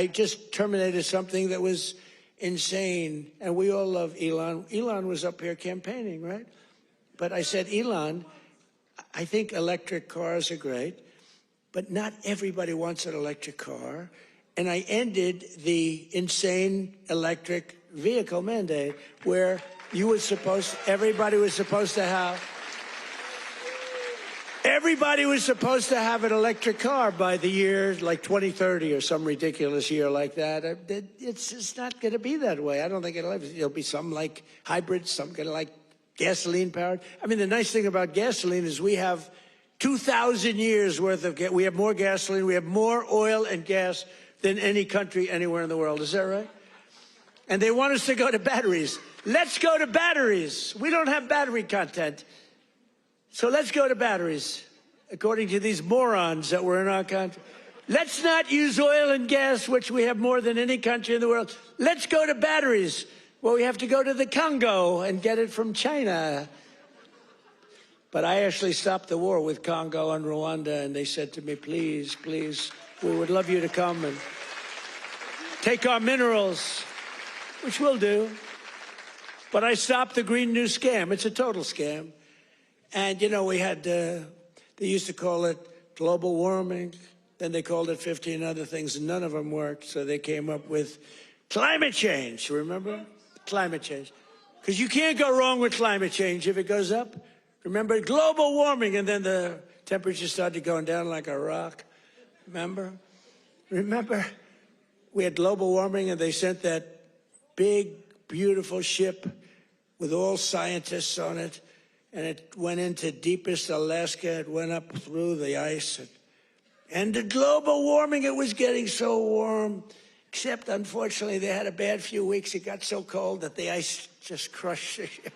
just terminated something that was insane. And we all love Elon. Elon was up here campaigning, right? But I said, Elon, I think electric cars are great, but not everybody wants an electric car. And I ended the insane electric vehicle mandate where everybody was supposed to have an electric car by the year like 2030 or some ridiculous year like that. It's just not going to be that way. I don't think it'll be some like hybrids, some kind of like gasoline powered. I mean, the nice thing about gasoline is we have 2,000 years worth of we have more gasoline, we have more oil and gas than any country anywhere in the world. Is that right? And they want us to go to batteries. Let's go to batteries. We don't have battery content. So let's go to batteries, according to these morons that were in our country. Let's not use oil and gas, which we have more than any country in the world. Let's go to batteries. Well, we have to go to the Congo and get it from China. But I actually stopped the war with Congo and Rwanda, and they said to me, please, please, we would love you to come and take our minerals, which we'll do. But I stopped the Green New Scam. It's a total scam. And, you know, we had, they used to call it global warming. Then they called it 15 other things, and none of them worked. So they came up with climate change, remember? Climate change. Because you can't go wrong with climate change if it goes up. Remember, global warming, and then the temperature started going down like a rock. Remember? We had global warming, and they sent that big, beautiful ship with all scientists on it, and it went into deepest Alaska. It went up through the ice. And the global warming, it was getting so warm, except, unfortunately, they had a bad few weeks. It got so cold that the ice just crushed the ship.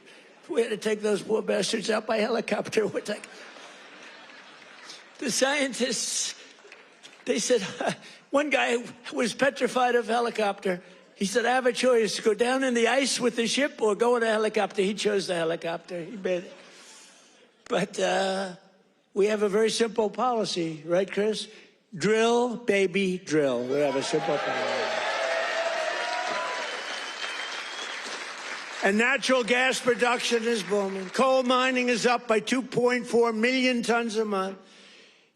We had to take those poor bastards out by helicopter. The scientists, they said, one guy was petrified of helicopter. He said, I have a choice, go down in the ice with the ship or go in a helicopter. He chose the helicopter. He made it. But we have a very simple policy, right, Chris? Drill, baby, drill. We have a simple policy. And natural gas production is booming. Coal mining is up by 2.4 million tons a month.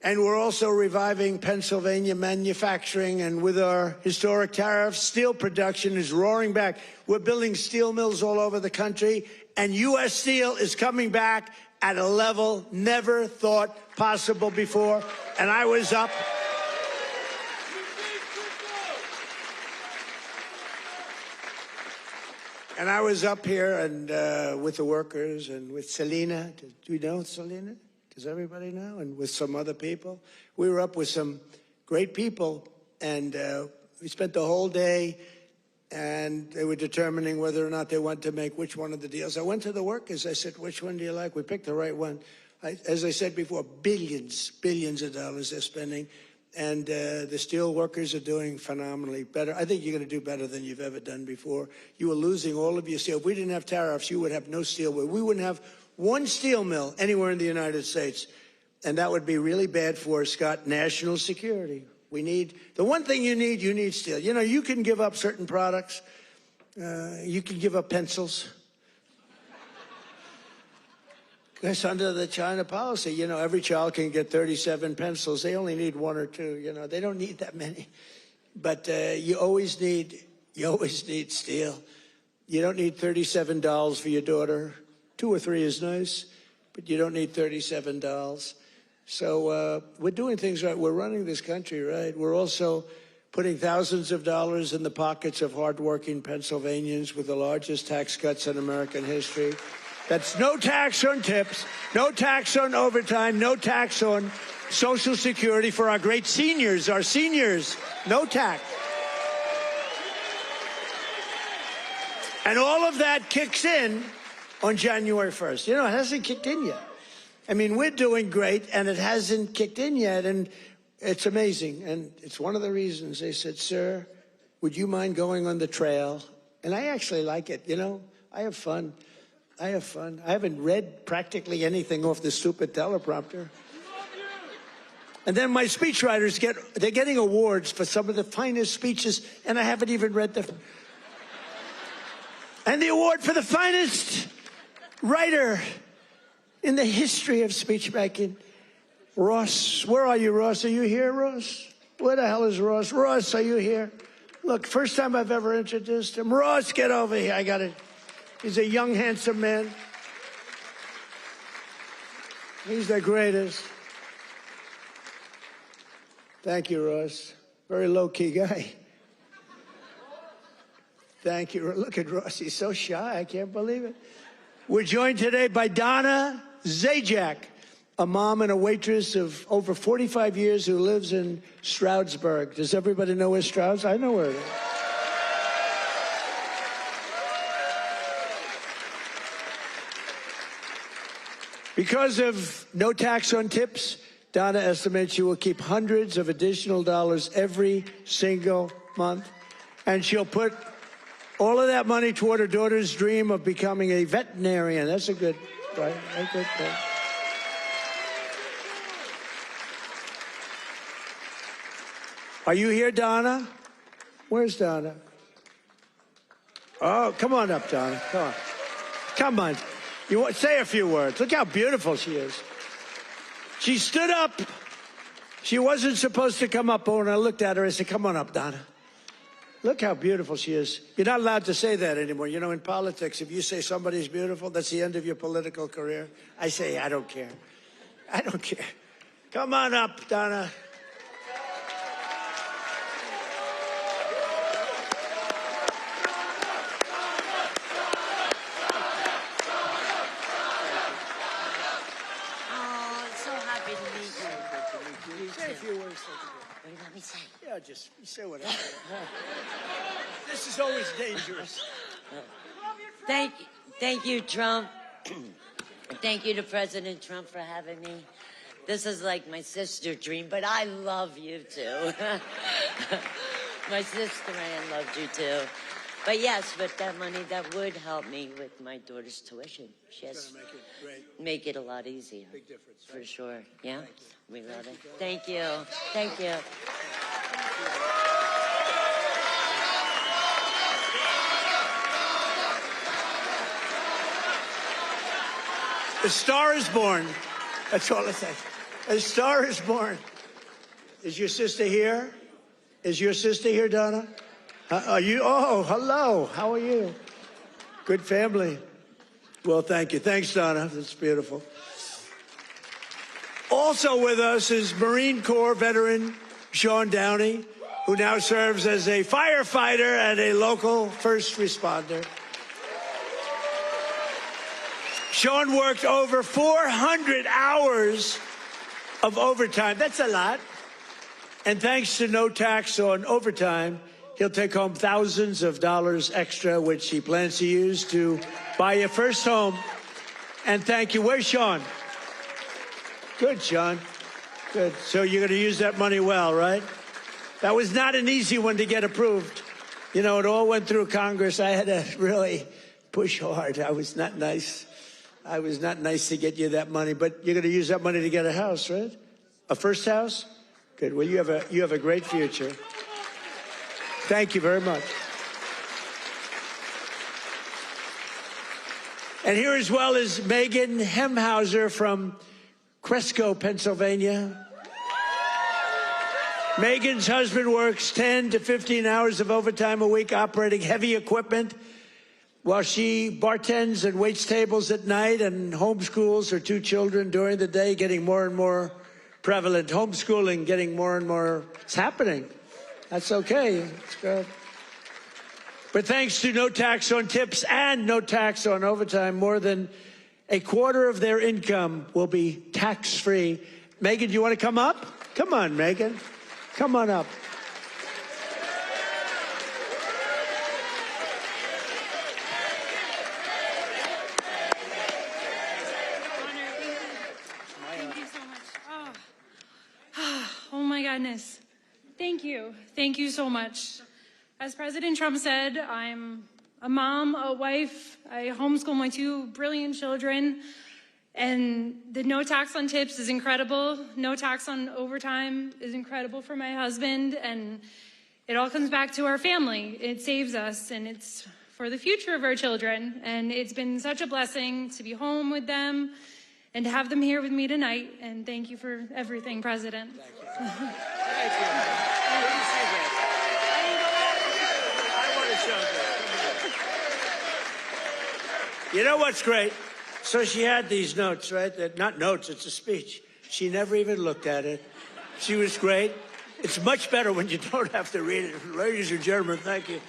And we're also reviving Pennsylvania manufacturing. And with our historic tariffs, steel production is roaring back. We're building steel mills all over the country. And U.S. Steel is coming back at a level never thought possible before. And I was up. And I was up here and with the workers and with Selena. Do you know Selena? Does everybody know? And with some other people. We were up with some great people, and we spent the whole day, and they were determining whether or not they want to make which one of the deals. I went to the workers. I said, which one do you like? We picked the right one. As I said before, billions of dollars they're spending. And the steel workers are doing phenomenally better. I think you're going to do better than you've ever done before. You were losing all of your steel. If we didn't have tariffs, you would have no steel. We wouldn't have one steel mill anywhere in the United States. And that would be really bad for, Scott, national security. We need, the one thing you need steel. You know, you can give up certain products. You can give up pencils. Because under the China policy, you know, every child can get 37 pencils. They only need one or two, you know. They don't need that many. But you always need steel. You don't need $37 for your daughter. 2 or 3 is nice, but you don't need $37. So we're doing things right. We're running this country right. We're also putting thousands of dollars in the pockets of hardworking Pennsylvanians with the largest tax cuts in American history. That's no tax on tips, no tax on overtime, no tax on Social Security for our great seniors, no tax. And all of that kicks in on January 1st. You know, it hasn't kicked in yet. I mean, we're doing great, and it hasn't kicked in yet, and it's amazing. And it's one of the reasons they said, sir, would you mind going on the trail And I actually like it, you know. I have fun. I have fun. I haven't read practically anything off the stupid teleprompter. And then my speechwriters they're getting awards for some of the finest speeches, and I haven't even read them. And the award for the finest writer in the history of speechmaking, Ross. Where are you, Ross? Are you here, Ross? Where the hell is Ross? Ross, are you here? Look, first time I've ever introduced him. Ross, get over here. I got it. He's a young, handsome man. He's the greatest. Thank you, Ross. Very low-key guy. Thank you. Look at Ross. He's so shy. I can't believe it. We're joined today by Donna Zajac, a mom and a waitress of over 45 years who lives in Stroudsburg. Does everybody know where Strouds? I know where it is. Because of no tax on tips, Donna estimates she will keep hundreds of additional dollars every single month, and she'll put all of that money toward her daughter's dream of becoming a veterinarian. That's a good, right? A good thing. Are you here, Donna? Where's Donna? Oh, come on up, Donna. Come on. Come on. You want, say a few words. Look how beautiful she is. She stood up. She wasn't supposed to come up, but when I looked at her, I said, come on up, Donna. Look how beautiful she is. You're not allowed to say that anymore. You know, in politics, if you say somebody's beautiful, that's the end of your political career. I say, I don't care. I don't care. Come on up, Donna. What do you want me to say? Yeah, just say whatever. This is always dangerous. Thank you, Trump. Thank you to President Trump for having me. This is like my sister dream, but I love you too. My sister Ann loved you too. But yes, with that money, that would help me with my daughter's tuition. Yes, make it a lot easier. Big difference, for sure. Yeah, we love it. Thank you. Thank you. A star is born. That's all I say. A star is born. Is your sister here? Is your sister here, Donna? Are you? Oh, hello. How are you? Good family. Well, thank you. Thanks, Donna. That's beautiful. Also with us is Marine Corps veteran Sean Downey, who now serves as a firefighter and a local first responder. Sean worked over 400 hours of overtime. That's a lot. And thanks to no tax on overtime, he'll take home thousands of dollars extra, which he plans to use to buy your first home. And thank you. Where's Sean? Good, Sean. Good. So you're going to use that money well, right? That was not an easy one to get approved. You know, it all went through Congress. I had to really push hard. I was not nice. I was not nice to get you that money, but you're going to use that money to get a house, right? A first house? Good. Well, you have a great future. Thank you very much. And here as well is Megan Hemhauser from Cresco, Pennsylvania. Megan's husband works 10 to 15 hours of overtime a week operating heavy equipment while she bartends and waits tables at night and homeschools her two children during the day, getting more and more prevalent. Homeschooling getting more and more, it's happening. That's okay. It's good. But thanks to no tax on tips and no tax on overtime, more than a quarter of their income will be tax-free. Megan, do you want to come up? Come on, Megan. Come on up. Thank you so much. Oh my goodness. Thank you. Thank you so much. As President Trump said, I'm a mom, a wife. I homeschool my 2 brilliant children. And the no tax on tips is incredible. No tax on overtime is incredible for my husband. And it all comes back to our family. It saves us, and it's for the future of our children. And it's been such a blessing to be home with them and to have them here with me tonight. And thank you for everything, President. Thank you. Thank you. Good to see that. I want to show that. You know what's great? So she had these notes, right? Not notes, it's a speech. She never even looked at it. She was great. It's much better when you don't have to read it. Ladies and gentlemen, thank you.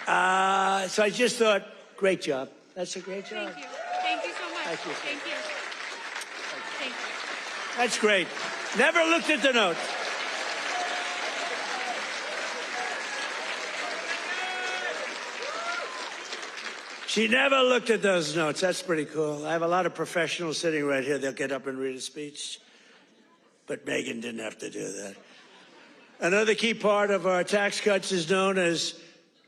So I just thought, great job. That's a great job. Thank you. Thank you so much. Thank you. Thank you. Thank you. That's great. Never looked at the notes. She never looked at those notes. That's pretty cool. I have a lot of professionals sitting right here. They'll get up and read a speech. But Megan didn't have to do that. Another key part of our tax cuts is known as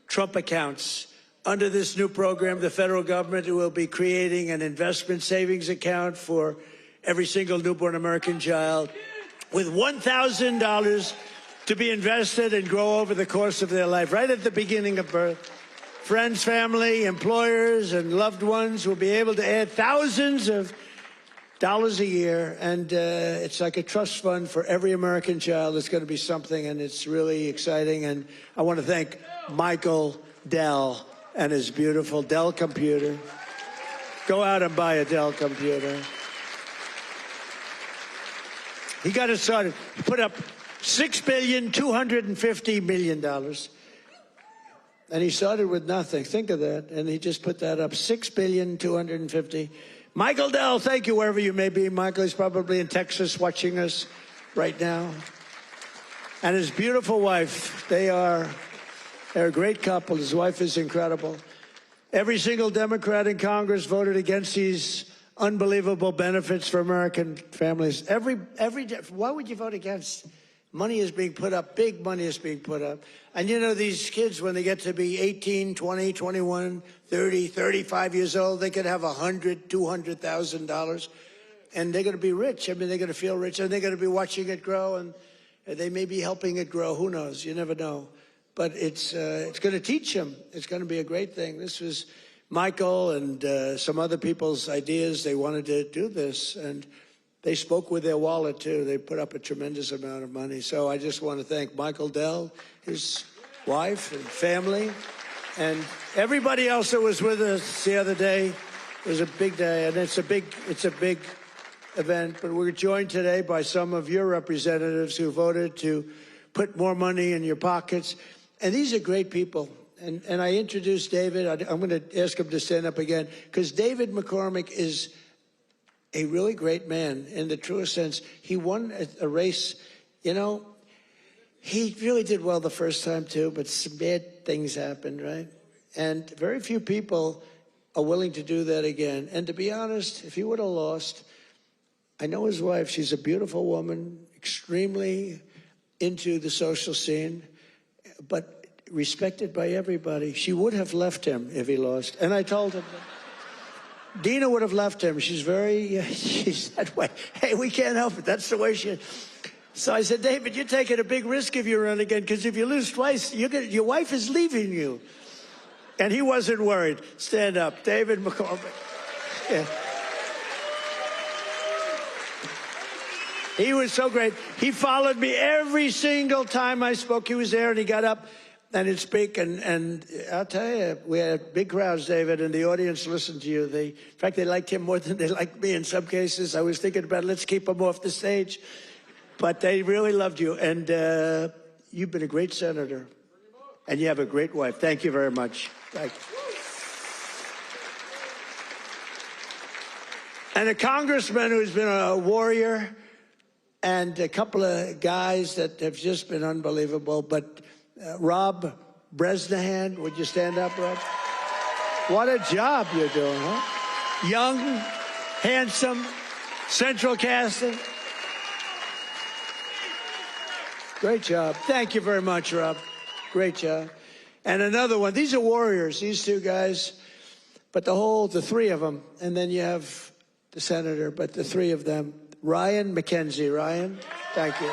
Trump accounts. Under this new program, the federal government will be creating an investment savings account for every single newborn American child with $1,000 to be invested and grow over the course of their life, right at the beginning of birth. Friends, family, employers, and loved ones will be able to add thousands of dollars a year, and it's like a trust fund for every American child. It's going to be something, and it's really exciting. And I want to thank Michael Dell and his beautiful Dell computer. Go out and buy a Dell computer. He got it started. He put up $6.25 billion. And he started with nothing. Think of that. And he just put that up. $6.25 billion. Michael Dell, thank you wherever you may be. Michael is probably in Texas watching us right now. And his beautiful wife, they're a great couple. His wife is incredible. Every single Democrat in Congress voted against these unbelievable benefits for American families. Why would you vote against? Money is being put up. Big money is being put up. And you know, these kids, when they get to be 18, 20, 21, 30, 35 years old, they could have $100,000, $200,000. And they're going to be rich. I mean, they're going to feel rich. And they're going to be watching it grow. And they may be helping it grow. Who knows? You never know. But it's going to teach them. It's going to be a great thing. This was Michael and some other people's ideas. They wanted to do this. And they spoke with their wallet, too. They put up a tremendous amount of money. So I just want to thank Michael Dell, his wife and family, and everybody else that was with us the other day. It was a big day, and it's a big event. But we're joined today by some of your representatives who voted to put more money in your pockets. And these are great people. And I introduced David. I'm going to ask him to stand up again, because David McCormick is a really great man in the truest sense. He won a race. You know, he really did well the first time too, but some bad things happened, right? And very few people are willing to do that again. And to be honest, if he would have lost, I know his wife, she's a beautiful woman, extremely into the social scene, but respected by everybody. She would have left him if he lost. And I told him that. Dina would have left him. She's that way. Hey, we can't help it. That's the way she is. So I said, David, you're taking a big risk if you run again, because if you lose twice, your wife is leaving you. And he wasn't worried. Stand up. David McCormick. Yeah. He was so great. He followed me every single time I spoke. He was there, and he got up and he'd speak. And I'll tell you, we had big crowds, David, and the audience listened to you. In fact, they liked him more than they liked me in some cases. I was thinking about, let's keep him off the stage. But they really loved you. And you've been a great senator. And you have a great wife. Thank you very much. Thank you. And a congressman who's been a warrior, and a couple of guys that have just been unbelievable. But Rob Bresnahan, would you stand up, Rob? What a job you're doing, huh? Young, handsome, central casting. Great job. Thank you very much, Rob. Great job. And another one. These are warriors, these two guys. But the three of them. And then you have the senator, but the three of them. Ryan McKenzie. Ryan, thank you.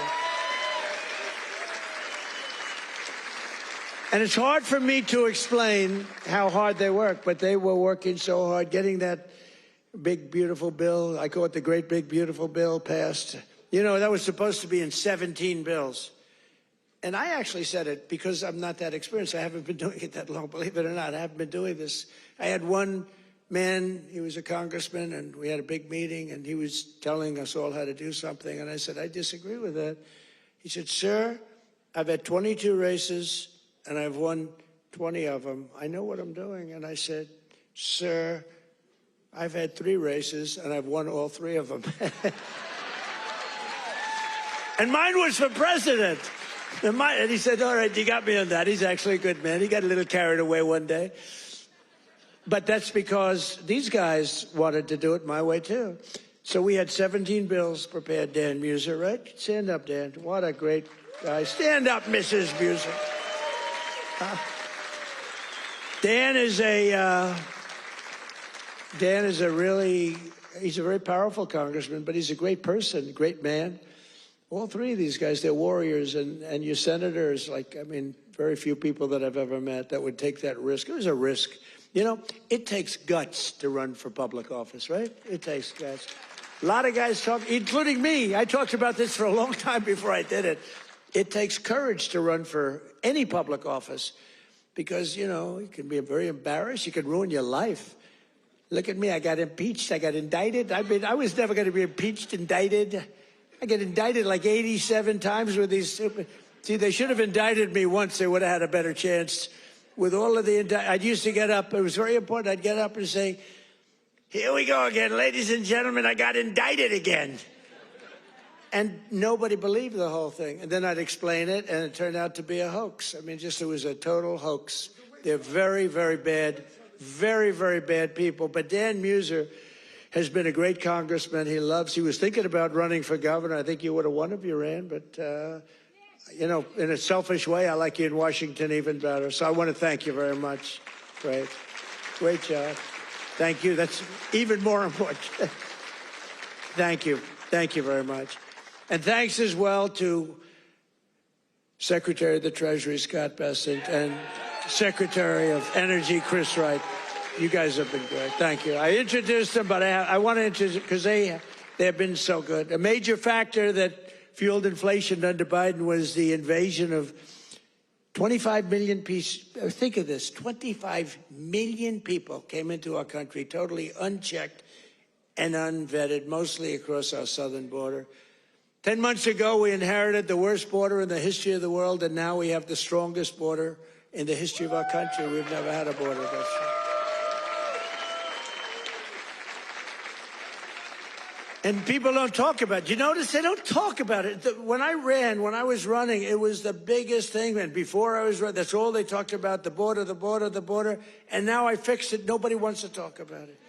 And it's hard for me to explain how hard they work, but they were working so hard getting that big, beautiful bill. I call it the great, big, beautiful bill passed. You know, that was supposed to be in 17 bills. And I actually said it because I'm not that experienced. I haven't been doing it that long, believe it or not. I haven't been doing this. I had one man, he was a congressman, and we had a big meeting, and he was telling us all how to do something. And I said, I disagree with that. He said, sir, I've had 22 races, and I've won 20 of them. I know what I'm doing. And I said, sir, I've had 3 races, and I've won all 3 of them. And mine was for president. And he said, all right, you got me on that. He's actually a good man. He got a little carried away one day. But that's because these guys wanted to do it my way, too. So we had 17 bills prepared. Dan Muser, right? Stand up, Dan. What a great guy. Stand up, Mrs. Muser. Dan is he's a very powerful congressman, but he's a great person, great man. All 3 of these guys, they're warriors, and your senators, very few people that I've ever met that would take that risk. It was a risk. You know, it takes guts to run for public office, right? It takes guts. A lot of guys talk, including me. I talked about this for a long time before I did it. It takes courage to run for any public office because, you know, you can be very embarrassed. You can ruin your life. Look at me. I got impeached. I got indicted. I was never going to be impeached, indicted. I get indicted like 87 times with these stupid... See, they should have indicted me once. They would have had a better chance. With all of the... I used to get up. It was very important. I'd get up and say, here we go again. Ladies and gentlemen, I got indicted again. And nobody believed the whole thing. And then I'd explain it, and it turned out to be a hoax. I mean, it was a total hoax. They're very, very bad, very, very bad people. But Dan Muser has been a great congressman. He was thinking about running for governor. I think you would have won if you ran, but, you know, in a selfish way, I like you in Washington even better. So I want to thank you very much. Great. Great job. Thank you. That's even more important. Thank you. Thank you very much. And thanks as well to Secretary of the Treasury, Scott Bessent, and Secretary of Energy, Chris Wright. You guys have been great. Thank you. I introduced them, but I want to introduce because they have been so good. A major factor that fueled inflation under Biden was the invasion of 25 million people. Think of this. 25 million people came into our country totally unchecked and unvetted, mostly across our southern border. 10 months ago, we inherited the worst border in the history of the world, and now we have the strongest border in the history of our country. We've never had a border this strong. And people don't talk about it. You notice they don't talk about it. When I was running, it was the biggest thing. And before I was running, that's all they talked about, the border, the border, the border. And now I fixed it. Nobody wants to talk about it.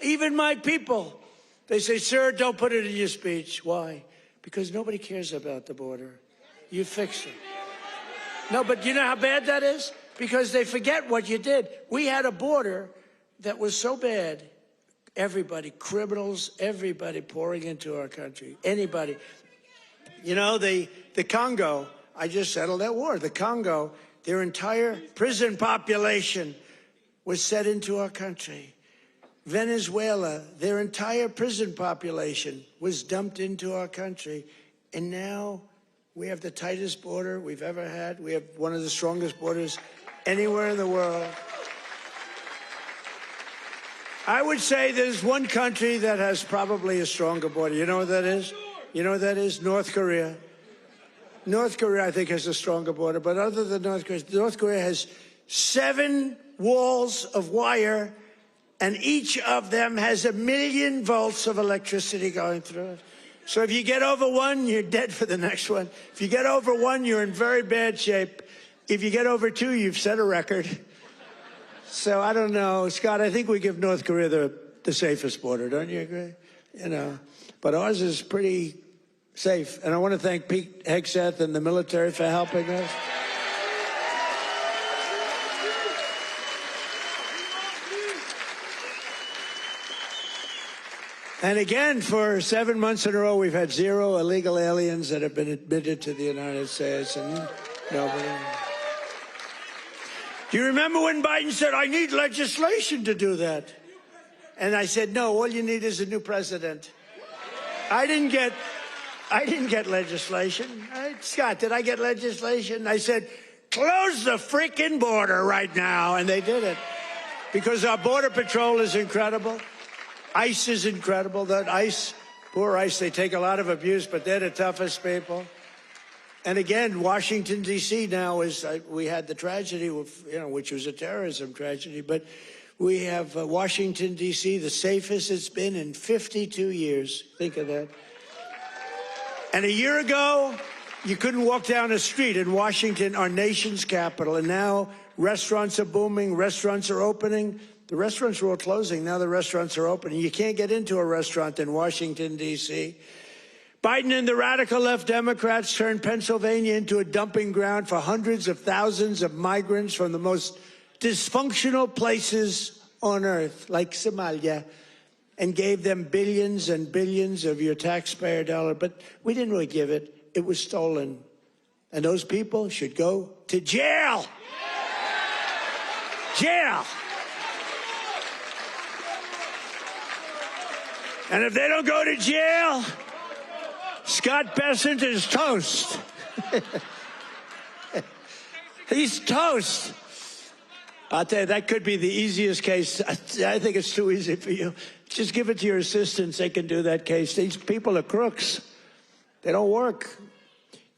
Even my people. They say, sir, don't put it in your speech. Why? Because nobody cares about the border. You fix it. No, but you know how bad that is? Because they forget what you did. We had a border that was so bad. Everybody, criminals, everybody pouring into our country. Anybody. You know, the Congo, I just settled that war. The Congo, their entire prison population was set into our country. Venezuela, their entire prison population was dumped into our country. And now we have the tightest border we've ever had. We have one of the strongest borders anywhere in the world. I would say there's one country that has probably a stronger border. You know what that is? You know what that is? North Korea. North Korea, I think, has a stronger border. But other than North Korea has 7 walls of wire, and each of them has 1 million volts of electricity going through it. So if you get over one, you're dead for the next one. If you get over one, you're in very bad shape. If you get over 2, you've set a record. So I don't know, Scott, I think we give North Korea the safest border, don't you agree? You know, but ours is pretty safe. And I want to thank Pete Hegseth and the military for helping us. And again, for 7 months in a row, we've had 0 illegal aliens that have been admitted to the United States, and nobody. Do you remember when Biden said, I need legislation to do that? And I said, no, all you need is a new president. I didn't get legislation. Scott, did I get legislation? I said, close the freaking border right now. And they did it. Because our Border Patrol is incredible. ICE is incredible. That ICE, poor ICE, they take a lot of abuse, but they're the toughest people. And again, Washington, D.C. now is, we had the tragedy, which was a terrorism tragedy, but we have Washington, D.C., the safest it's been in 52 years. Think of that. And a year ago, you couldn't walk down a street in Washington, our nation's capital, and now restaurants are booming, restaurants are opening. The restaurants were all closing. Now the restaurants are opening. You can't get into a restaurant in Washington, D.C. Biden and the radical left Democrats turned Pennsylvania into a dumping ground for hundreds of thousands of migrants from the most dysfunctional places on earth, like Somalia, and gave them billions and billions of your taxpayer dollar. But we didn't really give it. It was stolen. And those people should go to jail. Jail. And if they don't go to jail, Scott Bessent is toast. He's toast. I'll tell you, that could be the easiest case. I think it's too easy for you. Just give it to your assistants. They can do that case. These people are crooks. They don't work.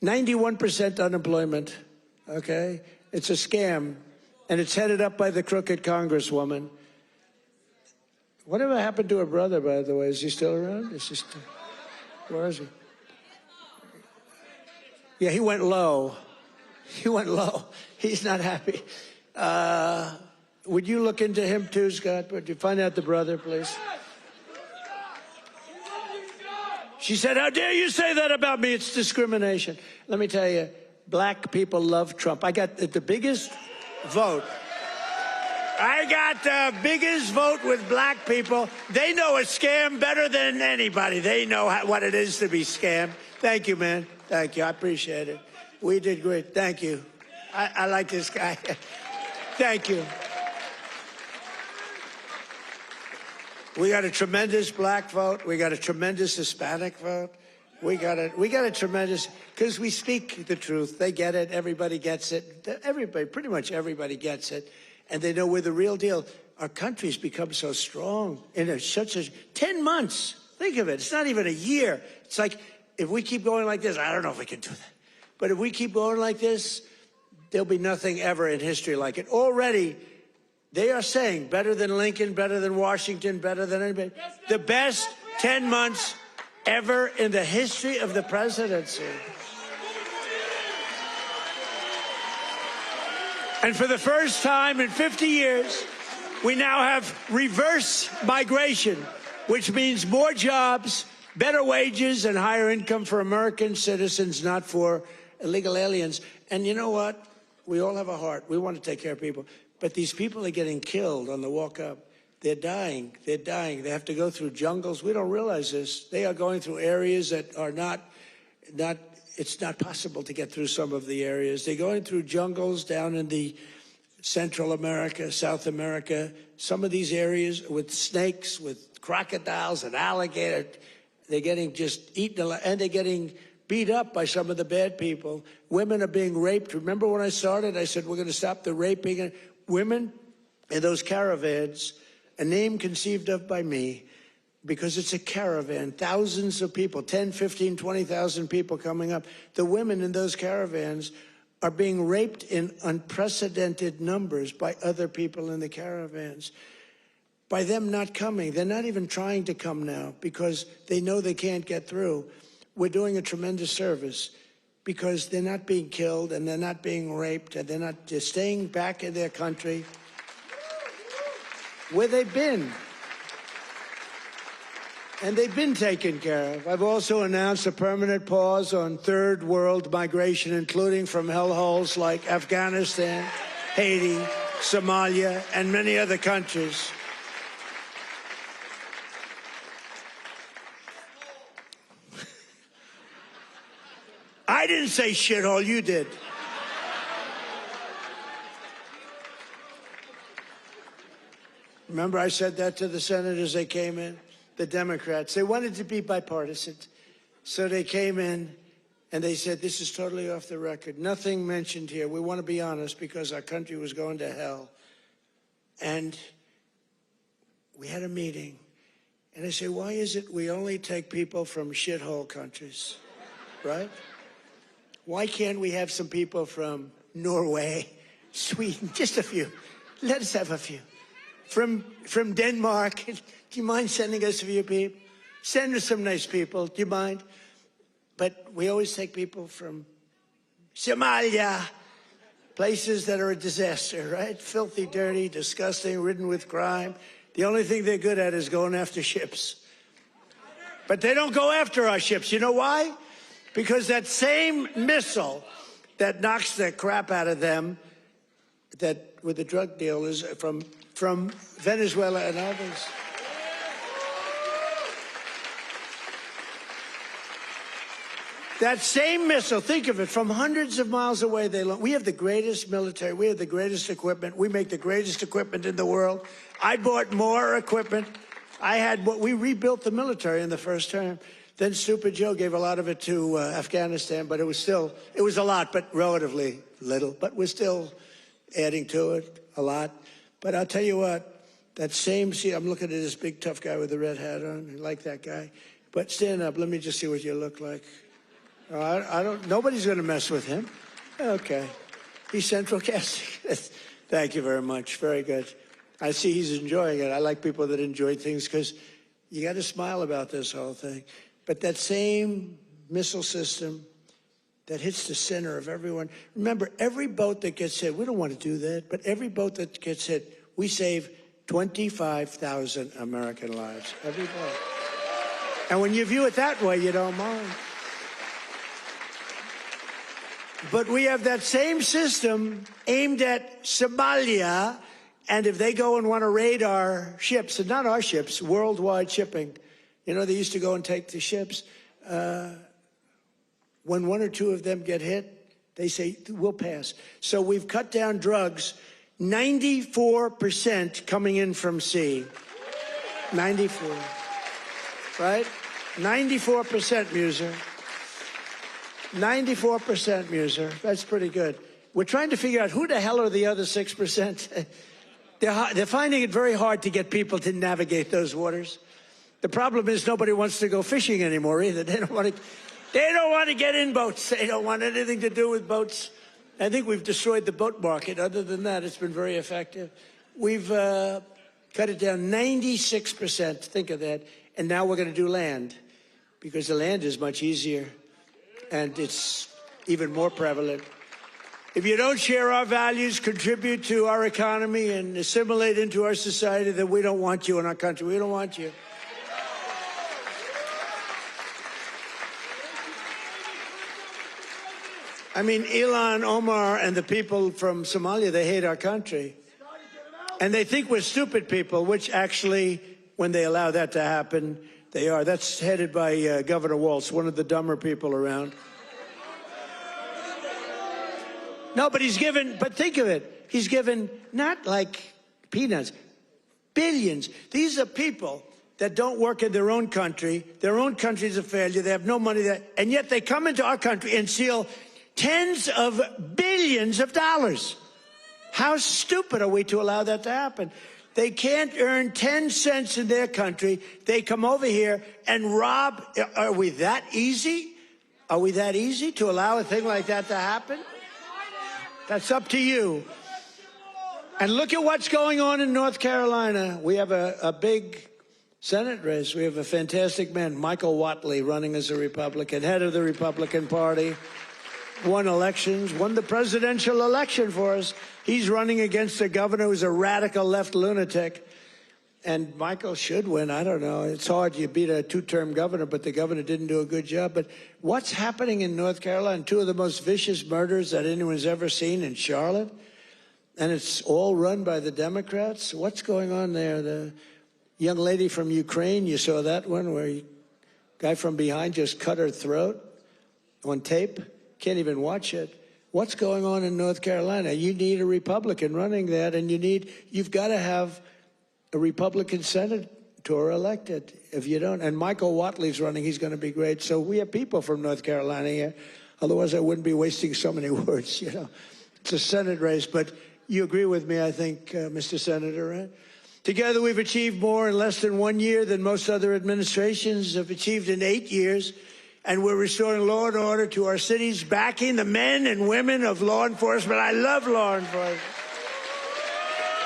91% unemployment, okay? It's a scam, and it's headed up by the crooked Congresswoman. Whatever happened to her brother, by the way? Is he still around? Where is he? Yeah, he went low. He went low. He's not happy. Would you look into him too, Scott? Would you find out the brother, please? She said, how dare you say that about me? It's discrimination. Let me tell you, black people love Trump. I got the biggest vote. I got the biggest vote with black people. They know a scam better than anybody. They know what it is to be scammed. Thank you, man. Thank you. I appreciate it. We did great. Thank you. I like this guy. Thank you. We got a tremendous black vote. We got a tremendous Hispanic vote. We got a tremendous, because we speak the truth. They get it. Everybody gets it. Everybody, pretty much everybody gets it. And they know we're the real deal. Our country's become so strong in such a 10 months. Think of it. It's not even a year. It's like, if we keep going like this, I don't know if we can do that. But if we keep going like this, there'll be nothing ever in history like it. Already, they are saying better than Lincoln, better than Washington, better than anybody. The best 10 months ever in the history of the presidency. And for the first time in 50 years, we now have reverse migration, which means more jobs, better wages, and higher income for American citizens, not for illegal aliens. And you know what? We all have a heart. We want to take care of people. But these people are getting killed on the walk up. They're dying. They're dying. They have to go through jungles. We don't realize this. They are going through areas that are not it's not possible to get through some of the areas. They're going through jungles down in the Central America, South America, some of these areas with snakes, with crocodiles and alligators. They're getting just eaten, and they're getting beat up by some of the bad people. Women are being raped. Remember when I started, I said we're going to stop the raping. Women in those caravans, a name conceived of by me, because it's a caravan, thousands of people, 10, 15, 20,000 people coming up. The women in those caravans are being raped in unprecedented numbers by other people in the caravans. By them not coming, they're not even trying to come now because they know they can't get through. We're doing a tremendous service because they're not being killed and they're not being raped and they're not just staying back in their country where they've been. And they've been taken care of. I've also announced a permanent pause on third world migration, including from hellholes like Afghanistan, Haiti, Somalia, and many other countries. I didn't say shithole, you did. Remember I said that to the senators, they came in, the Democrats. They wanted to be bipartisan. So they came in and they said, this is totally off the record. Nothing mentioned here. We want to be honest because our country was going to hell. And we had a meeting. And I say, why is it we only take people from shithole countries, right? Why can't we have some people from Norway, Sweden, just a few? Let us have a few. From Denmark, do you mind sending us a few people? Send us some nice people, do you mind? But we always take people from Somalia, places that are a disaster, right? Filthy, dirty, disgusting, ridden with crime. The only thing they're good at is going after ships. But they don't go after our ships. You know why? Because that same missile that knocks the crap out of them, that with the drug dealers from Venezuela and others. That same missile, think of it, from hundreds of miles away, we have the greatest military, we have the greatest equipment, we make the greatest equipment in the world. I bought more equipment. We rebuilt the military in the first term. Then Stupid Joe gave a lot of it to Afghanistan, but it was a lot, but relatively little. But we're still adding to it a lot. But I'll tell you what, I'm looking at this big tough guy with the red hat on. I like that guy. But stand up, let me just see what you look like. Nobody's going to mess with him. Okay. He's central casting. Thank you very much. Very good. I see he's enjoying it. I like people that enjoy things because you got to smile about this whole thing. But that same missile system that hits the center of everyone. Remember, every boat that gets hit, we don't want to do that, but every boat that gets hit, we save 25,000 American lives. Every boat. And when you view it that way, you don't mind. But we have that same system aimed at Somalia, and if they go and want to raid our ships, and not our ships, worldwide shipping, you know, they used to go and take the ships. When one or two of them get hit, they say, we'll pass. So we've cut down drugs, 94% coming in from sea. 94, right? 94%, Muser. 94%, Muser. That's pretty good. We're trying to figure out who the hell are the other 6%. They're finding it very hard to get people to navigate those waters. The problem is nobody wants to go fishing anymore either. They don't want to get in boats. They don't want anything to do with boats. I think we've destroyed the boat market. Other than that, it's been very effective. We've cut it down 96%. Think of that. And now we're going to do land because the land is much easier. And it's even more prevalent. If you don't share our values, contribute to our economy, and assimilate into our society, then we don't want you in our country. We don't want you. I mean, Ilhan Omar and the people from Somalia, they hate our country. And they think we're stupid people, which actually, when they allow that to happen, they are. That's headed by Governor Walz, one of the dumber people around. No, but think of it. He's given not like peanuts, billions. These are people that don't work in their own country. Their own country's a failure. They have no money there. And yet they come into our country and steal tens of billions of dollars. How stupid are we to allow that to happen? They can't earn 10 cents in their country. They come over here and rob. Are we that easy? Are we that easy to allow a thing like that to happen? That's up to you. And look at what's going on in North Carolina. We have a big Senate race. We have a fantastic man, Michael Whatley, running as a Republican, head of the Republican Party. Won elections, won the presidential election for us. He's running against a governor who's a radical left lunatic. And Michael should win. I don't know. It's hard. You beat a two-term governor, but the governor didn't do a good job. But what's happening in North Carolina? Two of the most vicious murders that anyone's ever seen in Charlotte. And it's all run by the Democrats. What's going on there? The young lady from Ukraine, you saw that one where a guy from behind just cut her throat on tape. can't even watch it. What's going on in North Carolina? You need a Republican running that, and you've got to have a Republican senator elected. If you don't, and Michael Watley's running, he's going to be great. So we have people from North Carolina here. Otherwise, I wouldn't be wasting so many words. You know, it's a Senate race, but you agree with me, I think, Mr. Senator, right? Together, we've achieved more in less than 1 year than most other administrations have achieved in 8 years. And we're restoring law and order to our cities, backing the men and women of law enforcement. I love law enforcement.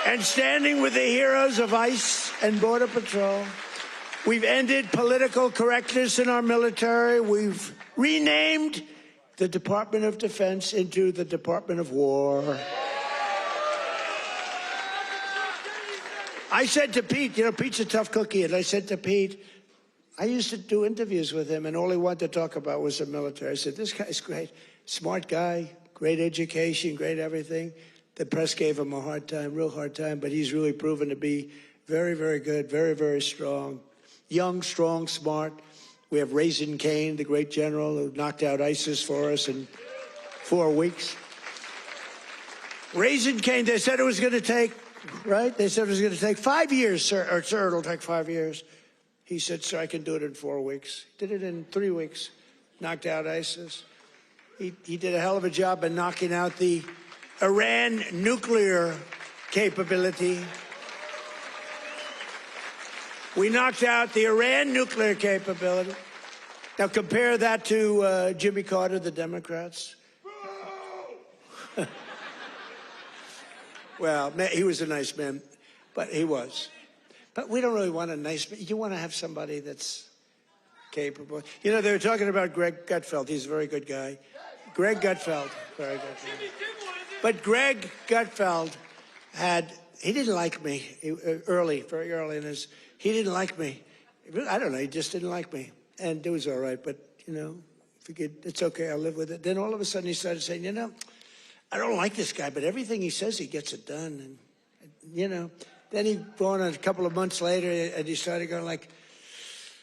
And standing with the heroes of ICE and Border Patrol. We've ended political correctness in our military. We've renamed the Department of Defense into the Department of War. I said to Pete, you know, Pete's a tough cookie, and I said to Pete, I used to do interviews with him, and all he wanted to talk about was the military. I said, this guy's great, smart guy, great education, great everything. The press gave him a hard time, real hard time, but he's really proven to be very, very good, very, very strong. Young, strong, smart. We have Raisin Cain, the great general who knocked out ISIS for us in 4 weeks. Raisin Cain, they said it was going to take, right? They said it was going to take 5 years, sir. Or, sir, it'll take 5 years. He said, sir, I can do it in 4 weeks. Did it in 3 weeks. Knocked out ISIS. He did a hell of a job in knocking out the Iran nuclear capability. We knocked out the Iran nuclear capability. Now compare that to Jimmy Carter, the Democrats. Well, he was a nice man, but he was. But we don't really want a nice man. You want to have somebody that's capable. You know, they were talking about Greg Gutfeld. He's a very good guy. Greg Gutfeld, very good guy. But Greg Gutfeld he didn't like me very early in his, he didn't like me. I don't know, he just didn't like me. And it was all right, but, you know, figured it's okay, I'll live with it. Then all of a sudden he started saying, you know, I don't like this guy, but everything he says, he gets it done. And you know, then he went on a couple of months later and he started going like,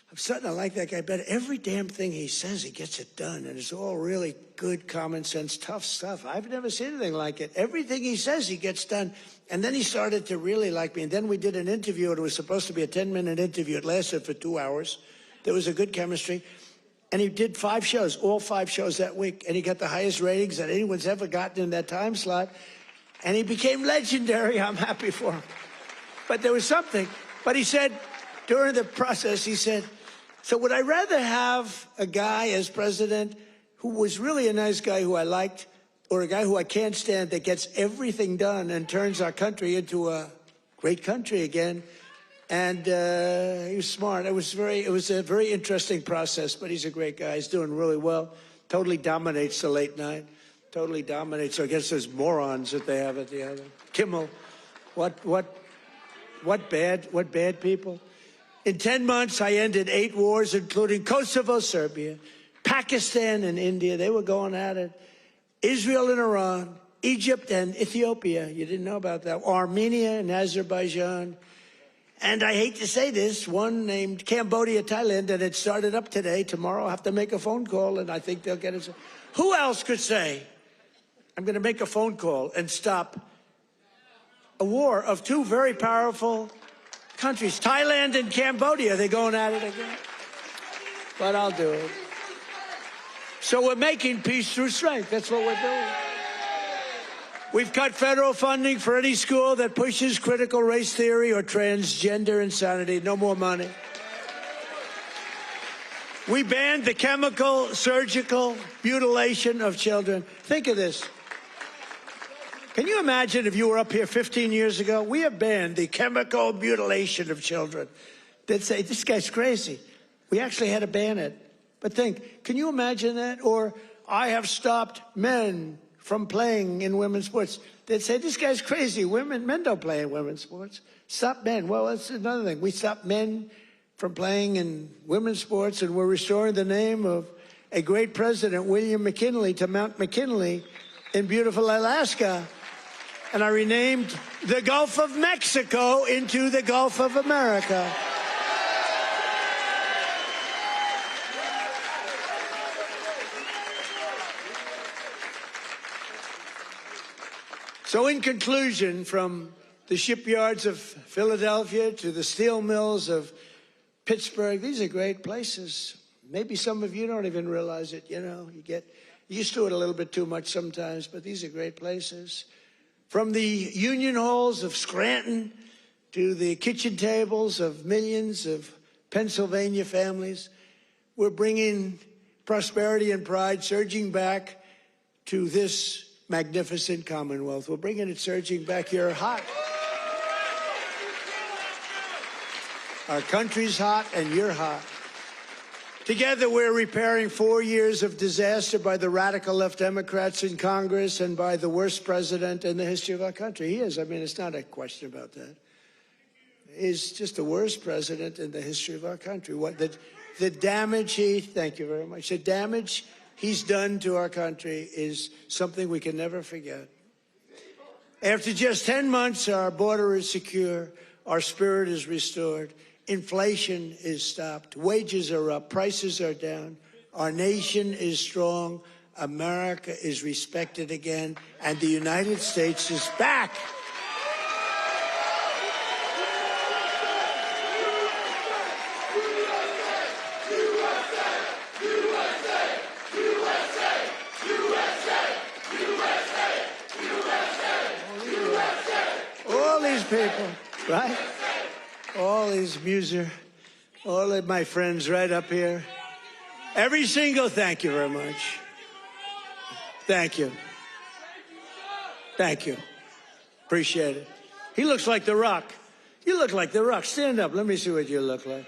I'm starting to like that guy better. Every damn thing he says, he gets it done. And it's all really good, common sense, tough stuff. I've never seen anything like it. Everything he says, he gets done. And then he started to really like me. And then we did an interview. It was supposed to be a 10-minute interview. It lasted for 2 hours. There was a good chemistry. And he did 5 shows, all 5 shows that week. And he got the highest ratings that anyone's ever gotten in that time slot. And he became legendary. I'm happy for him. But there was something. But he said, during the process, he said, so would I rather have a guy as president who was really a nice guy who I liked, or a guy who I can't stand that gets everything done and turns our country into a great country again? And he was smart. It was a very interesting process, but he's a great guy. He's doing really well. Totally dominates the late night. Totally dominates. So I guess those morons that they have at the other. Kimmel. What bad people? In 10 months, I ended 8 wars, including Kosovo, Serbia, Pakistan and India. They were going at it. Israel and Iran, Egypt and Ethiopia. You didn't know about that. Armenia and Azerbaijan. And I hate to say this, one named Cambodia, Thailand, and it started up today. Tomorrow I'll have to make a phone call, and I think they'll get it. Who else could say, I'm going to make a phone call and stop a war of 2 very powerful countries, Thailand and Cambodia? They're going at it again. But I'll do it. So we're making peace through strength. That's what we're doing. We've cut federal funding for any school that pushes critical race theory or transgender insanity. No more money. We banned the chemical, surgical mutilation of children. Think of this. Can you imagine if you were up here 15 years ago? We have banned the chemical mutilation of children. They'd say, this guy's crazy. We actually had to ban it. But think, can you imagine that? Or I have stopped men from playing in women's sports. They'd say, this guy's crazy. Men don't play in women's sports. Stop men. Well, that's another thing. We stopped men from playing in women's sports, and we're restoring the name of a great president, William McKinley, to Mount McKinley in beautiful Alaska. And I renamed the Gulf of Mexico into the Gulf of America. So in conclusion, from the shipyards of Philadelphia to the steel mills of Pittsburgh, these are great places. Maybe some of you don't even realize it, you know. You get used to it a little bit too much sometimes, but these are great places. From the union halls of Scranton to the kitchen tables of millions of Pennsylvania families, we're bringing prosperity and pride surging back to this magnificent Commonwealth. We're bringing it surging back here hot. Our country's hot and you're hot. Together, we're repairing 4 years of disaster by the radical left Democrats in Congress and by the worst president in the history of our country. He is. I mean, it's not a question about that. He's just the worst president in the history of our country. What the damage thank you very much. The damage he's done to our country is something we can never forget. After just 10 months, our border is secure, our spirit is restored. Inflation is stopped. Wages are up. Prices are down. Our nation is strong. America is respected again. And the United States is back. All these people, right? All these all of my friends right up here. Every single, thank you very much. Thank you. Thank you. Appreciate it. He looks like The Rock. You look like The Rock. Stand up. Let me see what you look like.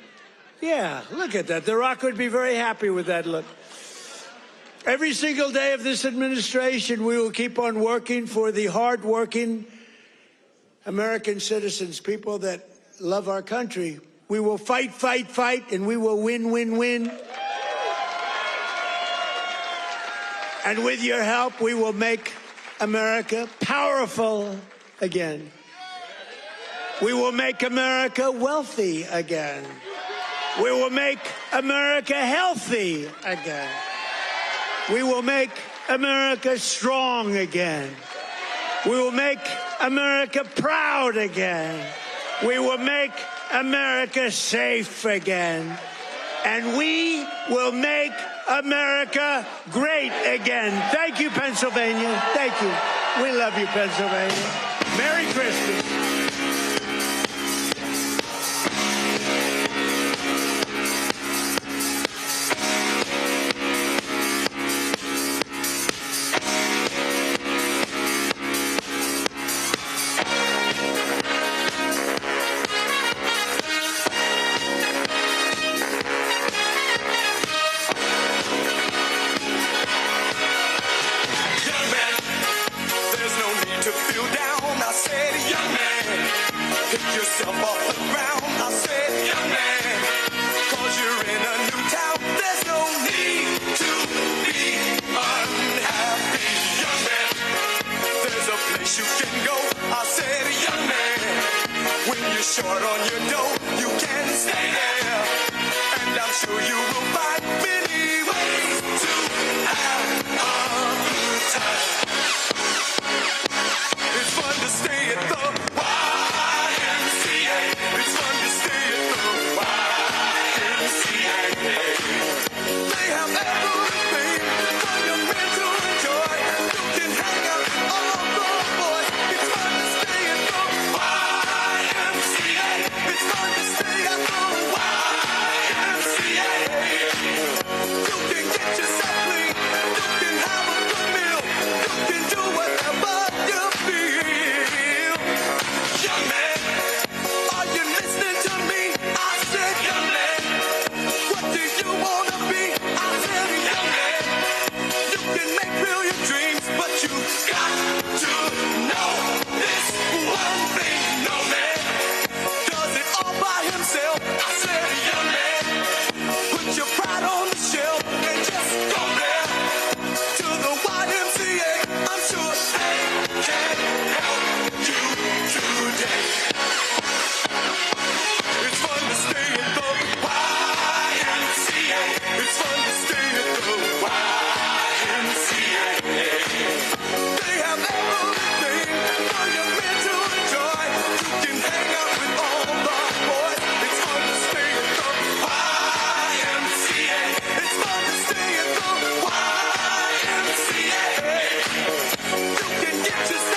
Yeah, look at that. The Rock would be very happy with that look. Every single day of this administration, we will keep on working for the hardworking American citizens, people that love our country. We will fight, fight, fight, and we will win, win, win. And with your help, we will make America powerful again. We will make America wealthy again. We will make America healthy again. We will make America strong again. We will make America proud again. We will make America safe again. And we will make America great again. Thank you, Pennsylvania. Thank you. We love you, Pennsylvania. Merry Christmas. Short on your dough, you can stay there, and I'm sure you will find me.